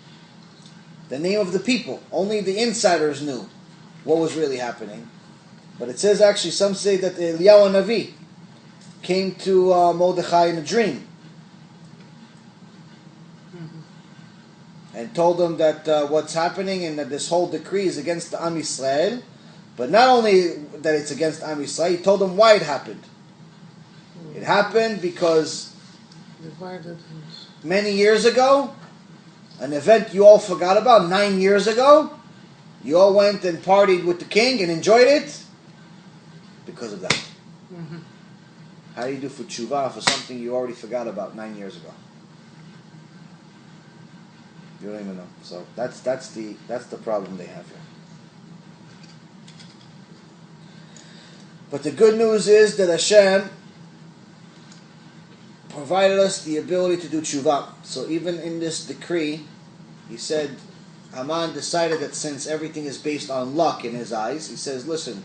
the name of the people. Only the insiders knew what was really happening. But it says actually, some say that Eliyahu Navi came to Mordechai in a dream and told him that what's happening and that this whole decree is against the Am Yisrael. But not only that it's against Am Yisrael, he told him why it happened. It happened because Divided. many years ago, an event you all forgot about, 9 years ago, you all went and partied with the king and enjoyed it because of that. How do you do for tshuva for something you already forgot about 9 years ago? You don't even know. So that's the problem they have here. But the good news is that Hashem provided us the ability to do tshuva. So even in this decree, he said, Haman decided that since everything is based on luck in his eyes, he says, listen,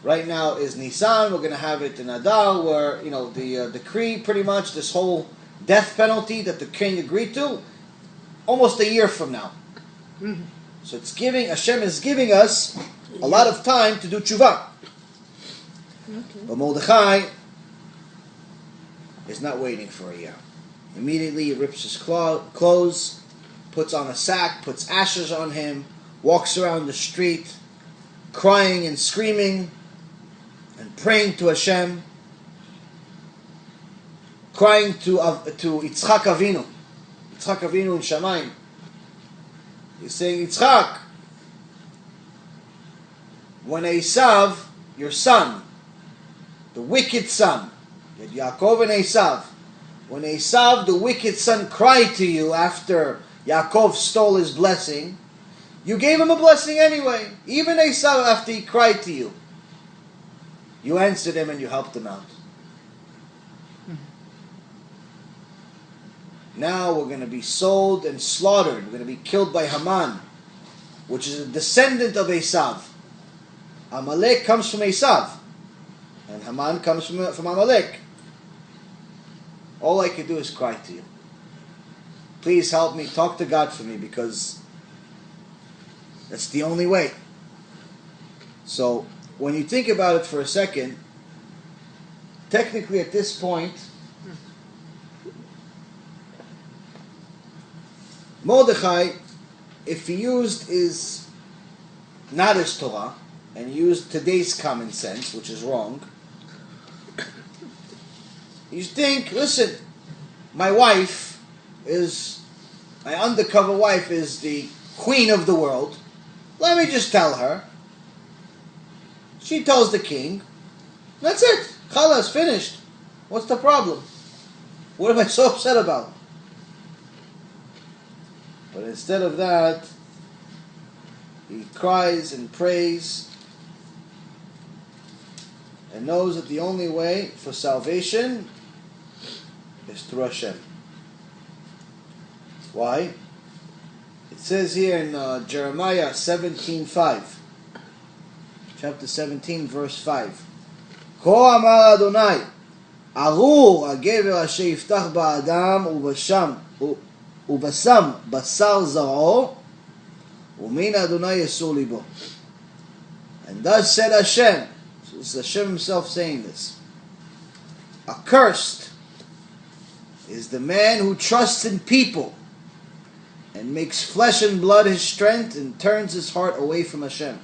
right now is Nisan, we're going to have it in Adar, where, the decree, pretty much, this whole death penalty that the king agreed to, almost a year from now. So Hashem is giving us a lot of time to do tshuva. But Mordechai is not waiting for a year. Immediately he rips his clothes, puts on a sack, puts ashes on him, walks around the street, crying and screaming and praying to Hashem, crying to Yitzchak Avinu in Shamayim. He's saying, Yitzchak, when Esav, your son, the wicked son, Yaakov and Esav, when Esav, the wicked son, cried to you after Yaakov stole his blessing, you gave him a blessing anyway. Even Esav, after he cried to you, you answered him and you helped him out. Now we're going to be sold and slaughtered. We're going to be killed by Haman, which is a descendant of Esav. Amalek comes from Esav, and Haman comes from Amalek. All I can do is cry to you. Please help me, talk to God for me, because that's the only way. So, when you think about it for a second, technically at this point, Mordechai, if he used not his Torah, and used today's common sense, which is wrong, you think, listen, my undercover wife is the queen of the world. Let me just tell her. She tells the king. That's it. Khalas, finished. What's the problem? What am I so upset about? But instead of that, he cries and prays and knows that the only way for salvation is through Hashem. Why? It says here in Jeremiah 17:5, chapter 17, verse 5. כה אמר אדוני, ארור הגבר אשר יפתח באדם ובשם בשר זרעו, ומן אדוני יסור ליבו. And thus said Hashem, so this is Hashem himself saying this, accursed is the man who trusts in people and makes flesh and blood his strength and turns his heart away from Hashem.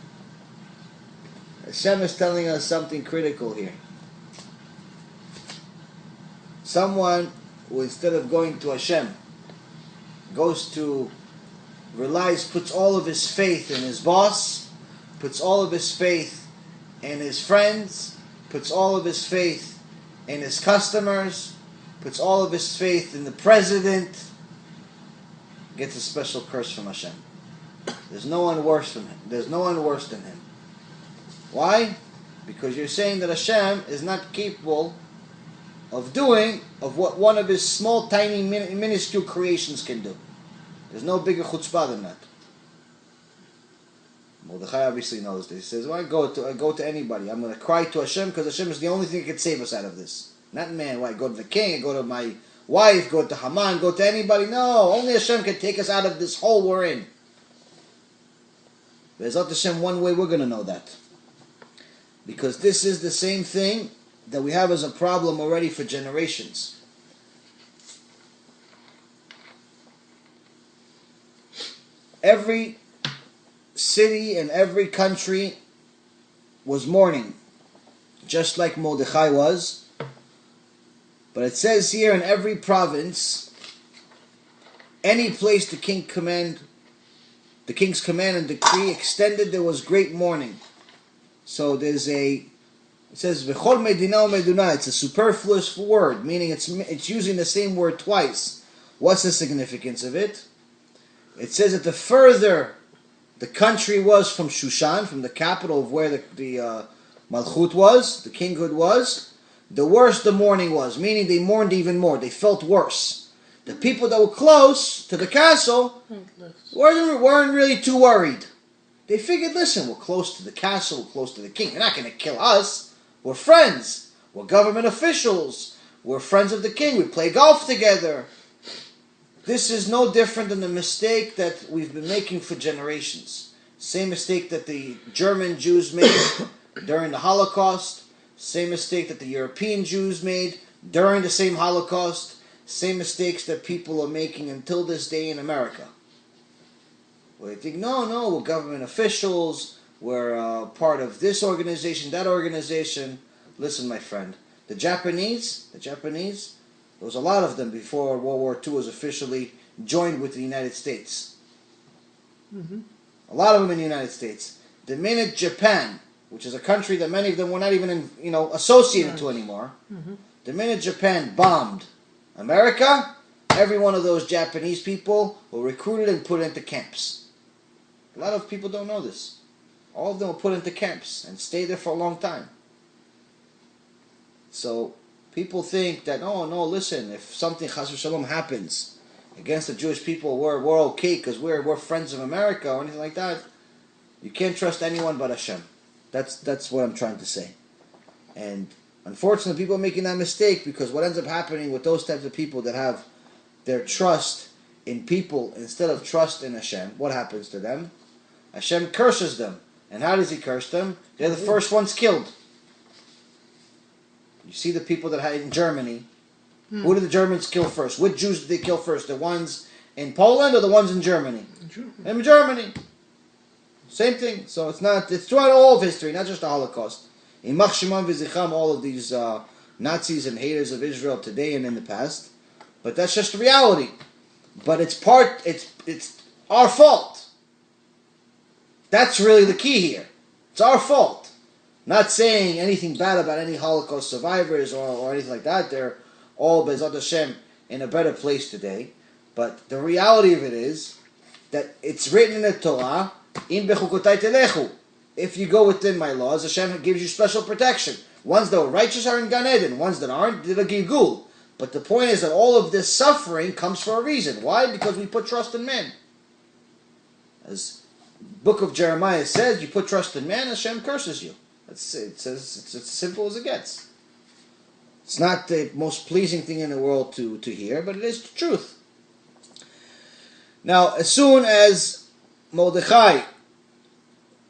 Hashem is telling us something critical here. Someone who, instead of going to Hashem, puts all of his faith in his boss, puts all of his faith in his friends, puts all of his faith in his customers, puts all of his faith in the president, gets a special curse from Hashem. There's no one worse than him. There's no one worse than him. Why? Because you're saying that Hashem is not capable of doing of what one of his small, tiny, minuscule creations can do. There's no bigger chutzpah than that. Mordechai obviously knows this. He says, well, I go to anybody. I'm going to cry to Hashem because Hashem is the only thing that can save us out of this. Not man. Why? I go to the king, I go to my wife, go to Haman, go to anybody. No, only Hashem can take us out of this hole we're in. Be'ezrat Hashem, one way we're going to know that. Because this is the same thing that we have as a problem already for generations. Every city and every country was mourning, just like Mordechai was. But it says here in every province, any place the king's command and decree extended, there was great mourning. So it says V'chol medina u'meduna. It's a superfluous word, meaning it's using the same word twice. What's the significance of it? It says that the further the country was from Shushan, from the capital of where the Malchut was, the kinghood was, the worse the mourning was, meaning they mourned even more. They felt worse. The people that were close to the castle weren't really too worried. They figured, listen, we're close to the castle, we're close to the king. They're not going to kill us. We're friends. We're government officials. We're friends of the king. We play golf together. This is no different than the mistake that we've been making for generations. Same mistake that the German Jews made during the Holocaust. Same mistake that the European Jews made during the same Holocaust. Same mistakes that people are making until this day in America. Where they think, no, we're government officials. We're part of this organization, that organization. Listen, my friend, the Japanese, there was a lot of them before World War II was officially joined with the United States. Mm-hmm. A lot of them in the United States. The minute Japan, which is a country that many of them were not even associated to anymore, Mm-hmm. the minute Japan bombed America, every one of those Japanese people were recruited and put into camps. A lot of people don't know this. All of them were put into camps and stayed there for a long time. So people think that, no, listen, if something chas v'shalom happens against the Jewish people, we're okay because we're friends of America or anything like that. You can't trust anyone but Hashem. That's what I'm trying to say. And unfortunately, people are making that mistake because what ends up happening with those types of people that have their trust in people instead of trust in Hashem, what happens to them? Hashem curses them. And how does He curse them? They're the first ones killed. You see the people that had in Germany. Who did the Germans kill first? Which Jews did they kill first? The ones in Poland or the ones in Germany? In Germany. Same thing. So it's throughout all of history, not just the Holocaust. Imach Shemam v'zicham, all of these Nazis and haters of Israel today and in the past. But that's just the reality. But it's our fault. That's really the key here. It's our fault. Not saying anything bad about any Holocaust survivors or anything like that. They're all, Be'ezrat Hashem, in a better place today. But the reality of it is that it's written in the Torah, Im bechukotai telechu. If you go within my laws, Hashem gives you special protection. Ones that are righteous are in Gan Eden. Ones that aren't, did a gilgul. But the point is that all of this suffering comes for a reason. Why? Because we put trust in man. As Book of Jeremiah says, you put trust in man, Hashem curses you. It says it's as simple as it gets. It's not the most pleasing thing in the world to hear, but it is the truth. Now, as soon as Mordechai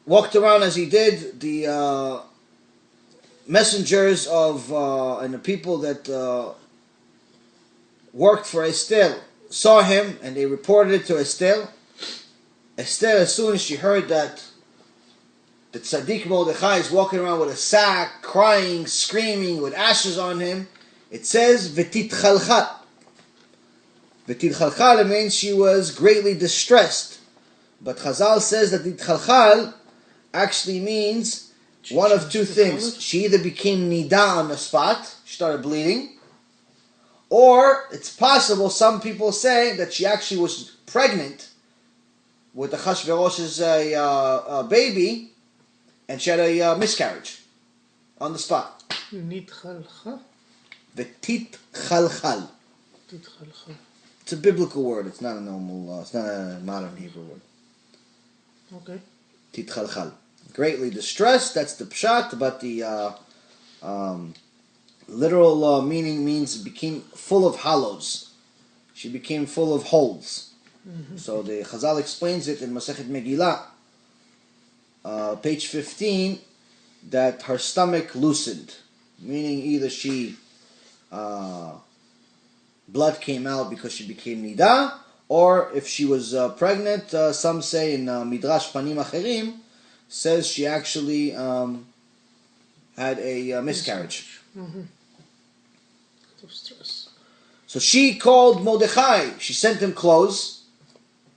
walked around as he did, the messengers of and the people that worked for Esther saw him, and they reported it to Esther. Esther, as soon as she heard that the tzaddik Mordechai is walking around with a sack, crying, screaming, with ashes on him, it says, V'titchalchal. V'titchalchal means she was greatly distressed. But Chazal says that titchalchal actually means one of two things. She either became nida on the spot, she started bleeding, or it's possible, some people say, that she actually was pregnant with the Achashverosh's baby, and she had a miscarriage on the spot. Nitchalcha? V'tit chalchal. תתחלחל. It's a biblical word. It's not a normal. It's not a modern Hebrew word. Okay. Titchalchal. Greatly distressed. That's the pshat. But the literal meaning means became full of hollows. She became full of holes. Mm-hmm. So the Chazal explains it in Masechet Megillah, page 15, that her stomach loosened, meaning either she blood came out because she became nida, or if she was pregnant, some say in Midrash Panim Acherim, says she actually had a miscarriage. Mm-hmm. Lot of stress. So she called Mordechai. She sent him clothes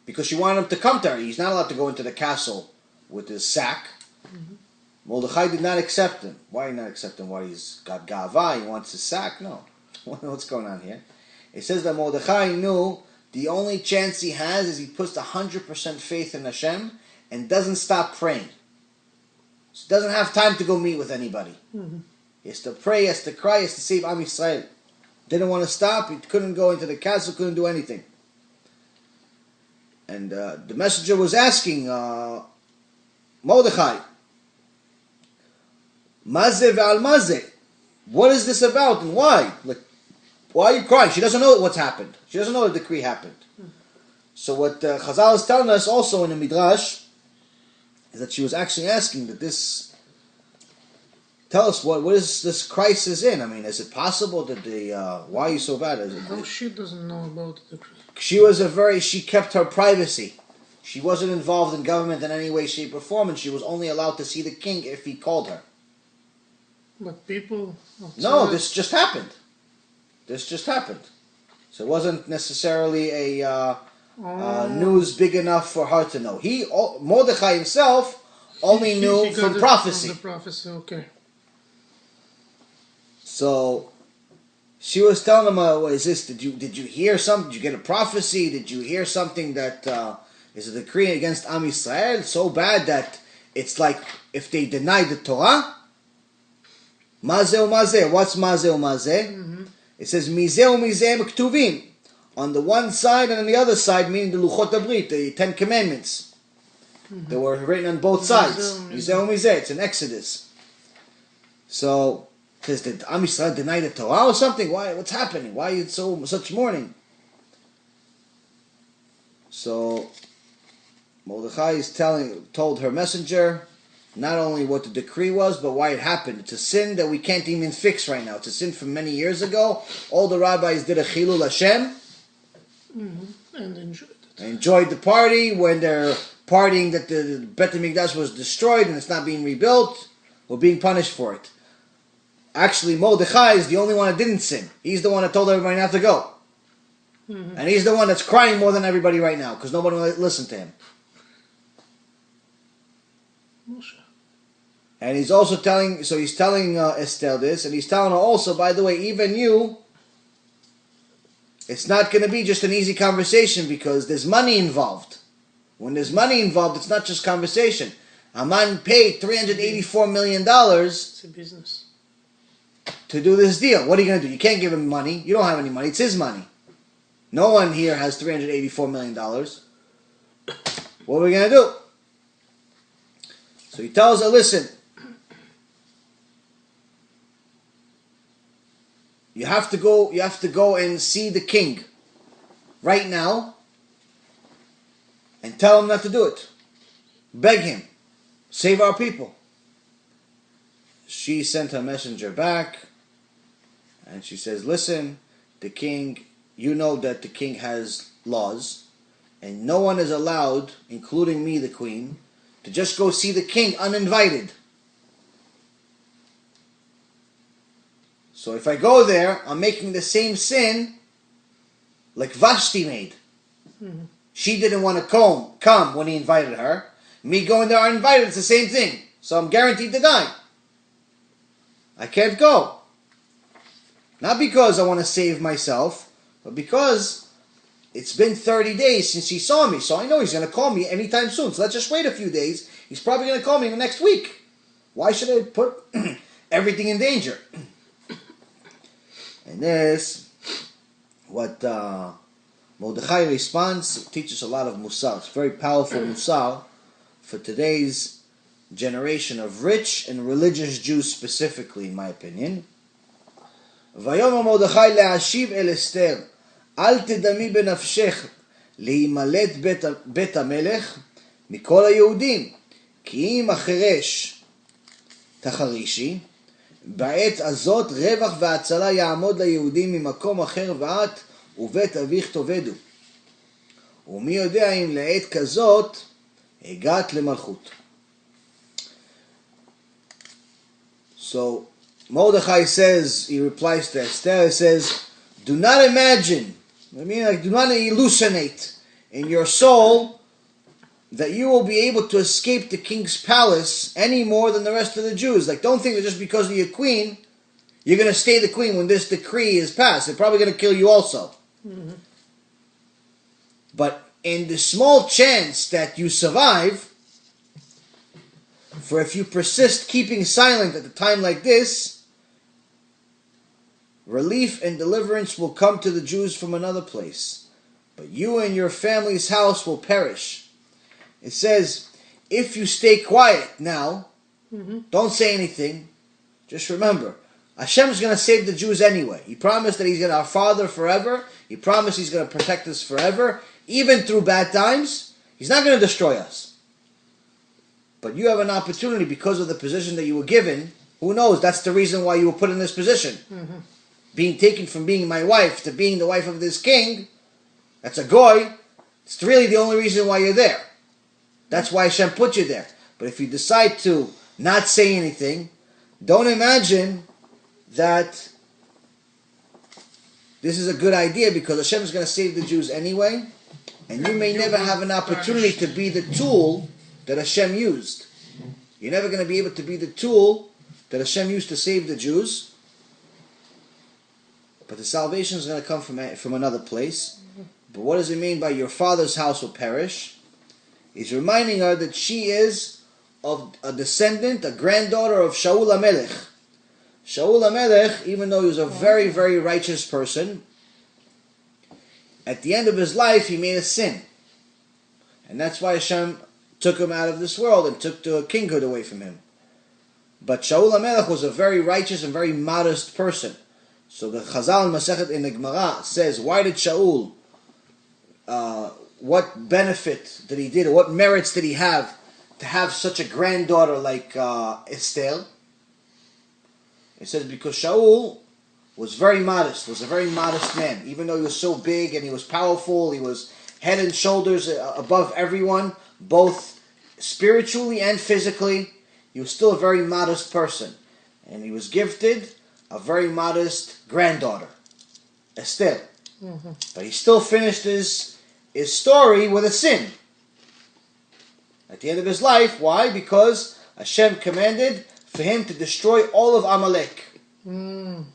because she wanted him to come to her. He's not allowed to go into the castle with his sack. Mm-hmm. Mordechai did not accept him. Why not accept him? Why, he's got gava? He wants his sack? No. What's going on here? It says that Mordechai knew the only chance he has is he puts 100% faith in Hashem and doesn't stop praying. So he doesn't have time to go meet with anybody. Mm-hmm. He has to pray, he has to cry, he has to save Am Yisrael. Didn't want to stop, he couldn't go into the castle, couldn't do anything. And the messenger was asking Mordechai, Mazeh ve'al mazeh, what is this about and why? Like, why are you crying? She doesn't know what's happened. She doesn't know the decree happened. So what Chazal is telling us also in the Midrash is that she was actually asking that this, tell us what is this crisis in? I mean, is it possible that why are you so bad? How she doesn't know about the decree? She kept her privacy. She wasn't involved in government in any way, shape, or form, and she was only allowed to see the king if he called her. But people... No, this just happened. This just happened. So it wasn't necessarily a news big enough for her to know. Mordechai himself only knew he from got it prophecy. From the prophecy, okay. So she was telling him, "What is this? Did you hear something? Did you get a prophecy? Did you hear something that is a decree against Am Yisrael so bad that it's like if they deny the Torah? Mazeh mazeh. What's mazeh mazeh? Mm-hmm. It says mizeh mizeh mektuvim on the one side and on the other side, meaning the Luchot Abrit, the 10 Commandments. Mm-hmm. They were written on both sides. Mizeh mizeh. It's in Exodus. So. Says, did Am Yisrael deny the Torah or something? Why? What's happening? Why are you such mourning? So Mordechai is told her messenger not only what the decree was, but why it happened. It's a sin that we can't even fix right now. It's a sin from many years ago. All the rabbis did a chilul Hashem. Mm-hmm. And enjoyed it. They enjoyed the party when they're partying that the Bet HaMikdash was destroyed and it's not being rebuilt. We're being punished for it. Actually, Mordechai is the only one that didn't sin. He's the one that told everybody not to go. Mm-hmm. And he's the one that's crying more than everybody right now because nobody will listen to him. Musar. And he's also telling Esther this, and he's telling her also, by the way, even you, it's not going to be just an easy conversation because there's money involved. When there's money involved, it's not just conversation. Haman paid $384 million. It's a business. To do this deal. What are you going to do? You can't give him money. You don't have any money. It's his money. No one here has $384 million. What are we going to do? So he tells her, listen, you have to go and see the king right now and tell him not to do it. Beg him. Save our people. She sent her messenger back. And she says, listen, the king, you know that the king has laws, and no one is allowed, including me, the queen, to just go see the king uninvited. So if I go there, I'm making the same sin like Vashti made. Mm-hmm. She didn't want to come when he invited her. Me going there uninvited, it's the same thing. So I'm guaranteed to die. I can't go. Not because I want to save myself, but because it's been 30 days since he saw me. So I know he's going to call me anytime soon. So let's just wait a few days. He's probably going to call me in the next week. Why should I put everything in danger? And this, what Mordechai responds, teaches a lot of Musar. It's very powerful Musar for today's generation of rich and religious Jews specifically, in my opinion. ויאמר מרדכי להשיב אל אסתר, אל תדמי בנפשך להימלט בית המלך מכל היהודים, כי אם החרש תחרישי, בעת הזאת רווח והצלה יעמוד ליהודים ממקום אחר ואת ובית אביך תאבדו. ומי יודע אם לעת כזאת הגעת למלכות. So Mordechai says, he replies to Esther, he says, do not imagine, do not hallucinate in your soul that you will be able to escape the king's palace any more than the rest of the Jews. Like, don't think that just because of your queen, you're going to stay the queen when this decree is passed. They're probably going to kill you also. Mm-hmm. But in the small chance that you survive, for if you persist keeping silent at a time like this, relief and deliverance will come to the Jews from another place. But you and your family's house will perish. It says, if you stay quiet now, don't say anything, just remember, Hashem is going to save the Jews anyway. He promised that He's going to our Father forever. He promised He's going to protect us forever. Even through bad times, He's not going to destroy us. But you have an opportunity because of the position that you were given. Who knows? That's the reason why you were put in this position. Mm-hmm. Being taken from being my wife to being the wife of this king, that's a goy. It's really the only reason why you're there. That's why Hashem put you there. But if you decide to not say anything, don't imagine that this is a good idea because Hashem is going to save the Jews anyway, and you may never have an opportunity to be the tool that Hashem used. You're never going to be able to be the tool that Hashem used to save the Jews. But the salvation is going to come from another place. But what does it mean by your father's house will perish? He's reminding her that she is of a descendant, a granddaughter of Shaul HaMelech. Shaul HaMelech, even though he was a very, very righteous person, at the end of his life he made a sin. And that's why Hashem took him out of this world and took the kinghood away from him. But Shaul HaMelech was a very righteous and very modest person. So the Chazal Masechet in the Gemara says, why did Shaul, what benefit did he did, or what merits did he have to have such a granddaughter like Esther? It says because Shaul was very modest, was a very modest man. Even though he was so big and he was powerful, he was head and shoulders above everyone, both spiritually and physically, he was still a very modest person. And he was gifted a very modest granddaughter, Esther. Mm-hmm. But he still finished his story with a sin. At the end of his life, why? Because Hashem commanded for him to destroy all of Amalek. Mm.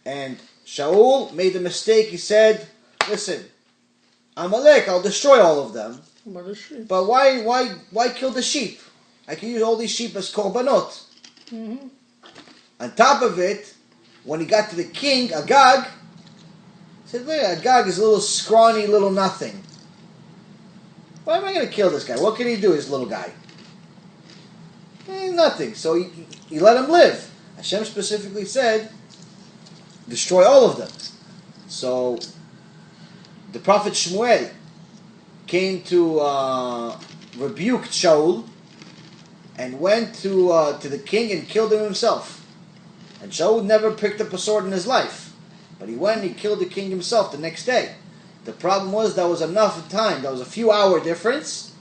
And Shaul made the mistake. He said, listen, Amalek, I'll destroy all of them. But why kill the sheep? I can use all these sheep as korbanot. Mm-hmm. On top of it, when he got to the king, Agag, he said, look, Agag is a little scrawny, little nothing. Why am I going to kill this guy? What can he do, this little guy? Nothing. So he let him live. Hashem specifically said, destroy all of them. So the prophet Shmuel came to rebuke Shaul and went to the king and killed him himself. And Shaul never picked up a sword in his life. But he went and he killed the king himself the next day. The problem was that was enough time. That was a few hour difference.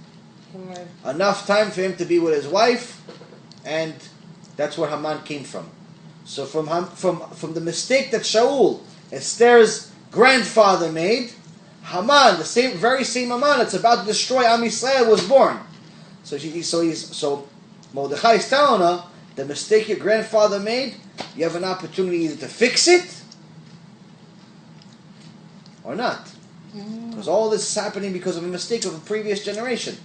Right. Enough time for him to be with his wife. And that's where Haman came from. So from the mistake that Shaul, Esther's grandfather, made, Haman, the very same Haman that's about to destroy Am Yisrael, was born. So Mordechai is telling her, the mistake your grandfather made, you have an opportunity either to fix it or not. Because all this is happening because of a mistake of a previous generation.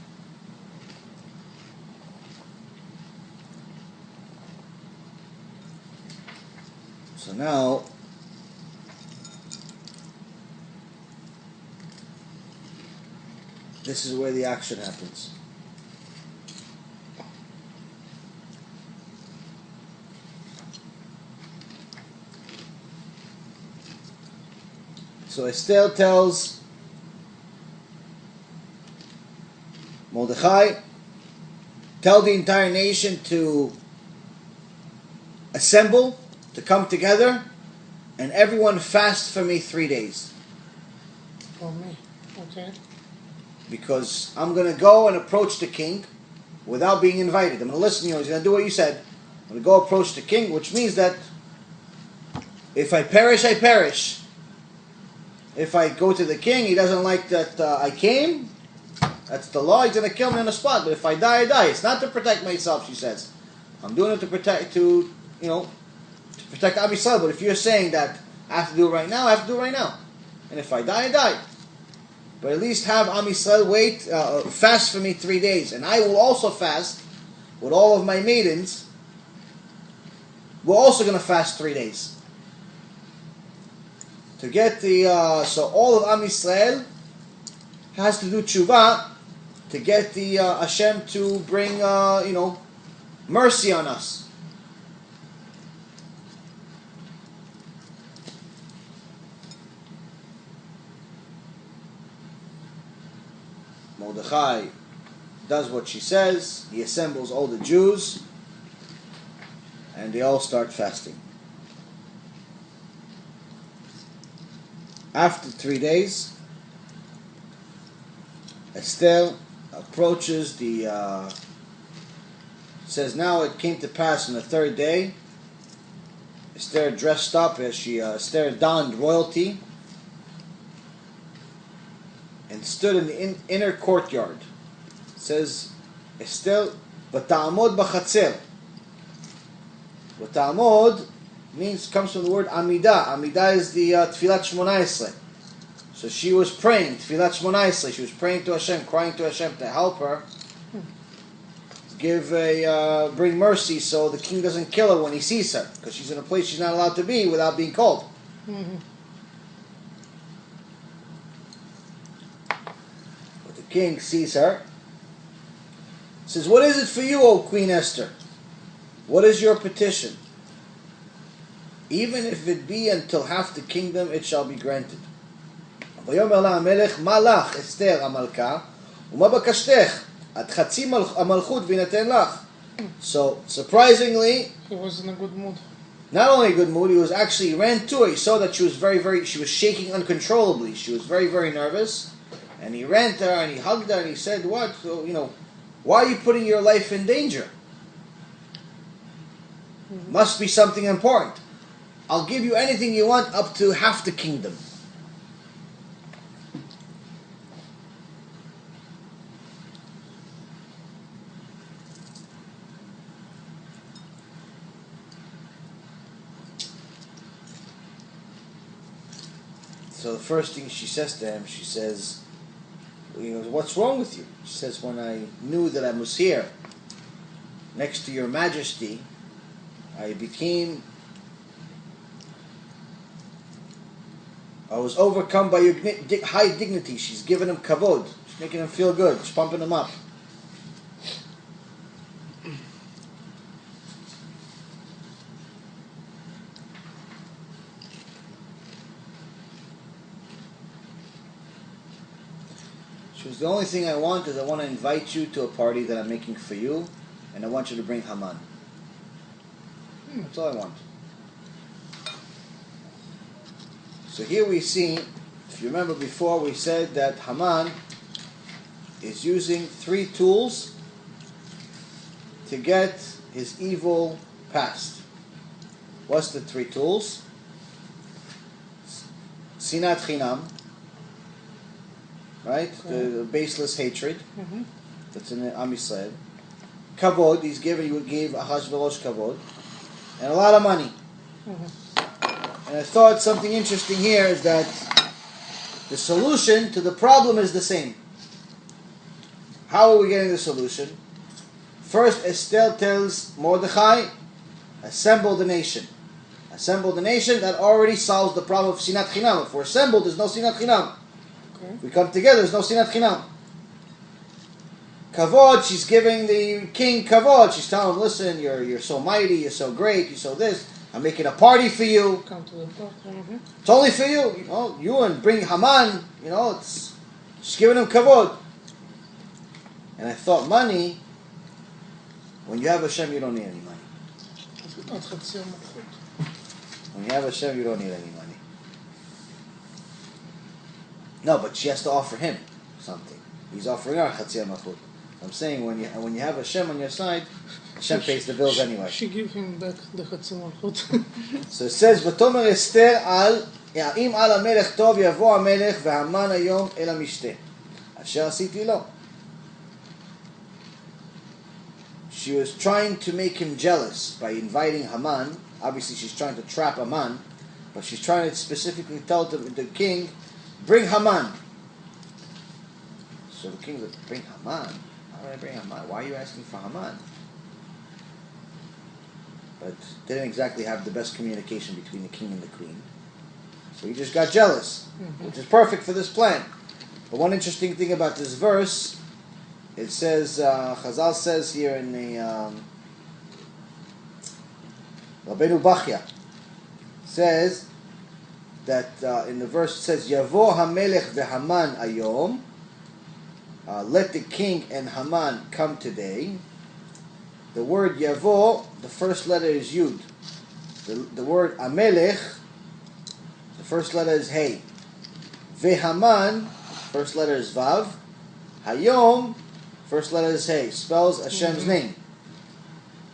So now, this is where the action happens. So Esther tells Mordechai, tell the entire nation to assemble, to come together, and everyone fast for me 3 days. For me. Okay. Because I'm going to go and approach the king without being invited. I'm going to listen to you. He's going to do what you said. I'm going to go approach the king, which means that if I perish, I perish. If I go to the king, he doesn't like that I came. That's the law. He's going to kill me on the spot. But if I die, I die. It's not to protect myself, she says. I'm doing it to protect, to protect Am Yisrael. But if you're saying that I have to do it right now, I have to do it right now. And if I die, I die. But at least have Am Yisrael fast for me 3 days. And I will also fast with all of my maidens. We're also going to fast 3 days. To get so all of Am Yisrael has to do tshuva to get the Hashem to bring mercy on us. Mordechai does what she says. He assembles all the Jews, and they all start fasting. After 3 days, Esther approaches says, now it came to pass on the 3rd day, Esther dressed up as Esther donned royalty and stood in the inner courtyard. It says, Esther, v'ta'amod b'chatzer. V'ta'amod comes from the word Amidah. Amidah is the Tfilat Shmona Esrei. So she was praying, Tfilat Shmona Esrei. She was praying to Hashem, crying to Hashem to help her bring mercy so the king doesn't kill her when he sees her, because she's in a place she's not allowed to be without being called. Mm-hmm. But the king sees her, says, what is it for you, O Queen Esther? What is your petition? Even if it be until half the kingdom, it shall be granted. ויאמר לה המלך, מה לך, אסתר המלכה, ומה בקשתך? עד חצי המלכות וינתן לך. So, surprisingly, He was in a good mood. not only a good mood, he ran to her. He saw that she was shaking uncontrollably. She was very, very nervous. And he ran to her and he hugged her and he said, what? So, why are you putting your life in danger? Mm-hmm. Must be something important. I'll give you anything you want up to half the kingdom. So the first thing she says to him, she says, what's wrong with you? She says, when I knew that I was here, next to your majesty, I was overcome by your high dignity. She's giving him kavod. She's making him feel good. She's pumping him up. She was, the only thing I want is I want to invite you to a party that I'm making for you, and I want you to bring Haman. That's all I want. So here we see, if you remember before, we said that Haman is using 3 tools to get his evil past. What's the 3 tools? Sinat Chinam, right? The baseless hatred. Mm-hmm. That's in Am Yisrael. Kavod, he gave Ahashverosh kavod. And a lot of money. Mm-hmm. And I thought something interesting here is that the solution to the problem is the same. How are we getting the solution? First, Esther tells Mordechai, assemble the nation. Assemble the nation, that already solves the problem of Sinat Chinam. If we're assembled, there's no Sinat Chinam. Okay. If we come together, there's no Sinat Chinam. kavod, she's giving the king kavod. She's telling him, listen, you're so mighty, you're so great, you're so this. I'm making a party for you. Come to the party. Mm-hmm. It's only for you. You know, you and bring Haman. You know, it's just giving him kavod. And I thought, money. When you have Hashem, you don't need any money. עד חצי המלכות. When you have Hashem, you don't need any money. No, but she has to offer him something. He's offering her Chatzi HaMalchut. I'm saying when you have Hashem on your side, Hashem pays the bills anyway. She give him back the חצי מלכות. So it says, ותאמר אסתר על, אם על המלך טוב יבוא המלך והמן היום אל המשתה. אשר עשיתי לו. She was trying to make him jealous by inviting Haman. Obviously she's trying to trap Haman, but she's trying to specifically tell the king, bring Haman. So the king said, bring Haman? How do I bring Haman? Why are you asking for Haman? But they didn't exactly have the best communication between the king and the queen. So he just got jealous, which is perfect for this plan. But one interesting thing about this verse, it says, Chazal says here in the Rabbeinu Bachya, says that in the verse it says, Yavo HaMelech veHaman ayom, let the king and Haman come today. The word Yavo, the first letter is Yud. The word Amelech, the first letter is Hey. VeHaman, first letter is Vav. Hayom, first letter is Hey. Spells Hashem's name.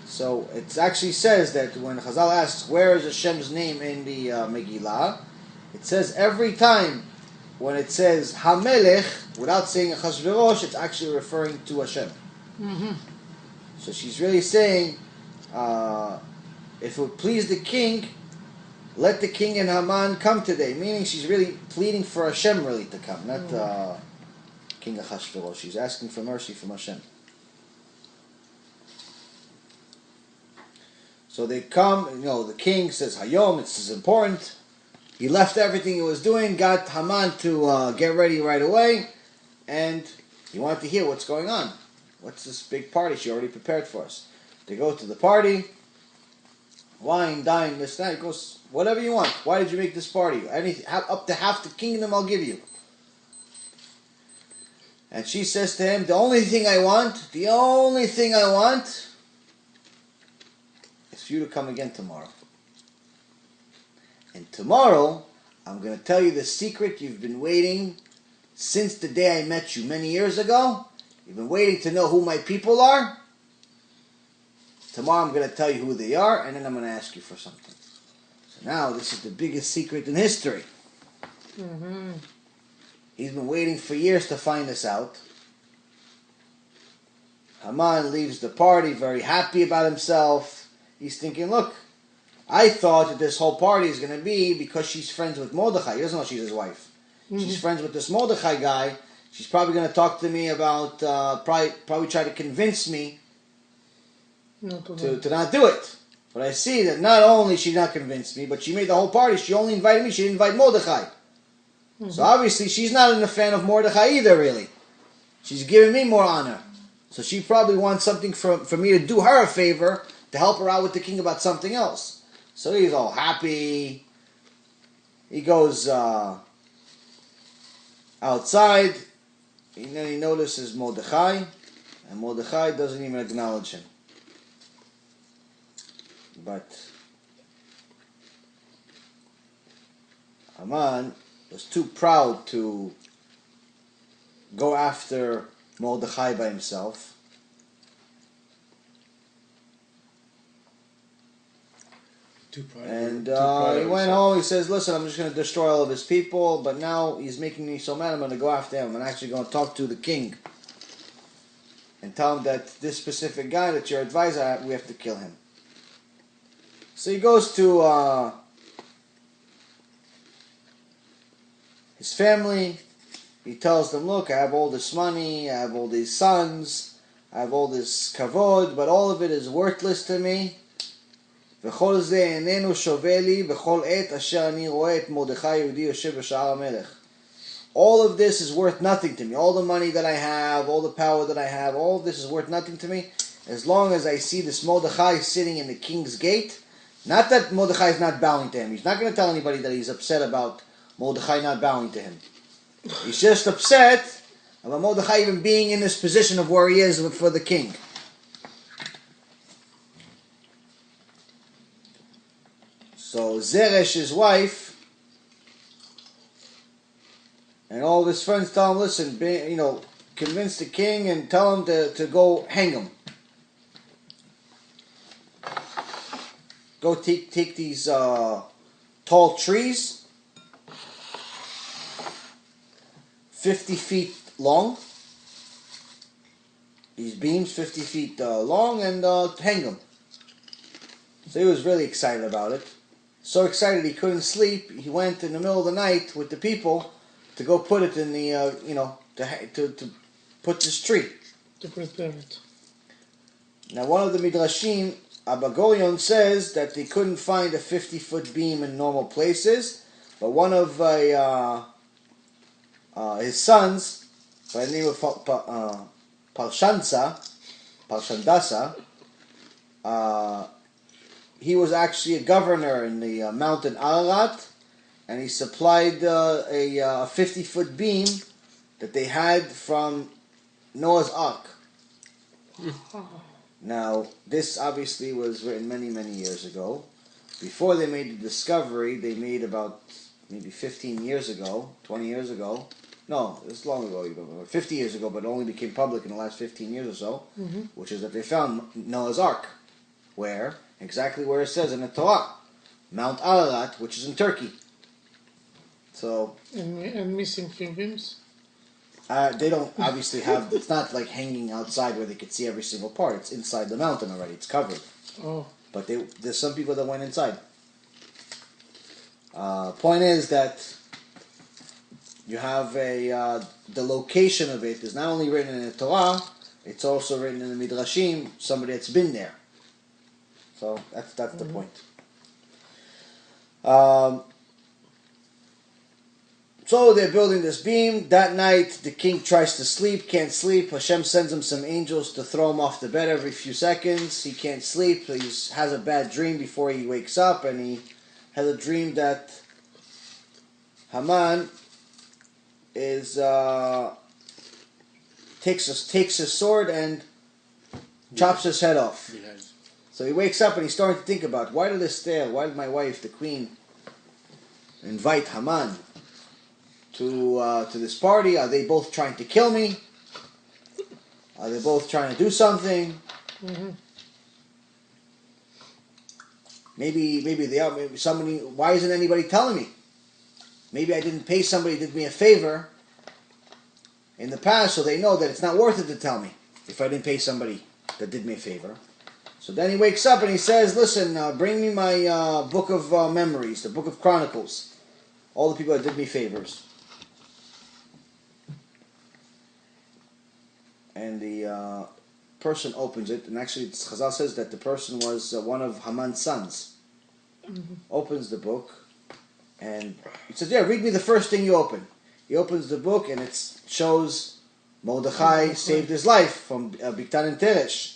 So it actually says that when Chazal asks, where is Hashem's name in the Megillah, it says every time when it says HaMelech, without saying Achashverosh, it's actually referring to Hashem. Mm-hmm. So she's really saying, if it would please the king, let the king and Haman come today. Meaning she's really pleading for Hashem really to come, not King Achashverosh. She's asking for mercy from Hashem. So they come, the king says, Hayom, this is important. He left everything he was doing, got Haman to get ready right away, and he wanted to hear what's going on. What's this big party she already prepared for us? They go to the party, wine, dine, this, that. He goes, whatever you want. Why did you make this party? Anything, up to half the kingdom I'll give you. And she says to him, the only thing I want is for you to come again tomorrow. And tomorrow, I'm going to tell you the secret you've been waiting since the day I met you many years ago. You've been waiting to know who my people are. Tomorrow I'm going to tell you who they are, and then I'm going to ask you for something. So now this is the biggest secret in history. Mm-hmm. He's been waiting for years to find this out. Haman leaves the party very happy about himself. He's thinking, look, I thought that this whole party is going to be because she's friends with Mordechai. He doesn't know she's his wife. Mm-hmm. She's friends with this Mordechai guy. She's probably going to talk to me about, probably try to convince me to not do it. But I see that not only she not convinced me, but she made the whole party. She only invited me. She didn't invite Mordechai. Mm-hmm. So obviously she's not a fan of Mordechai either, really. She's giving me more honor. So she probably wants something for me to do her a favor to help her out with the king about something else. So he's all happy. He goes outside. And then he notices Mordechai. And Mordechai doesn't even acknowledge him. But Haman was too proud to go after Mordechai by himself. And he went home, he says, listen, I'm just going to destroy all of his people, but now he's making me so mad, I'm going to go after him. I'm actually going to talk to the king and tell him that this specific guy that your advisor, we have to kill him. So he goes to his family. He tells them, look, I have all this money, I have all these sons, I have all this kavod, but all of it is worthless to me. וכל זה איננו שווה לי בכל עת אשר אני רואה את מרדכי היהודי יושב בשער המלך. all of this is worth nothing to me. All the money that I have, all the power that I have, all of this is worth nothing to me as long as I see this Mordechai sitting in the king's gate. Not that Mordechai is not bowing to him. He's not going to tell anybody that he's upset about Mordechai not bowing to him. He's just upset about Mordechai even being in this position of where he is for the king. So Zeresh, his wife, and all of his friends tell him, listen, convince the king and tell him to go hang him. Go take these tall trees, 50 feet long, these beams 50 feet long, and hang them. So he was really excited about it. So excited he couldn't sleep. He went in the middle of the night with the people to go put it in the, to put this tree. To prepare it. Now one of the Midrashim, Abba Gorion, says that they couldn't find a 50-foot beam in normal places, but one of his sons, by the name of Parshandasa, he was actually a governor in the mountain Ararat, and he supplied a 50-foot beam that they had from Noah's Ark. Now, this obviously was written many, many years ago. Before they made the discovery, they made about maybe 15 years ago, 20 years ago. No, it's long ago, 50 years ago, but it only became public in the last 15 years or so, which is that they found Noah's Ark. Where? Exactly where it says in the Torah. Mount Ararat, which is in Turkey. So... And missing few beams? They don't obviously have... It's not like hanging outside where they could see every single part. It's inside the mountain already. It's covered. Oh. But there's some people that went inside. Point is that you have the location of it is not only written in the Torah, it's also written in the Midrashim, somebody that's been there. So that's the point. So they're building this beam. That night, the king tries to sleep, can't sleep. Hashem sends him some angels to throw him off the bed every few seconds. He can't sleep. He has a bad dream before he wakes up, and he has a dream that Haman is takes his sword and chops his head off. Yes. So he wakes up and he's starting to think about, why did Esther, why did my wife, the queen, invite Haman to this party? Are they both trying to kill me? Are they both trying to do something? Maybe they are. Maybe somebody. Why isn't anybody telling me? Maybe I didn't pay somebody who did me a favor in the past, so they know that it's not worth it to tell me if I didn't pay somebody that did me a favor. So then he wakes up and he says, listen, bring me my book of memories, the book of Chronicles, all the people that did me favors. And the person opens it, and actually Chazal says that the person was one of Haman's sons. Opens the book, and he says, yeah, read me the first thing you open. He opens the book, and it shows Mordechai saved his life from Bigtan and Teresh.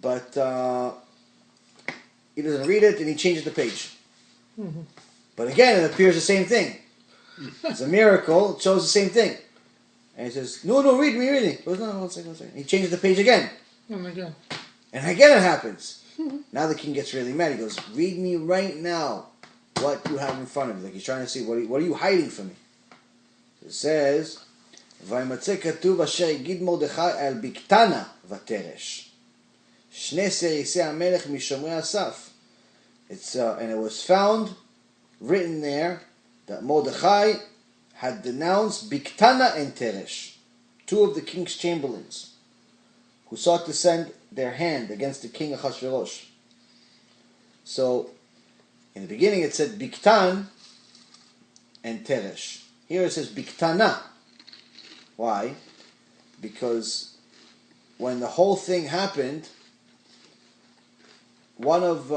But he doesn't read it, and he changes the page. But again, it appears the same thing. It's a miracle. It shows the same thing. And he says, no, read me. He goes, no, one second. He changes the page again. And again. And again it happens. Now the king gets really mad. He goes, read me right now what you have in front of you. Like he's trying to see, what are you hiding from me? It says, וימצא כתוב אשר הגיד מרדכי על בקתנה ותרש. שני סריסי המלך משומרי הסף. And it was found, written there, that Mordechai had denounced Bigtana and Teresh, two of the king's chamberlains, who sought to send their hand against the king Ahasuerus. So, in the beginning it said Bigtan and Teresh. Here it says Bigtana. Why? Because when the whole thing happened, one of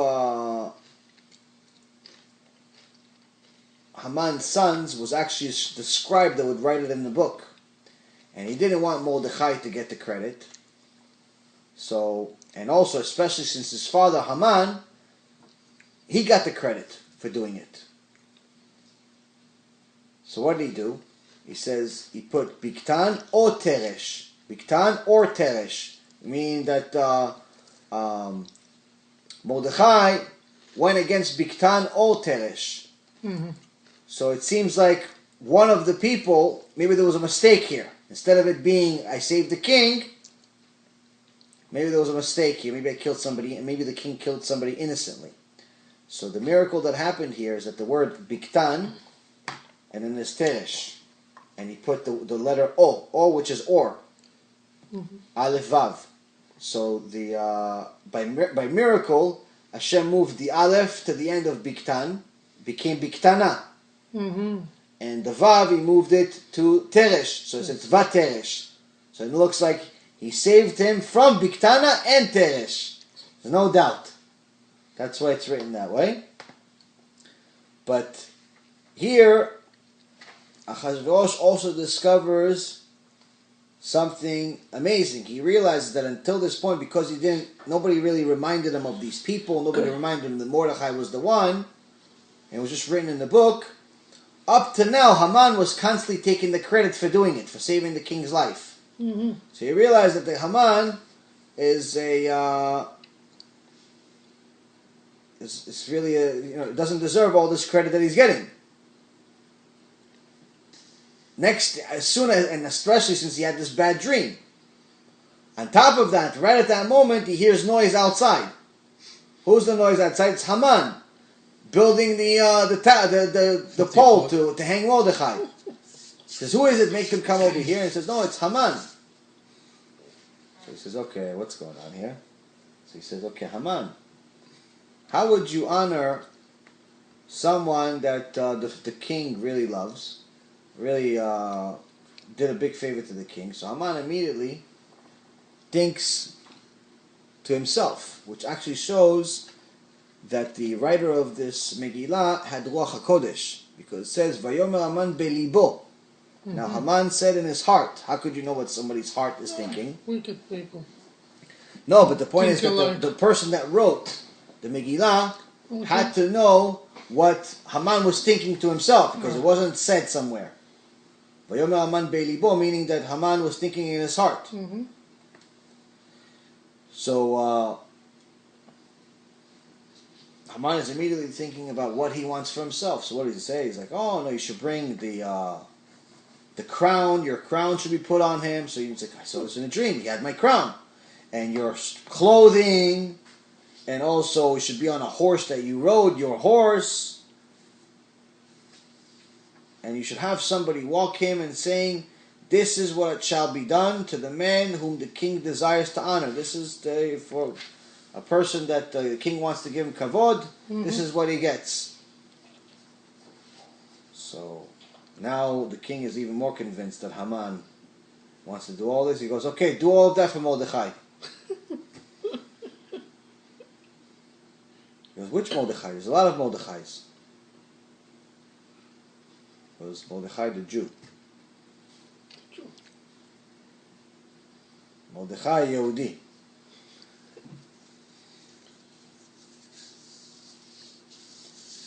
Haman's sons was actually the scribe that would write it in the book. And he didn't want Mordechai to get the credit. So, and also, especially since his father, Haman, he got the credit for doing it. So what did he do? He says, he put Biktan or Teresh. Biktan or Teresh. Meaning that Mordechai went against Biktan or Teresh. Mm-hmm. So it seems like one of the people, maybe there was a mistake here. Instead of it being, I saved the king, maybe there was a mistake here. Maybe I killed somebody, and maybe the king killed somebody innocently. So the miracle that happened here is that the word Biktan, and then there's Teresh. And he put the letter O, which is Or. Mm-hmm. Aleph Vav. So the by miracle, Hashem moved the Aleph to the end of Biktan, became Biktana. Mm-hmm. And the Vav, he moved it to Teresh. So it's Vateresh. So it looks like he saved him from Biktana and Teresh. There's no doubt. That's why it's written that way. But here, Achashverosh also discovers something amazing. He realizes that until this point, because nobody really reminded him of these people, nobody reminded him that Mordechai was the one, and it was just written in the book. Up to now, Haman was constantly taking the credit for doing it, for saving the king's life. Mm-hmm. So he realized that the Haman is is really doesn't deserve all this credit that he's getting. Next, and especially since he had this bad dream. On top of that, right at that moment, he hears noise outside. Who's the noise outside? It's Haman, building the pole to hang Mordechai. He says, "Who is it? Make him come over here." And he says, "No, it's Haman." So he says, "Okay, what's going on here?" So he says, "Okay, Haman, how would you honor someone that the king really loves?" Really did a big favor to the king. So Haman immediately thinks to himself, which actually shows that the writer of this Megillah had Ruach HaKodesh, because it says, Vayomer Haman belibo. Mm-hmm. Now Haman said in his heart. How could you know what somebody's heart is thinking? Wicked people. No, but the point is that the person that wrote the Megillah had to know what Haman was thinking to himself, because it wasn't said somewhere. Vayomer Haman beilibo, meaning that Haman was thinking in his heart. Mm-hmm. So Haman is immediately thinking about what he wants for himself. So what does he say? He's like, "Oh no, you should bring the crown. Your crown should be put on him." So he's like, "I saw this in a dream. He had my crown, and your clothing, and also it should be on a horse that you rode, your horse." And you should have somebody walk him and saying, "This is what shall be done to the man whom the king desires to honor." This is for a person that the king wants to give him kavod. Mm-hmm. This is what he gets. So now the king is even more convinced that Haman wants to do all this. He goes, "Okay, do all of that for Mordechai." He goes, "Which Mordechai? There's a lot of Mordechais." It was Mordechai the Jew. Mordechai Yehudi.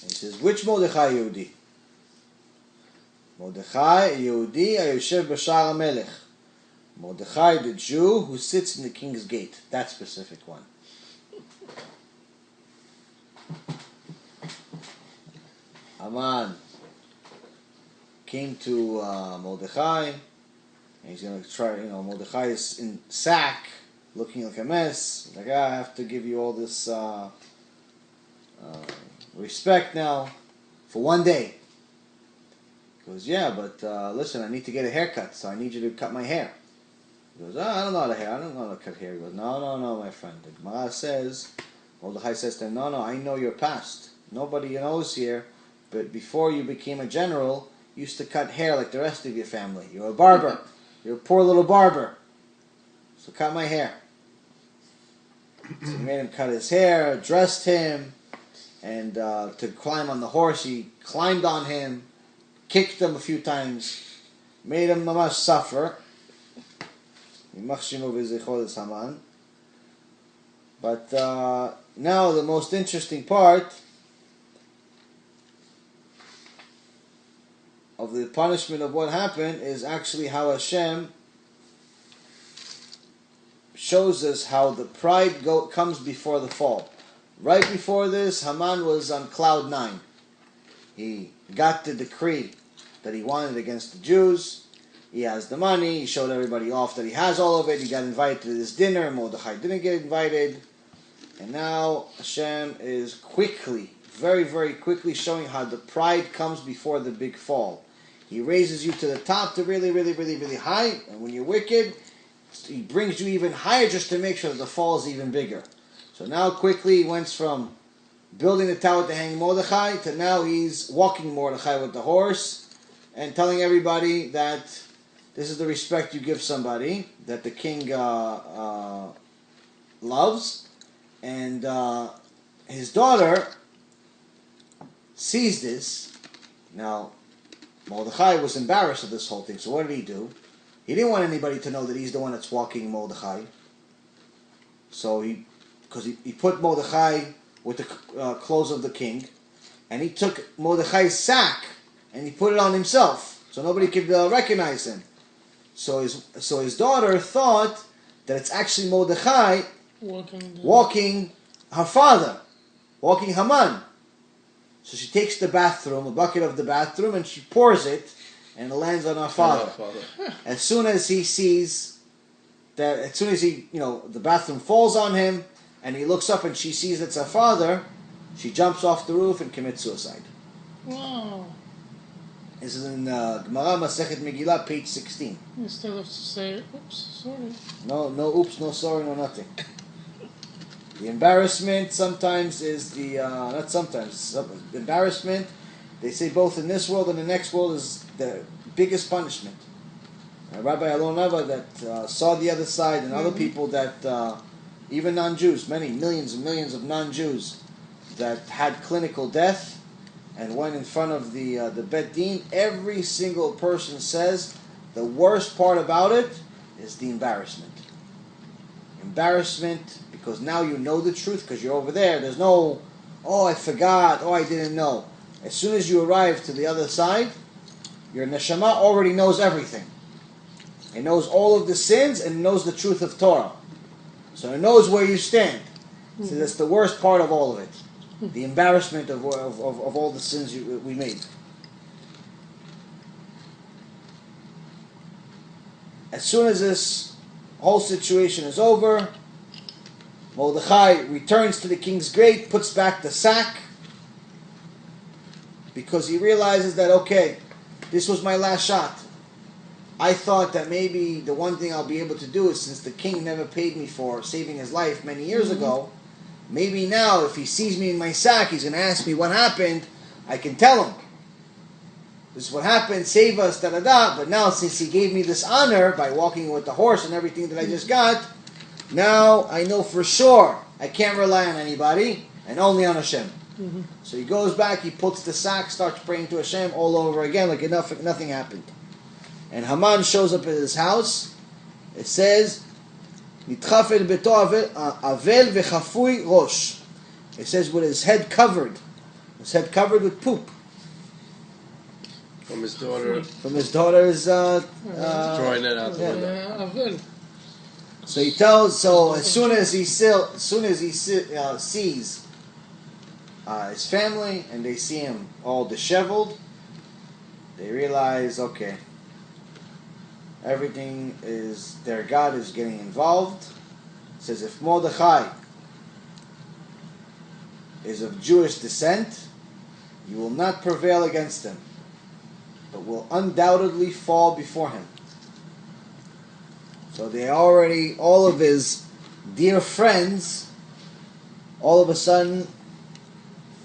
And he says, "Which Mordechai Yehudi?" Mordechai Yehudi Ayoshev B'Shar HaMelech. Mordechai the Jew who sits in the king's gate. That specific one. Haman came to Mordechai, and he's going to try, Mordechai is in sack, looking like a mess. Like, I have to give you all this respect now for one day. He goes, "Yeah, but listen, I need to get a haircut, so I need you to cut my hair." He goes, "I don't know how to hair. I don't know how to cut hair." He goes, No, my friend. The Gemara says, Mordechai says to him, No, I know your past. Nobody knows here, but before you became a general, you used to cut hair like the rest of your family. You're a barber. You're a poor little barber. So cut my hair." So he made him cut his hair, dressed him, and to climb on the horse. He climbed on him, kicked him a few times, made him mamash suffer. But now the most interesting part of the punishment of what happened is actually how Hashem shows us how the pride comes before the fall. Right before this, Haman was on cloud 9. He got the decree that he wanted against the Jews. He has the money. He showed everybody off that he has all of it. He got invited to this dinner. Mordechai didn't get invited. And now Hashem is quickly, very, very quickly showing how the pride comes before the big fall. He raises you to the top, to really, really, really, really high. And when you're wicked, he brings you even higher just to make sure that the fall is even bigger. So now quickly he went from building the tower to hang Mordechai to now he's walking Mordechai with the horse and telling everybody that this is the respect you give somebody that the king loves. And his daughter sees this. Now, Mordechai was embarrassed of this whole thing. So what did he do? He didn't want anybody to know that he's the one that's walking Mordechai. So he put Mordechai with the clothes of the king, and he took Mordechai's sack and he put it on himself, so nobody could recognize him. So his daughter thought that it's actually Mordechai walking her father, walking Haman. So she takes the bathroom, a bucket of the bathroom, and she pours it, and it lands on her father. As soon as he sees that, the bathroom falls on him, and he looks up and she sees it's her father, she jumps off the roof and commits suicide. Wow. This is in Gemara Masechet Megillah, page 16. Instead of to say, oops, sorry. No oops, no sorry, no nothing. The embarrassment sometimes is the embarrassment, they say both in this world and the next world, is the biggest punishment. Rabbi Alon Nava that saw the other side, and other people that, even non-Jews, many millions and millions of non-Jews that had clinical death and went in front of the Bet Din, every single person says the worst part about it is the embarrassment. Embarrassment, because now you know the truth, because you're over there. There's no, oh, I forgot, oh, I didn't know. As soon as you arrive to the other side, your neshama already knows everything. It knows all of the sins and knows the truth of Torah. So it knows where you stand. So that's the worst part of all of it. The embarrassment of all the sins we made. As soon as this whole situation is over, Mordechai returns to the king's gate, puts back the sack, because he realizes that, okay, this was my last shot. I thought that maybe the one thing I'll be able to do is, since the king never paid me for saving his life many years ago, maybe now if he sees me in my sack, he's going to ask me what happened. I can tell him, this is what happened, save us, da-da-da. But now since he gave me this honor by walking with the horse and everything that I just got, now I know for sure I can't rely on anybody and only on Hashem. So he goes back, he puts the sack, starts praying to Hashem all over again like nothing happened. And Haman shows up at his house. It says, "Nitchafed beto avel vechafui rosh." It says with his head covered with poop. From his daughter. From his daughter's throwing it out the window. So he tells. So as soon as he sees his family and they see him all disheveled, they realize, okay, everything is, their God is getting involved. It says if Mordechai is of Jewish descent, you will not prevail against him, but will undoubtedly fall before him. So they already, all of his dear friends, all of a sudden,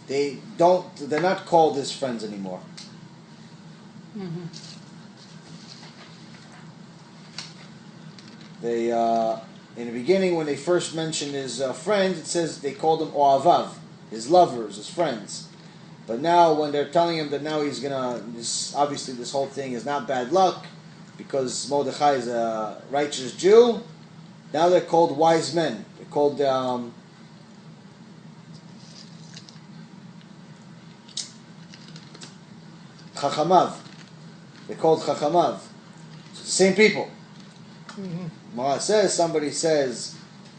they're not called his friends anymore. They, in the beginning, when they first mentioned his friends, it says they called him Oavav. his lovers, his friends. But now when they're telling him that now he's gonna, obviously this whole thing is not bad luck, because Mordechai is a righteous Jew, now they're called wise men. They're called Chachamav. They're called Chachamav. So same people. Mara says, somebody says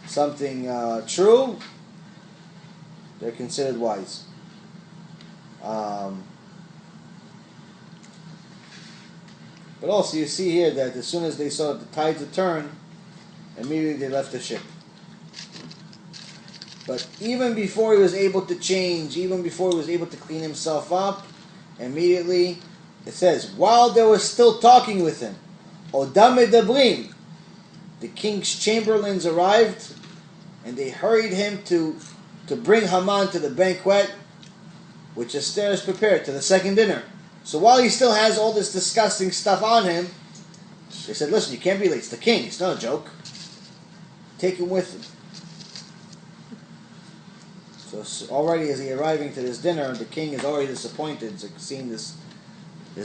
something true, they're considered wise. But also you see here that as soon as they saw the tides had turned, immediately they left the ship. But even before he was able to change, even before he was able to clean himself up, immediately it says, while they were still talking with him, Odam medabrim, the king's chamberlains arrived, and they hurried him to bring Haman to the banquet, which Esther has prepared, to the second dinner. So while he still has all this disgusting stuff on him, they said, listen, you can't be late. It's the king. It's not a joke. Take him with him. So already as he arriving to this dinner, the king is already disappointed. He's seeing this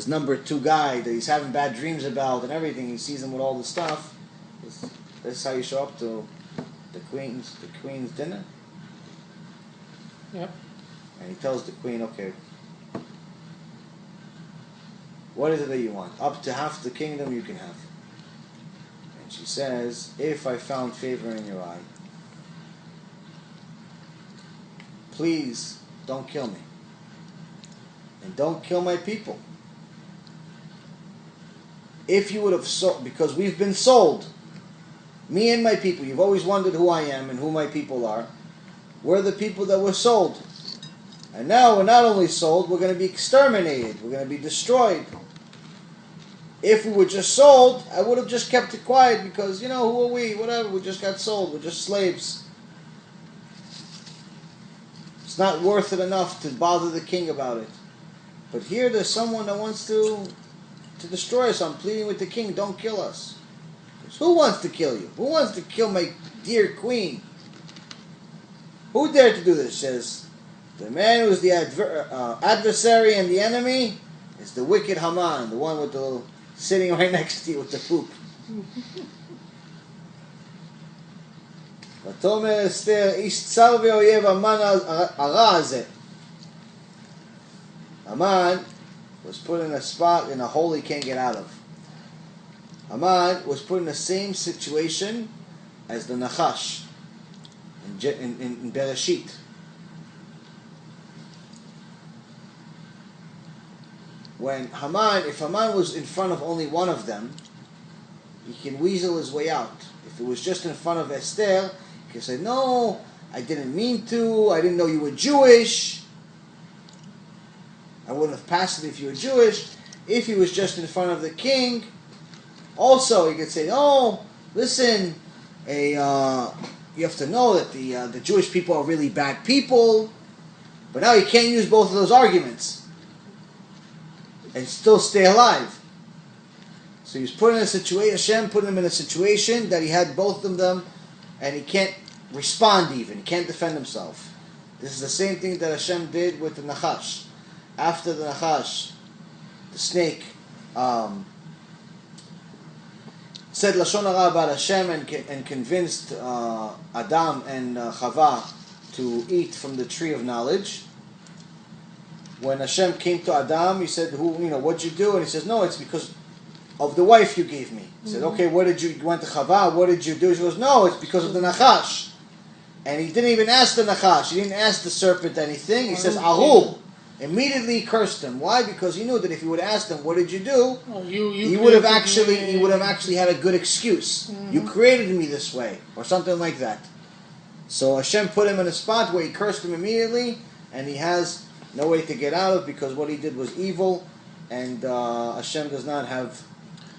number 2 guy that he's having bad dreams about and everything. He sees him with all the stuff. This is how you show up to the queen's dinner. Yep. And he tells the queen, okay, what is it that you want? Up to half the kingdom you can have. And she says, if I found favor in your eye, please don't kill me. And don't kill my people. If you would have sold, because we've been sold, me and my people, you've always wondered who I am and who my people are. We're the people that were sold. And now we're not only sold, we're going to be exterminated. We're going to be destroyed. If we were just sold, I would have just kept it quiet because, who are we? Whatever, we just got sold. We're just slaves. It's not worth it enough to bother the king about it. But here there's someone that wants to destroy us. I'm pleading with the king, don't kill us. Who wants to kill you? Who wants to kill my dear queen? Who dared to do this? Says, the man who's the adversary and the enemy is the wicked Haman, the one with the sitting right next to you with the poop. ותאמר אסתר איש צר ואויב המן הרע הזה. Haman was put in a spot in a hole he can't get out of. Haman was put in the same situation as the Nachash in Bereshit. If Haman was in front of only one of them, he can weasel his way out. If it was just in front of Esther, he can say, no, I didn't mean to, I didn't know you were Jewish. I wouldn't have passed it if you were Jewish. If he was just in front of the king, also he could say, oh, listen, you have to know that the Jewish people are really bad people. But now you can't use both of those arguments and still stay alive. So he was put in a situation, Hashem put him in a situation that he had both of them and he can't respond even, he can't defend himself. This is the same thing that Hashem did with the Nachash. After the Nachash, the snake, said Lashon Hara about Hashem and convinced Adam and Chava to eat from the tree of knowledge. When Hashem came to Adam, he said, what'd you do? And he says, no, it's because of the wife you gave me. He said, okay, you went to Chava, what did you do? She goes, no, it's because of the Nachash. And he didn't even ask the Nachash, he didn't ask the serpent anything. He says, Ahu. Immediately cursed him. Why? Because he knew that if he would have asked him, what did you do? He would have actually had a good excuse. Mm-hmm. You created me this way, or something like that. So Hashem put him in a spot where he cursed him immediately, and he has no way to get out of because what he did was evil, and Hashem does not have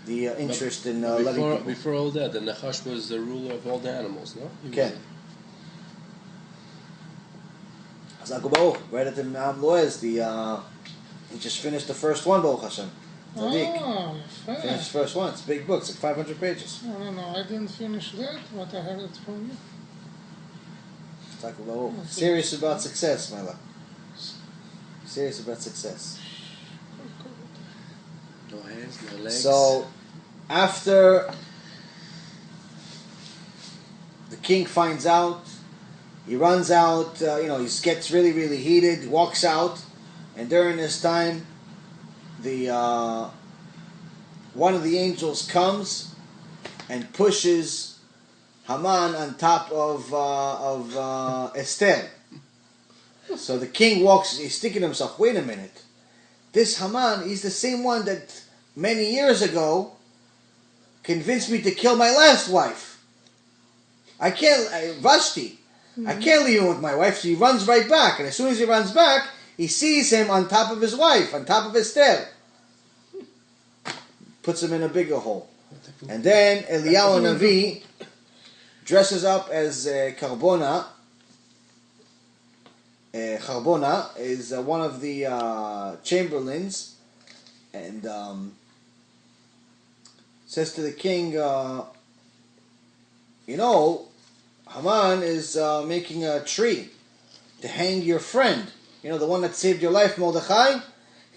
the interest in letting people. Before all that, the Nachash was the ruler of all the animals, no? Okay. Right at the Mount Loez, he just finished the first one, Baruch Hashem. Finished the first one. It's a big book. It's like 500 pages. No, I didn't finish that, but I heard it from you. Talk about serious about success, my love. Serious about success. No hands, no legs. So, after the king finds out, he runs out, he gets really, really heated, walks out, and during this time, the one of the angels comes and pushes Haman on top of Esther. So the king walks, he's thinking to himself, wait a minute, this Haman, he's the same one that many years ago convinced me to kill my last wife. I can't, Vashti, I can't leave him with my wife, so he runs right back. And as soon as he runs back, he sees him on top of his wife, on top of Esther. Puts him in a bigger hole. And then Eliyahu Navi dresses up as Charbona. Charbona is one of the chamberlains, and says to the king, Haman is making a tree to hang your friend. The one that saved your life, Mordechai?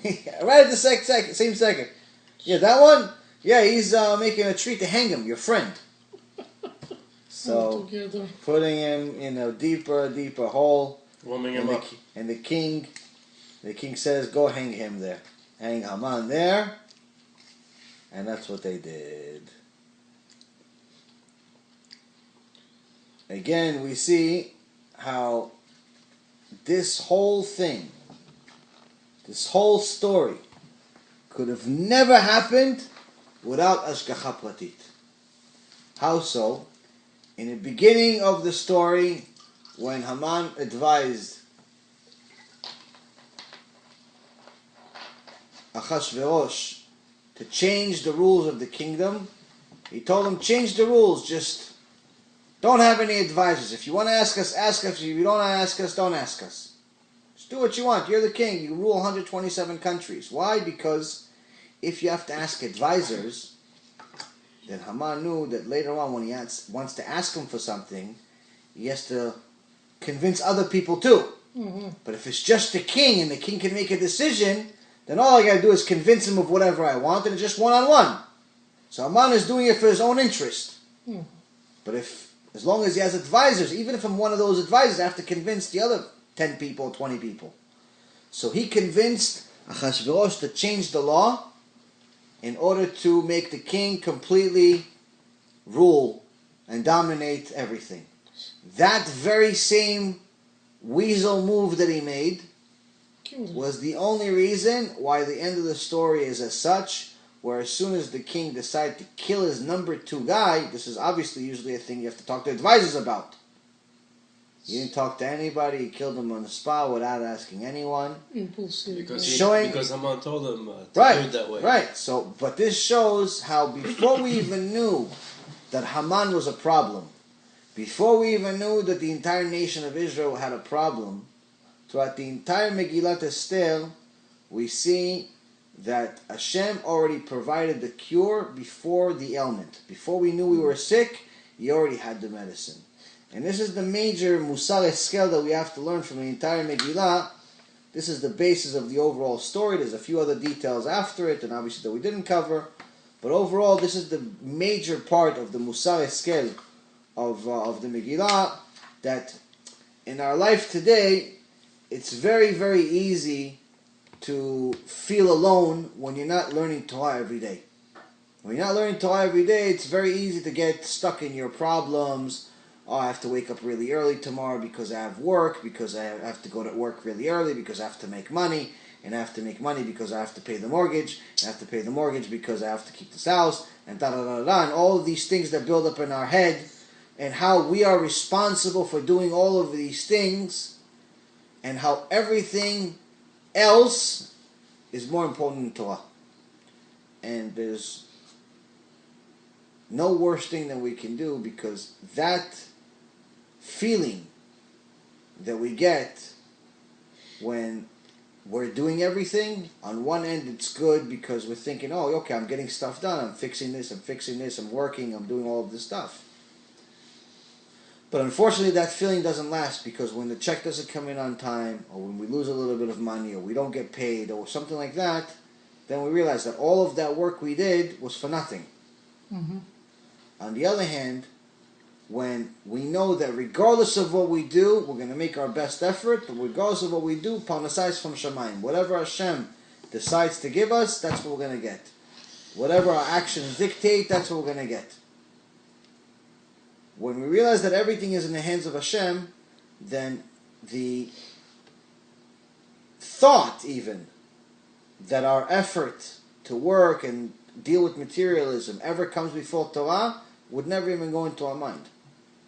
Right at the same second. Yeah, that one? Yeah, he's making a tree to hang him, your friend. So, putting him in a deeper hole. Warming him up. And the king says, go hang him there. Hang Haman there. And that's what they did. Again, we see how this whole thing, this whole story, could have never happened without Ashgacha Pratit. How so? In the beginning of the story, when Haman advised Achashverosh to change the rules of the kingdom, he told him, change the rules, just don't have any advisors. If you want to ask us, ask us. If you don't want to ask us, don't ask us. Just do what you want. You're the king. You rule 127 countries. Why? Because if you have to ask advisors, then Haman knew that later on when he wants to ask him for something, he has to convince other people too. Mm-hmm. But if it's just the king and the king can make a decision, then all I got to do is convince him of whatever I want, and it's just one-on-one. So Haman is doing it for his own interest. Mm. But as long as he has advisors, even if I'm one of those advisors, I have to convince the other 10 people, 20 people. So he convinced Achashverosh to change the law in order to make the king completely rule and dominate everything. That very same weasel move that he made was the only reason why the end of the story is as such, where as soon as the king decided to kill his number 2 guy, this is obviously usually a thing you have to talk to advisors about. He didn't talk to anybody, he killed him on the spot without asking anyone. Because Haman told him to do it that way. Right, but this shows how before we even knew that Haman was a problem, before we even knew that the entire nation of Israel had a problem, throughout the entire Megillah Esther, we see that Hashem already provided the cure before the ailment. Before we knew we were sick, He already had the medicine. And this is the major Musar that we have to learn from the entire Megillah. This is the basis of the overall story. There's a few other details after it, and obviously that we didn't cover. But overall, this is the major part of the Musar of the Megillah, that in our life today, it's very, very easy to feel alone when you're not learning Torah every day. When you're not learning Torah every day, it's very easy to get stuck in your problems. Oh, I have to wake up really early tomorrow because I have work, because I have to go to work really early, because I have to make money, and I have to make money because I have to pay the mortgage, and I have to pay the mortgage because I have to keep this house, and da-da-da-da-da, and all of these things that build up in our head, and how we are responsible for doing all of these things, and how everything else is more important than Torah. And there's no worse thing that we can do, because that feeling that we get when we're doing everything, on one end it's good because we're thinking, oh, okay, I'm getting stuff done, I'm fixing this, I'm working, I'm doing all of this stuff. But unfortunately, that feeling doesn't last, because when the check doesn't come in on time, or when we lose a little bit of money, or we don't get paid, or something like that, then we realize that all of that work we did was for nothing. Mm-hmm. On the other hand, when we know that regardless of what we do, we're going to make our best effort, but regardless of what we do, Parnasai is from Shamayim. Whatever Hashem decides to give us, that's what we're going to get. Whatever our actions dictate, that's what we're going to get. When we realize that everything is in the hands of Hashem, then the thought even that our effort to work and deal with materialism ever comes before Torah would never even go into our mind.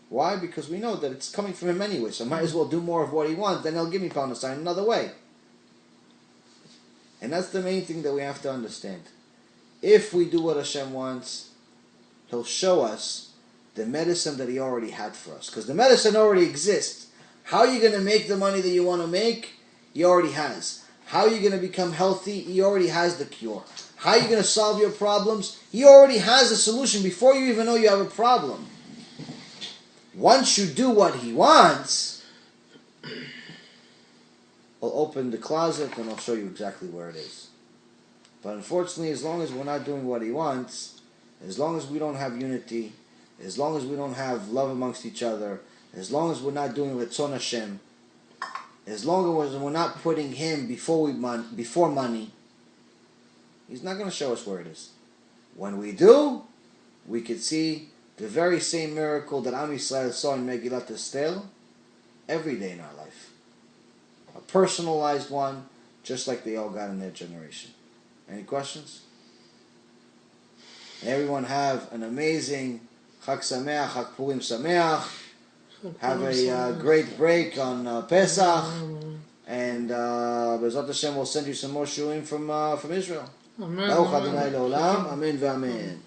Why? Because we know that it's coming from Him anyway, so I might as well do more of what He wants, then He'll give me Parnasai in another way. And that's the main thing that we have to understand. If we do what Hashem wants, He'll show us the medicine that He already had for us. Because the medicine already exists. How are you going to make the money that you want to make? He already has. How are you going to become healthy? He already has the cure. How are you going to solve your problems? He already has a solution before you even know you have a problem. Once you do what He wants, I'll open the closet and I'll show you exactly where it is. But unfortunately, as long as we're not doing what He wants, as long as we don't have unity, as long as we don't have love amongst each other, as long as we're not doing Ratzon Hashem, as long as we're not putting Him before money, He's not going to show us where it is. When we do, we could see the very same miracle that Am Yisrael saw in Megillah Esther every day in our life. A personalized one, just like they all got in their generation. Any questions? Everyone have an amazing Chag Sameach, Chag Purim Sameach. Have a great break on Pesach. And B'ezrat Hashem will send you some more shiurim from Israel. Amen. Baruch Adonai Le'olam. Amen ve'amen.